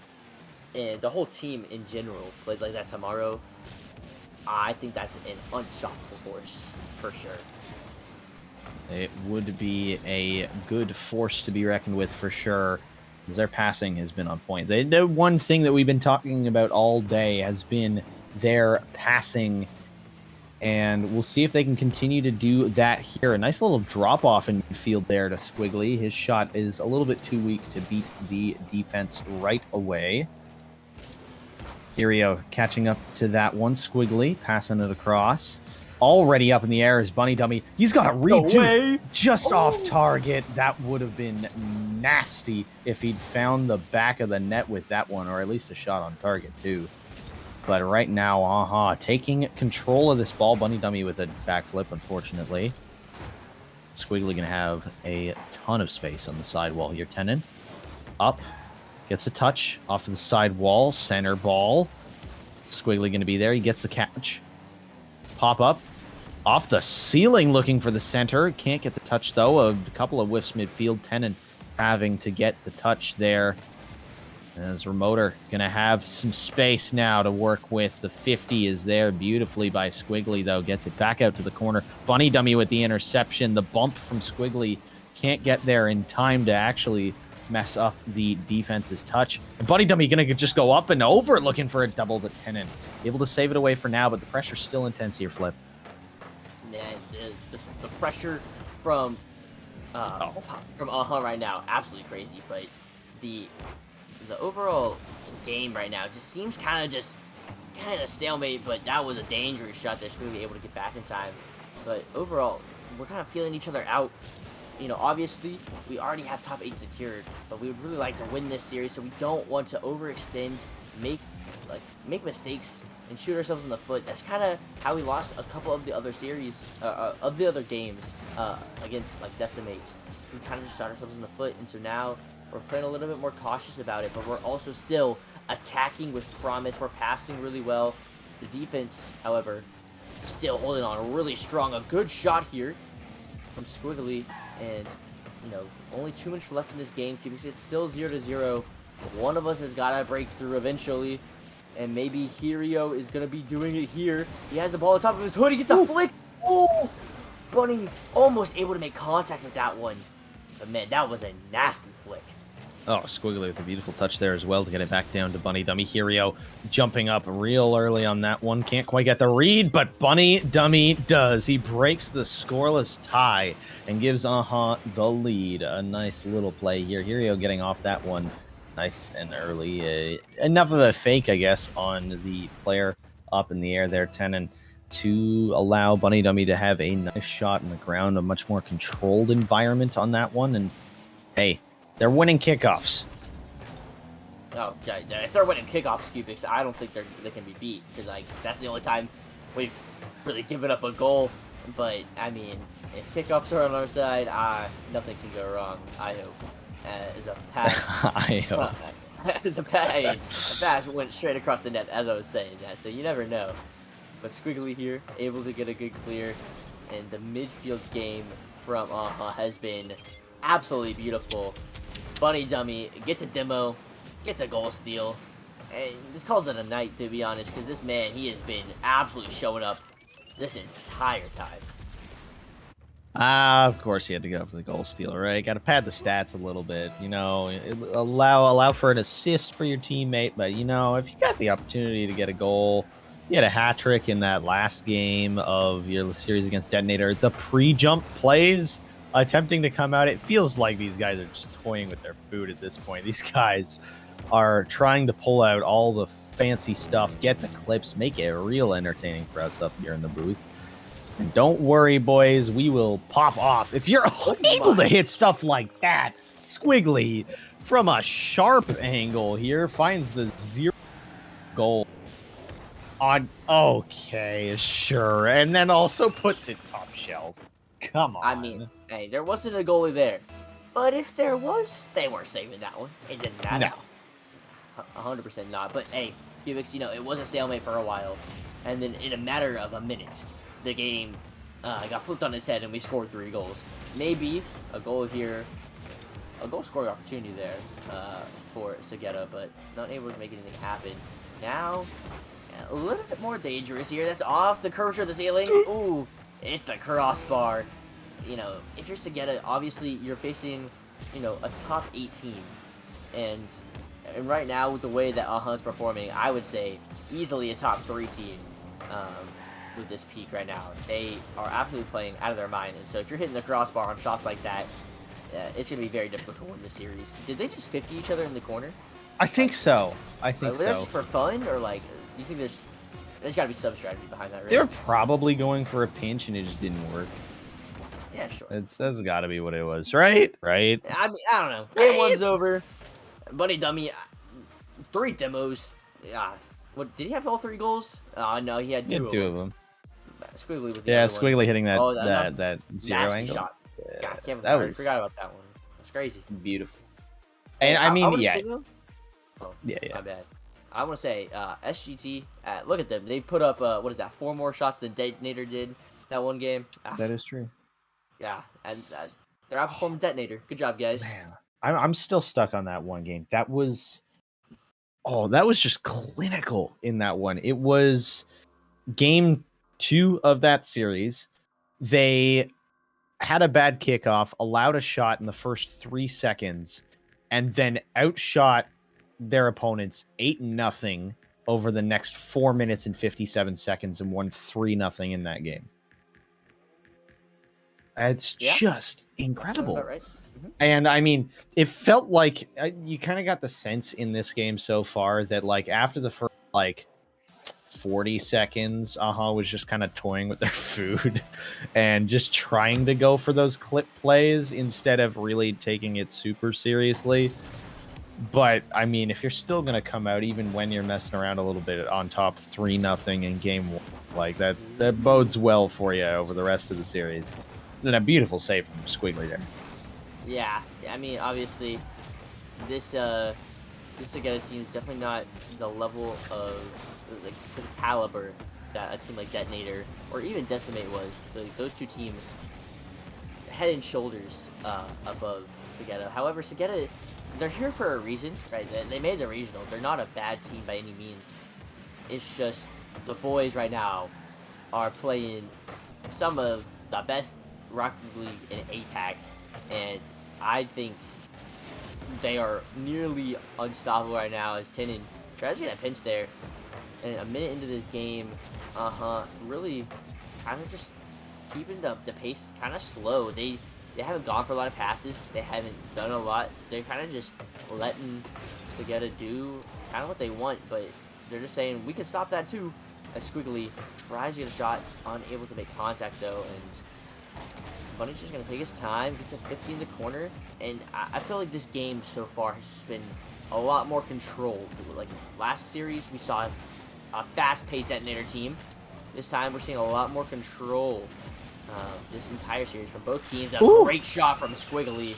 Speaker 2: and the whole team in general plays like that tomorrow, I think that's an unstoppable force, for sure.
Speaker 1: It would be a good force to be reckoned with, for sure, because their passing has been on point. The one thing that we've been talking about all day has been their passing, and we'll see if they can continue to do that here. A nice little drop-off in midfield there to Squiggly. His shot is a little bit too weak to beat the defense right away. Irio catching up to that one. Squiggly passing it across. Already up in the air is Bunny Dummy. He's got a read too. Just off target. That would have been nasty if he'd found the back of the net with that one, or at least a shot on target too. But right now, taking control of this ball. Bunny Dummy with a backflip, unfortunately. Squiggly gonna have a ton of space on the sidewall here. Tenon up. Gets a touch off to the side wall. Center ball. Squiggly going to be there. He gets the catch. Pop up. Off the ceiling looking for the center. Can't get the touch, though. A couple of whiffs midfield. Tenon having to get the touch there. As Remoter going to have some space now to work with. The 50 is there beautifully by Squiggly, though. Gets it back out to the corner. Bunny Dummy with the interception. The bump from Squiggly can't get there in time to actually mess up the defense's touch. And Bunny Dummy gonna just go up and over looking for a double, but Tenon able to save it away for now, but the pressure's still intense here, Flip.
Speaker 2: Yeah, the pressure from right now, absolutely crazy, but the overall game right now just seems kind of stalemate, but that was a dangerous shot that Smoothie able to get back in time. But overall, we're kind of feeling each other out. You know, obviously, we already have top 8 secured, but we would really like to win this series, so we don't want to overextend, make mistakes, and shoot ourselves in the foot. That's kind of how we lost a couple of the other series, of the other games, against, like, Decimate. We kind of just shot ourselves in the foot, and so now we're playing a little bit more cautious about it, but we're also still attacking with promise. We're passing really well. The defense, however, still holding on really strong. A good shot here from Squiggly. And, you know, only 2 minutes left in this game. It's still 0-0. One of us has got to break through eventually. And maybe Hirio is going to be doing it here. He has the ball on top of his hood. He gets a flick. Oh! Bunny almost able to make contact with that one. But, man, that was a nasty flick.
Speaker 1: Oh, Squiggly with a beautiful touch there as well to get it back down to Bunny Dummy. Hirio jumping up real early on that one. Can't quite get the read, but Bunny Dummy does. He breaks the scoreless tie and gives the lead. A nice little play here. Hirio getting off that one nice and early. Enough of a fake, I guess, on the player up in the air there, Tenon, to allow Bunny Dummy to have a nice shot in the ground, a much more controlled environment on that one. And, hey, they're winning kickoffs.
Speaker 2: Oh, yeah, if they're winning kickoffs, Cubics, I don't think they can be beat, because, like, that's the only time we've really given up a goal. But, I mean, if kickoffs are on our side, nothing can go wrong, I hope. As a pass...
Speaker 1: I hope.
Speaker 2: As a pass went straight across the net, as I was saying that, so you never know. But Squiggly here, able to get a good clear, and the midfield game from has been absolutely beautiful. Bunny Dummy gets a demo, gets a goal steal, And just calls it a night, to be honest, because this man, he has been absolutely showing up this entire time.
Speaker 1: Of course he had to go for the goal steal, right? Got to pad the stats a little bit, you know, allow for an assist for your teammate, but you know, if you got the opportunity to get a goal, you had a hat trick in that last game of your series against Detonator. The pre-jump plays attempting to come out, it feels like these guys are just toying with their food at this point. These guys are trying to pull out all the fancy stuff, get the clips, make it real entertaining for us up here in the booth. And don't worry, boys, we will pop off. If you're able to hit stuff like that, Squiggly, from a sharp angle here, finds the 0 goal on. Okay, sure. And then also puts it top shelf. Come on.
Speaker 2: I mean, hey, there wasn't a goalie there. But if there was, they weren't saving that one. It didn't matter.
Speaker 1: No.
Speaker 2: 100% not. But hey, Cubics, you know, it was a stalemate for a while. And then in a matter of a minute, the game got flipped on its head and we scored 3 goals. Maybe a goal here, a goal scoring opportunity there for Sagetta, but not able to make anything happen. Now, a little bit more dangerous here. That's off the curvature of the ceiling. Ooh, it's the crossbar. You know, if you're Sagetta, obviously you're facing, you know, a top 8 team. And right now, with the way that is performing, I would say easily a top 3 team. With this peak right now, they are absolutely playing out of their mind, and so if you're hitting the crossbar on shots like that, it's gonna be very difficult to win the series. Did they just 50 each other in the corner?
Speaker 1: I think so. I think
Speaker 2: was that
Speaker 1: so.
Speaker 2: just for fun, or like, do you think there's got to be some strategy behind that? Right?
Speaker 1: They were probably going for a pinch and it just didn't work.
Speaker 2: Yeah, sure.
Speaker 1: That's got to be what it was, right? Right.
Speaker 2: I mean, I don't know. Game 1's over. Bunny Dummy, 3 demos. What did he have all 3 goals? No, he had 2
Speaker 1: of them.
Speaker 2: Squiggly with the
Speaker 1: Squiggly
Speaker 2: one.
Speaker 1: hitting that 0 angle.
Speaker 2: Shot.
Speaker 1: Yeah,
Speaker 2: God, I forgot about that one. That's crazy.
Speaker 1: Beautiful. And I mean, yeah.
Speaker 2: Oh,
Speaker 1: yeah.
Speaker 2: My bad. I want to say, SGT. Look at them. They put up what is that? 4 more shots than Detonator did that one game.
Speaker 1: That is true.
Speaker 2: Yeah, and they're outperforming Detonator. Good job, guys.
Speaker 1: Man, I'm still stuck on that one game. That was just clinical in that one. It was game 2 of that series. They had a bad kickoff, allowed a shot in the first 3 seconds, and then outshot their opponents 8-0 over the next 4 minutes and 57 seconds and won 3-0 in that game. It's just incredible.
Speaker 2: Right. Mm-hmm.
Speaker 1: And I mean, it felt like you kind of got the sense in this game so far that like after the first 40 seconds, was just kind of toying with their food and just trying to go for those clip plays instead of really taking it super seriously. But I mean, if you're still going to come out even when you're messing around a little bit on top 3-0 in game 1, like that bodes well for you over the rest of the series. Then a beautiful save from Squiggly there.
Speaker 2: Yeah, I mean, obviously, this Sagetta team is definitely not the level of, like, the caliber that a team like Detonator or even Decimate was. Those 2 teams, head and shoulders above Sagetta. However, Sagetta, they're here for a reason, right? They made the regional. They're not a bad team by any means. It's just the boys right now are playing some of the best Rocket League in APAC, and I think they are nearly unstoppable right now as Tinin tries to get a pinch there. And a minute into this game, really kind of just keeping the pace kind of slow. They haven't gone for a lot of passes. They haven't done a lot. They're kind of just letting Sagetta do kind of what they want, but they're just saying, we can stop that too. As Squiggly tries to get a shot, unable to make contact though, and Bunny's just going to take his time, gets a 50 in the corner, and I feel like this game so far has just been a lot more controlled. Like last series, we saw a fast-paced Detonator team. This time, we're seeing a lot more control this entire series from both teams. A great shot from Squiggly,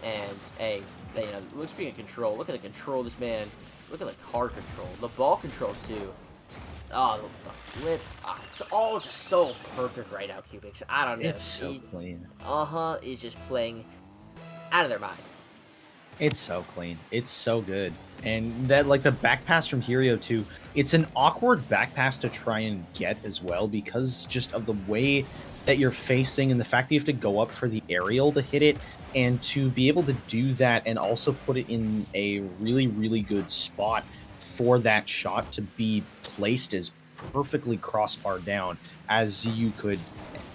Speaker 2: and hey, you know, let's speak of control. Look at the control of this man. Look at the car control, the ball control too. Oh, the flip. It's all just so perfect right now, Cubics. I don't know.
Speaker 1: It's so clean.
Speaker 2: It's just playing out of their mind.
Speaker 1: It's so clean. It's so good. And that, like, the back pass from Hirio too, it's an awkward back pass to try and get as well because just of the way that you're facing and the fact that you have to go up for the aerial to hit it and to be able to do that and also put it in a really, really good spot for that shot to be placed as perfectly crossbar down as you could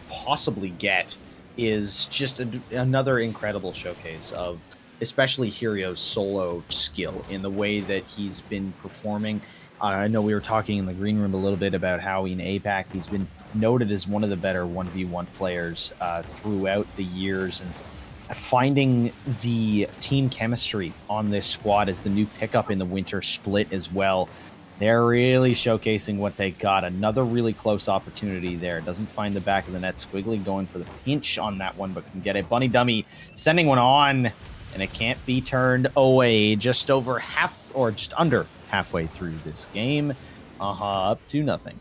Speaker 1: possibly get is just another incredible showcase of especially Hirio's solo skill in the way that he's been performing. I know we were talking in the green room a little bit about how in APAC he's been noted as one of the better 1v1 players throughout the years, and finding the team chemistry on this squad as the new pickup in the winter split as well. They're really showcasing what they got. Another really close opportunity there. Doesn't find the back of the net. Squiggly going for the pinch on that one, but can get it. Bunny Dummy sending one on, and it can't be turned away. Just over half, or just under halfway through this game. Up to nothing.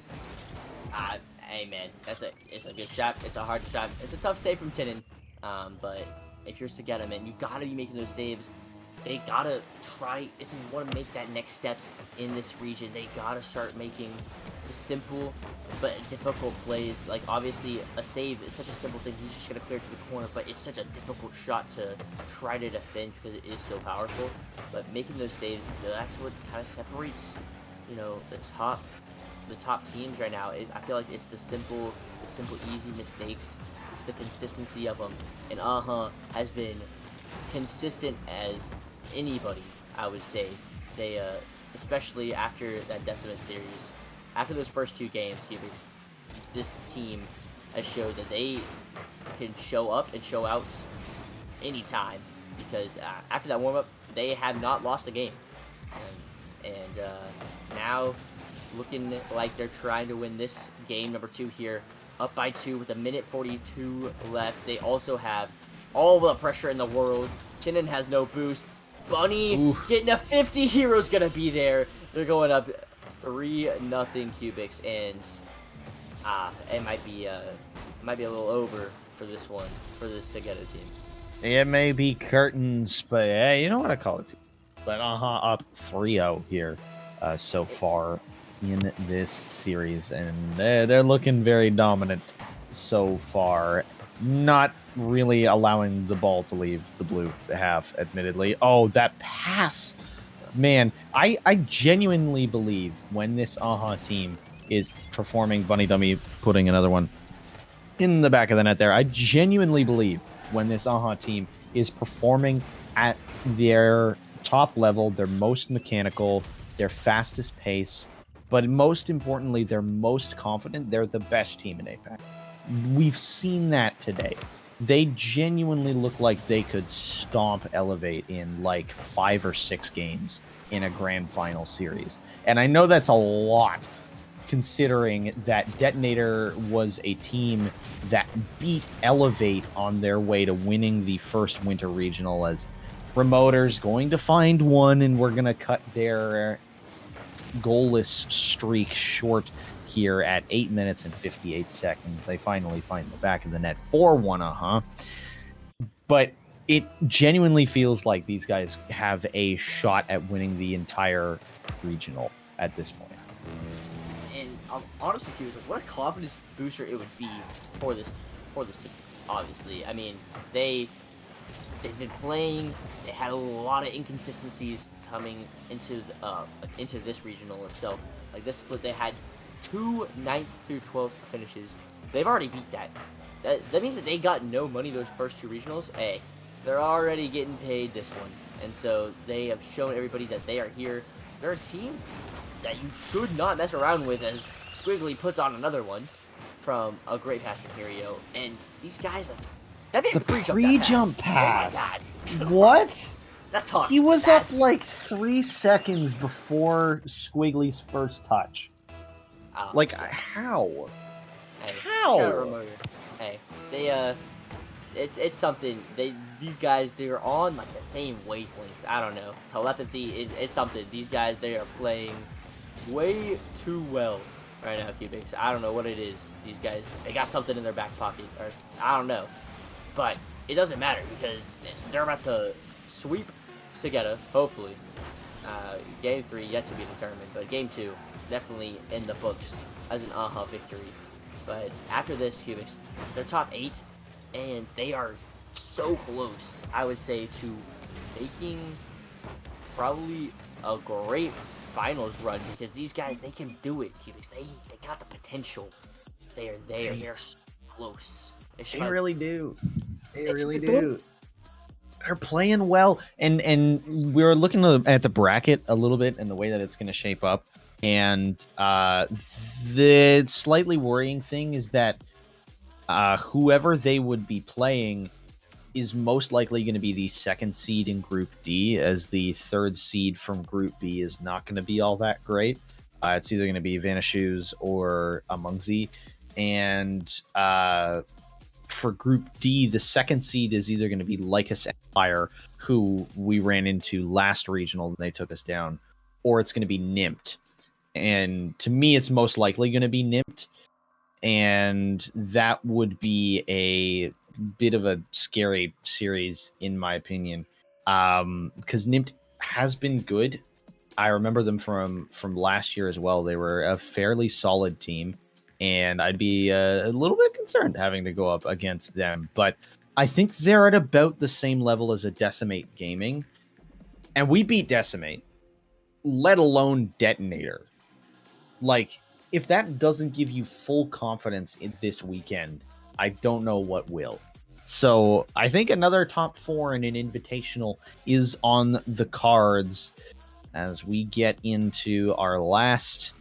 Speaker 2: Hey man, it's a good shot. It's a hard shot. It's a tough save from Tinin. But if you're Sagetta, man, you gotta be making those saves. They gotta try, if you want to make that next step in this region, they gotta start making the simple but difficult plays. Like, obviously, a save is such a simple thing. He's just gonna clear to the corner, but it's such a difficult shot to try to defend because it is so powerful. But making those saves, that's what kind of separates, you know, the top teams right now. I feel like it's the simple, easy mistakes. It's the consistency of them, and has been consistent as anybody, I would say. They, especially after that Decimate series, after those first two games, this team has showed that they can show up and show out anytime, because after that warm-up, they have not lost a game. And now, looking like they're trying to win this game, number 2 here, up by 2 with a minute 42 left. They also have all the pressure in the world. Tinin has no boost. Bunny getting a 50. Hero's gonna be there. They're going up 3-0 Cubics, and it might be a little over for this one, for this Sagetta team.
Speaker 1: It may be curtains, but hey, you know what I call it. But up 3-0 here so far in this series, and they're looking very dominant so far. Not really allowing the ball to leave the blue half, admittedly. Oh, that pass! Man, I genuinely believe when this team is performing, Bunny Dummy putting another one in the back of the net there. I genuinely believe when this team is performing at their top level, their most mechanical, their fastest pace, but most importantly, they're most confident, they're the best team in APAC. We've seen that today. They genuinely look like they could stomp Elevate in like 5 or 6 games in a grand final series. And I know that's a lot, considering that Detonator was a team that beat Elevate on their way to winning the first Winter Regional, as Remoter's going to find one, and we're going to cut their goalless streak short here at 8 minutes and 58 seconds. They finally find the back of the net 4-1, But it genuinely feels like these guys have a shot at winning the entire regional at this point.
Speaker 2: And I'm honestly curious, like, what a confidence booster it would be for this team. Obviously, I mean, they've been playing. They had a lot of inconsistencies coming into this regional itself. Like this split, they had 2 9th through 12th finishes. They've already beat that. That means that they got no money those first 2 regionals. Hey, they're already getting paid this one, and so they have shown everybody that they are here. They're a team that you should not mess around with, as Squiggly puts on another one from a great pass from Hirio. And these guys, like, that
Speaker 1: The pre-jump pass.
Speaker 2: Oh my god.
Speaker 1: What?
Speaker 2: That's tough.
Speaker 1: He was up like 3 seconds before Squiggly's first touch. Like, how?
Speaker 2: Hey,
Speaker 1: How?
Speaker 2: Hey, they it's something. These guys, they're on like the same wavelength. I don't know. Telepathy it's something. These guys, they are playing way too well right now, Cubics. I don't know what it is. These guys, they got something in their back pocket, or I don't know. But it doesn't matter because they're about to sweep Sagetta, hopefully. Game 3 yet to be determined, but Game 2 definitely in the books as an victory. But after this, Cubics, they're top 8, and they are so close, I would say, to making probably a great finals run, because these guys, they can do it, Cubics. They got the potential. They are there. They're so close.
Speaker 1: They really do. They really do. They're playing well, and we're looking at the bracket a little bit and the way that it's going to shape up. And the slightly worrying thing is that whoever they would be playing is most likely going to be the second seed in Group D, as the third seed from Group B is not going to be all that great. It's either going to be Vanishus or Amungzi. And for Group D, the second seed is either going to be Lycus Empire, who we ran into last regional and they took us down, or it's going to be Nimpt. And to me, it's most likely going to be Nimpt. And that would be a bit of a scary series, in my opinion, because Nimpt has been good. I remember them from last year as well. They were a fairly solid team, and I'd be a little bit concerned having to go up against them. But I think they're at about the same level as a Decimate Gaming, and we beat Decimate, let alone Detonator. Like, if that doesn't give you full confidence in this weekend, I don't know what will. So I think another top 4 in an invitational is on the cards as we get into our last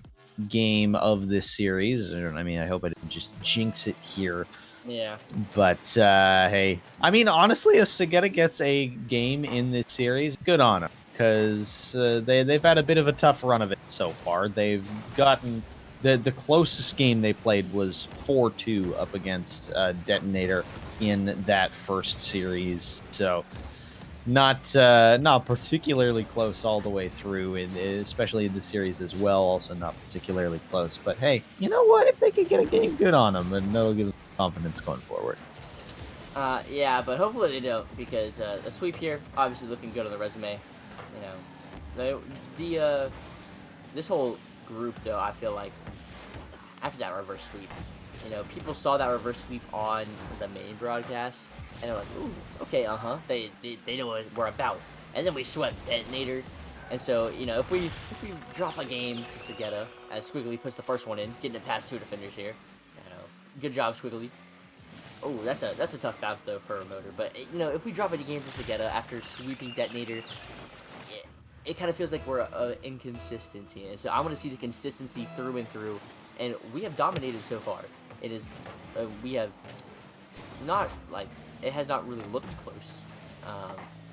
Speaker 1: game of this series. I mean, I hope I didn't just jinx it here.
Speaker 2: Yeah.
Speaker 1: But hey, I mean, honestly, if Sagetta gets a game in this series, good on them, because they've had a bit of a tough run of it so far. They've gotten the closest game they played was 4-2 up against Detonator in that first series. So not particularly close all the way through, and especially in the series as well. Also not particularly close. But hey, you know what? If they could get a game, good on them, and that'll give them confidence going forward.
Speaker 2: Yeah, but hopefully they don't, because the sweep here obviously looking good on the resume. You know, this whole group though, I feel like after that reverse sweep, you know, people saw that reverse sweep on the main broadcast, and they're like, ooh, okay, they know what we're about. And then we swept Detonator, and so, you know, if we drop a game to Sagetta, as Squiggly puts the first one in, getting it past 2 defenders here, you know, good job, Squiggly. Oh, that's a tough bounce though for a motor, but you know, if we drop a game to Sagetta after sweeping Detonator, it kind of feels like we're inconsistency, and so I want to see the consistency through and through, and we have dominated so far. It is, we have not, like, it has not really looked close,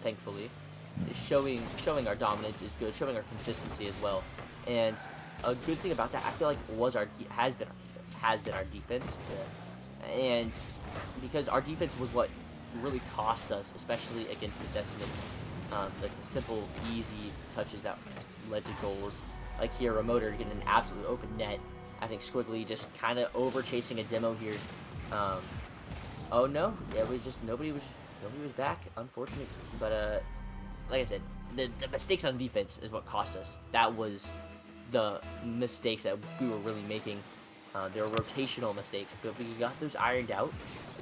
Speaker 2: thankfully. Showing our dominance is good, showing our consistency as well, and a good thing about that, I feel like, has been our defense, and because our defense was what really cost us, especially against the Decimate. Like the simple, easy touches that led to goals. Like here, Remoter getting an absolute open net. I think Squiggly just kind of over chasing a demo here. Oh no, yeah, it was just nobody was back. Unfortunate, but like I said, the mistakes on defense is what cost us. That was the mistakes that we were really making. They were rotational mistakes, but we got those ironed out.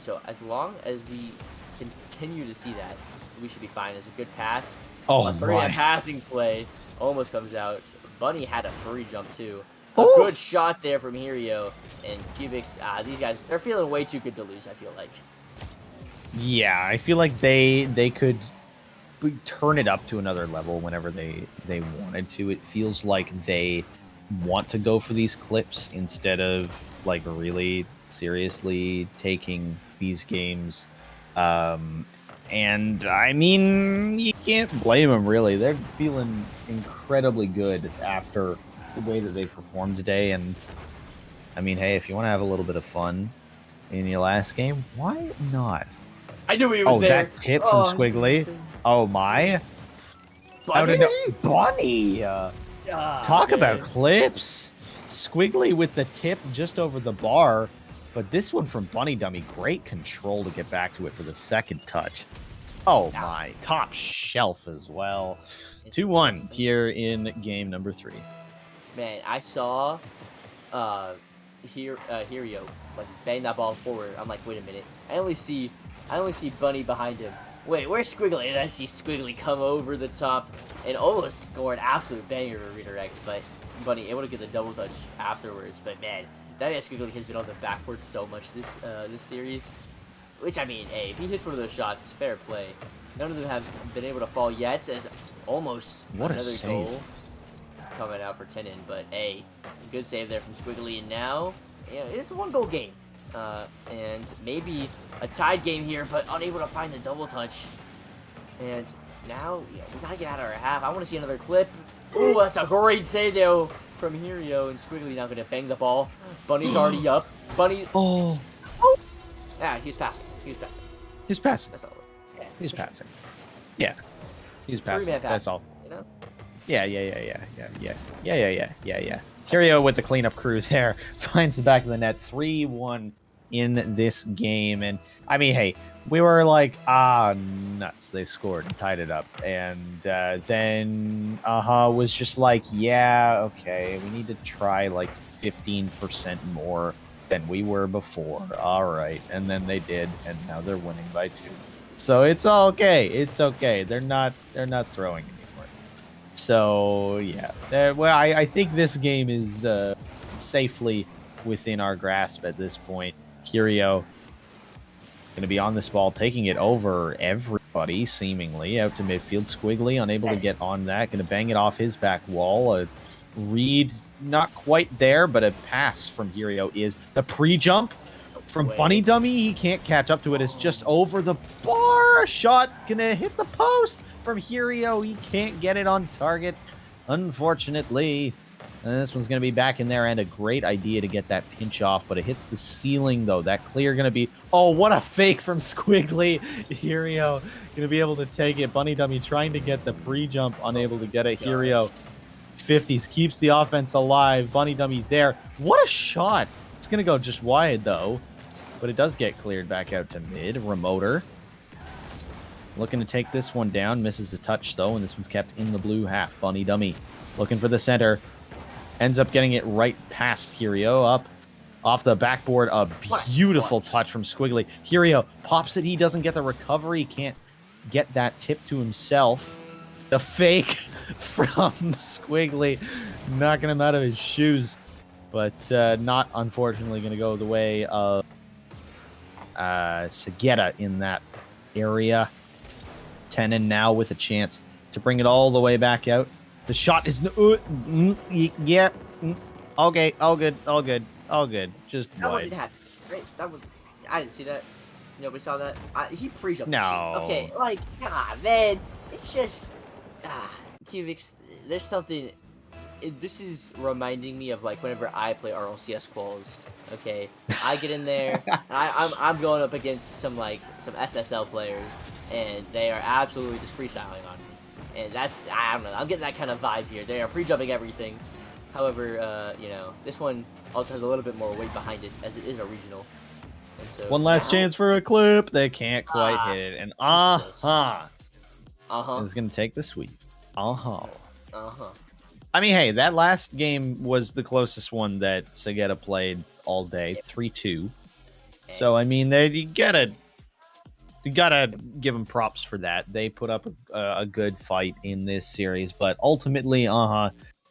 Speaker 2: So as long as we continue to see that, we should be fine. As a good pass.
Speaker 1: Oh,
Speaker 2: a 3 passing play almost comes out. Bunny had a free jump too. A good shot there from Hirio, and Cubics. These guys, they're feeling way too good to lose, I feel like.
Speaker 1: Yeah, I feel like they could turn it up to another level whenever they wanted to. It feels like they want to go for these clips instead of like really seriously taking these games. And I mean, you can't blame them, really. They're feeling incredibly good after the way that they performed today. And I mean, hey, if you want to have a little bit of fun in your last game, why not?
Speaker 2: I knew he was there.
Speaker 1: That tip from Squiggly. Oh my! Bunny. Talk about clips. Squiggly with the tip just over the bar. But this one from Bunny Dummy, great control to get back to it for the second touch. Oh my, top shelf as well. 2-1 here in game number 3.
Speaker 2: Man, I saw Hirio like bang that ball forward. I'm like, wait a minute. I only see Bunny behind him. Wait, where's Squiggly? And I see Squiggly come over the top and almost score an absolute banger of a redirect, but Bunny able to get the double touch afterwards. But man, that Squiggly has been on the backboard so much this series. Which, I mean, hey, if he hits one of those shots, fair play. None of them have been able to fall yet, as almost
Speaker 1: What a
Speaker 2: another
Speaker 1: save.
Speaker 2: goal coming out for Tenon. But hey, a good save there from Squiggly, and now it's a 1-goal game. And maybe a tied game here, but unable to find the double touch. And now, we gotta get out of our half. I want to see another clip. Ooh, that's a great save, though, from Hirio, and Squiggly now gonna bang the ball. Bunny's already up. Bunny...
Speaker 1: Oh.
Speaker 2: Yeah, he's passing.
Speaker 1: He's passing.
Speaker 2: That's all. Yeah,
Speaker 1: He's passing. Yeah. He's passing.
Speaker 2: Three-man pass,
Speaker 1: That's all.
Speaker 2: you know?
Speaker 1: Yeah. Hirio with the cleanup crew there finds the back of the net. 3-1 in this game. And I mean, hey, we were like, nuts. They scored and tied it up. And then was just like, yeah, okay, we need to try like 15% more than we were before. All right. And then they did, and now they're winning by 2. So it's okay. It's okay. They're not throwing anymore. So yeah. Well, I think this game is safely within our grasp at this point. Hirio going to be on this ball, taking it over everybody, seemingly, out to midfield. Squiggly, unable to get on that. Going to bang it off his back wall. Reed, not quite there, but a pass from Hirio is the pre-jump from Bunny Dummy. He can't catch up to it. It's just over the bar. A shot going to hit the post from Hirio. He can't get it on target, unfortunately. And this one's going to be back in there, and a great idea to get that pinch off, but it hits the ceiling, though. That clear going to be... Oh, what a fake from Squiggly. Hirio going to be able to take it. Bunny Dummy trying to get the pre-jump, unable to get it. Hirio 50s, keeps the offense alive. Bunny Dummy there. What a shot. It's going to go just wide, though. But it does get cleared back out to mid. Remoter looking to take this one down. Misses a touch, though, and this one's kept in the blue half. Bunny Dummy looking for the center. Ends up getting it right past Hirio. Up off the backboard. A beautiful touch from Squiggly. Hirio pops it. He doesn't get the recovery. He can't get that tip to himself. The fake from Squiggly, knocking him out of his shoes. But not, unfortunately, going to go the way of Sagetta in that area. Tenon now with a chance to bring it all the way back out. The shot is... yeah. Okay, all good. Just
Speaker 2: that one
Speaker 1: wide.
Speaker 2: didn't happen. Right? I didn't see that. Nobody saw that. He pre-jumped.
Speaker 1: No.
Speaker 2: Okay, like, man. It's just... Cubics, there's something... This is reminding me of, like, whenever I play RLCS quals. Okay? I get in there, I'm going up against some SSL players, and they are absolutely just freestyling on me. And that's, I don't know, I'm getting that kind of vibe here. They are pre-jumping everything. However, this one also has a little bit more weight behind it, as it is a regional. And so,
Speaker 1: one last chance for a clip. They can't quite hit it. And is going to take the sweep. I mean, hey, that last game was the closest one that Sagetta played all day, 3-2. So, I mean, you gotta give them props for that. They put up a good fight in this series, but ultimately,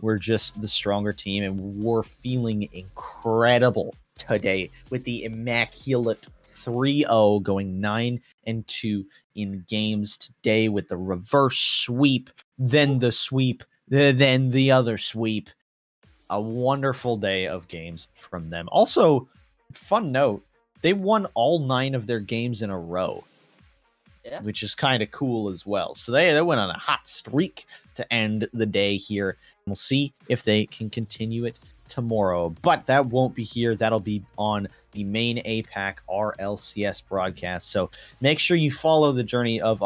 Speaker 1: we're just the stronger team, and we're feeling incredible today with the immaculate 3-0, going 9-2 in games today with the reverse sweep, then the sweep, then the other sweep. A wonderful day of games from them. Also, fun note, they won all 9 of their games in a row.
Speaker 2: Yeah.
Speaker 1: Which is kind of cool as well. So they went on a hot streak to end the day here. We'll see if they can continue it tomorrow. But that won't be here. That'll be on the main APAC RLCS broadcast. So make sure you follow the journey of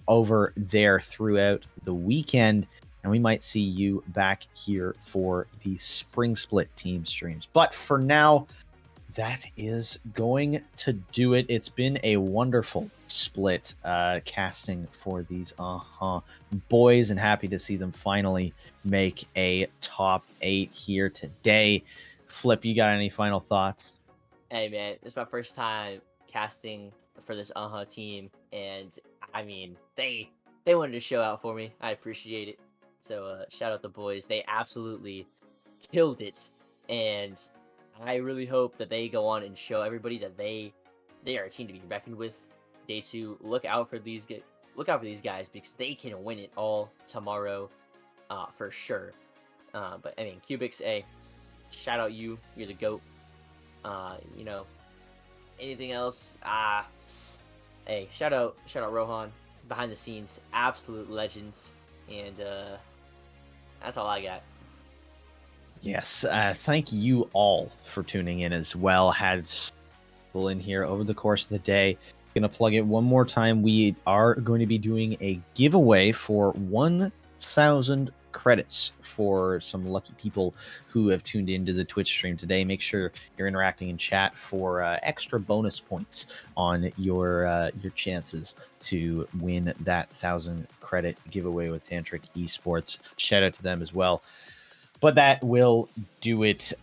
Speaker 1: over there throughout the weekend. And we might see you back here for the Spring Split team streams. But for now, that is going to do it. It's been a wonderful split casting for these boys, and happy to see them finally make a top 8 here today. Flip, you got any final thoughts?
Speaker 2: Hey man, it's my first time casting for this team, and I mean they wanted to show out for me. I appreciate it. So shout out the boys. They absolutely killed it, and I really hope that they go on and show everybody that they are a team to be reckoned with. Day 2, look out for these guys because they can win it all tomorrow, for sure. But I mean, Cubics, hey, shout out you. You're the goat. You know, anything else? Hey, shout out Rohan, behind the scenes, absolute legends, and that's all I got.
Speaker 1: Yes, thank you all for tuning in as well. Had people in here over the course of the day. Gonna plug it one more time. We are going to be doing a giveaway for 1,000 credits for some lucky people who have tuned into the Twitch stream today. Make sure you're interacting in chat for extra bonus points on your chances to win that 1,000 credit giveaway with Tantric Esports. Shout out to them as well. But that will do it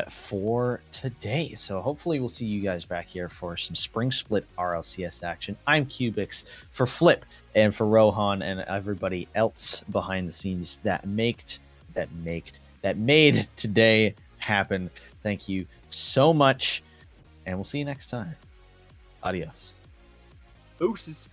Speaker 1: for today. So hopefully we'll see you guys back here for some Spring Split RLCS action. I'm Cubics for Flip and for Rohan and everybody else behind the scenes that made today happen. Thank you so much, and we'll see you next time. Adios.
Speaker 2: Ooses.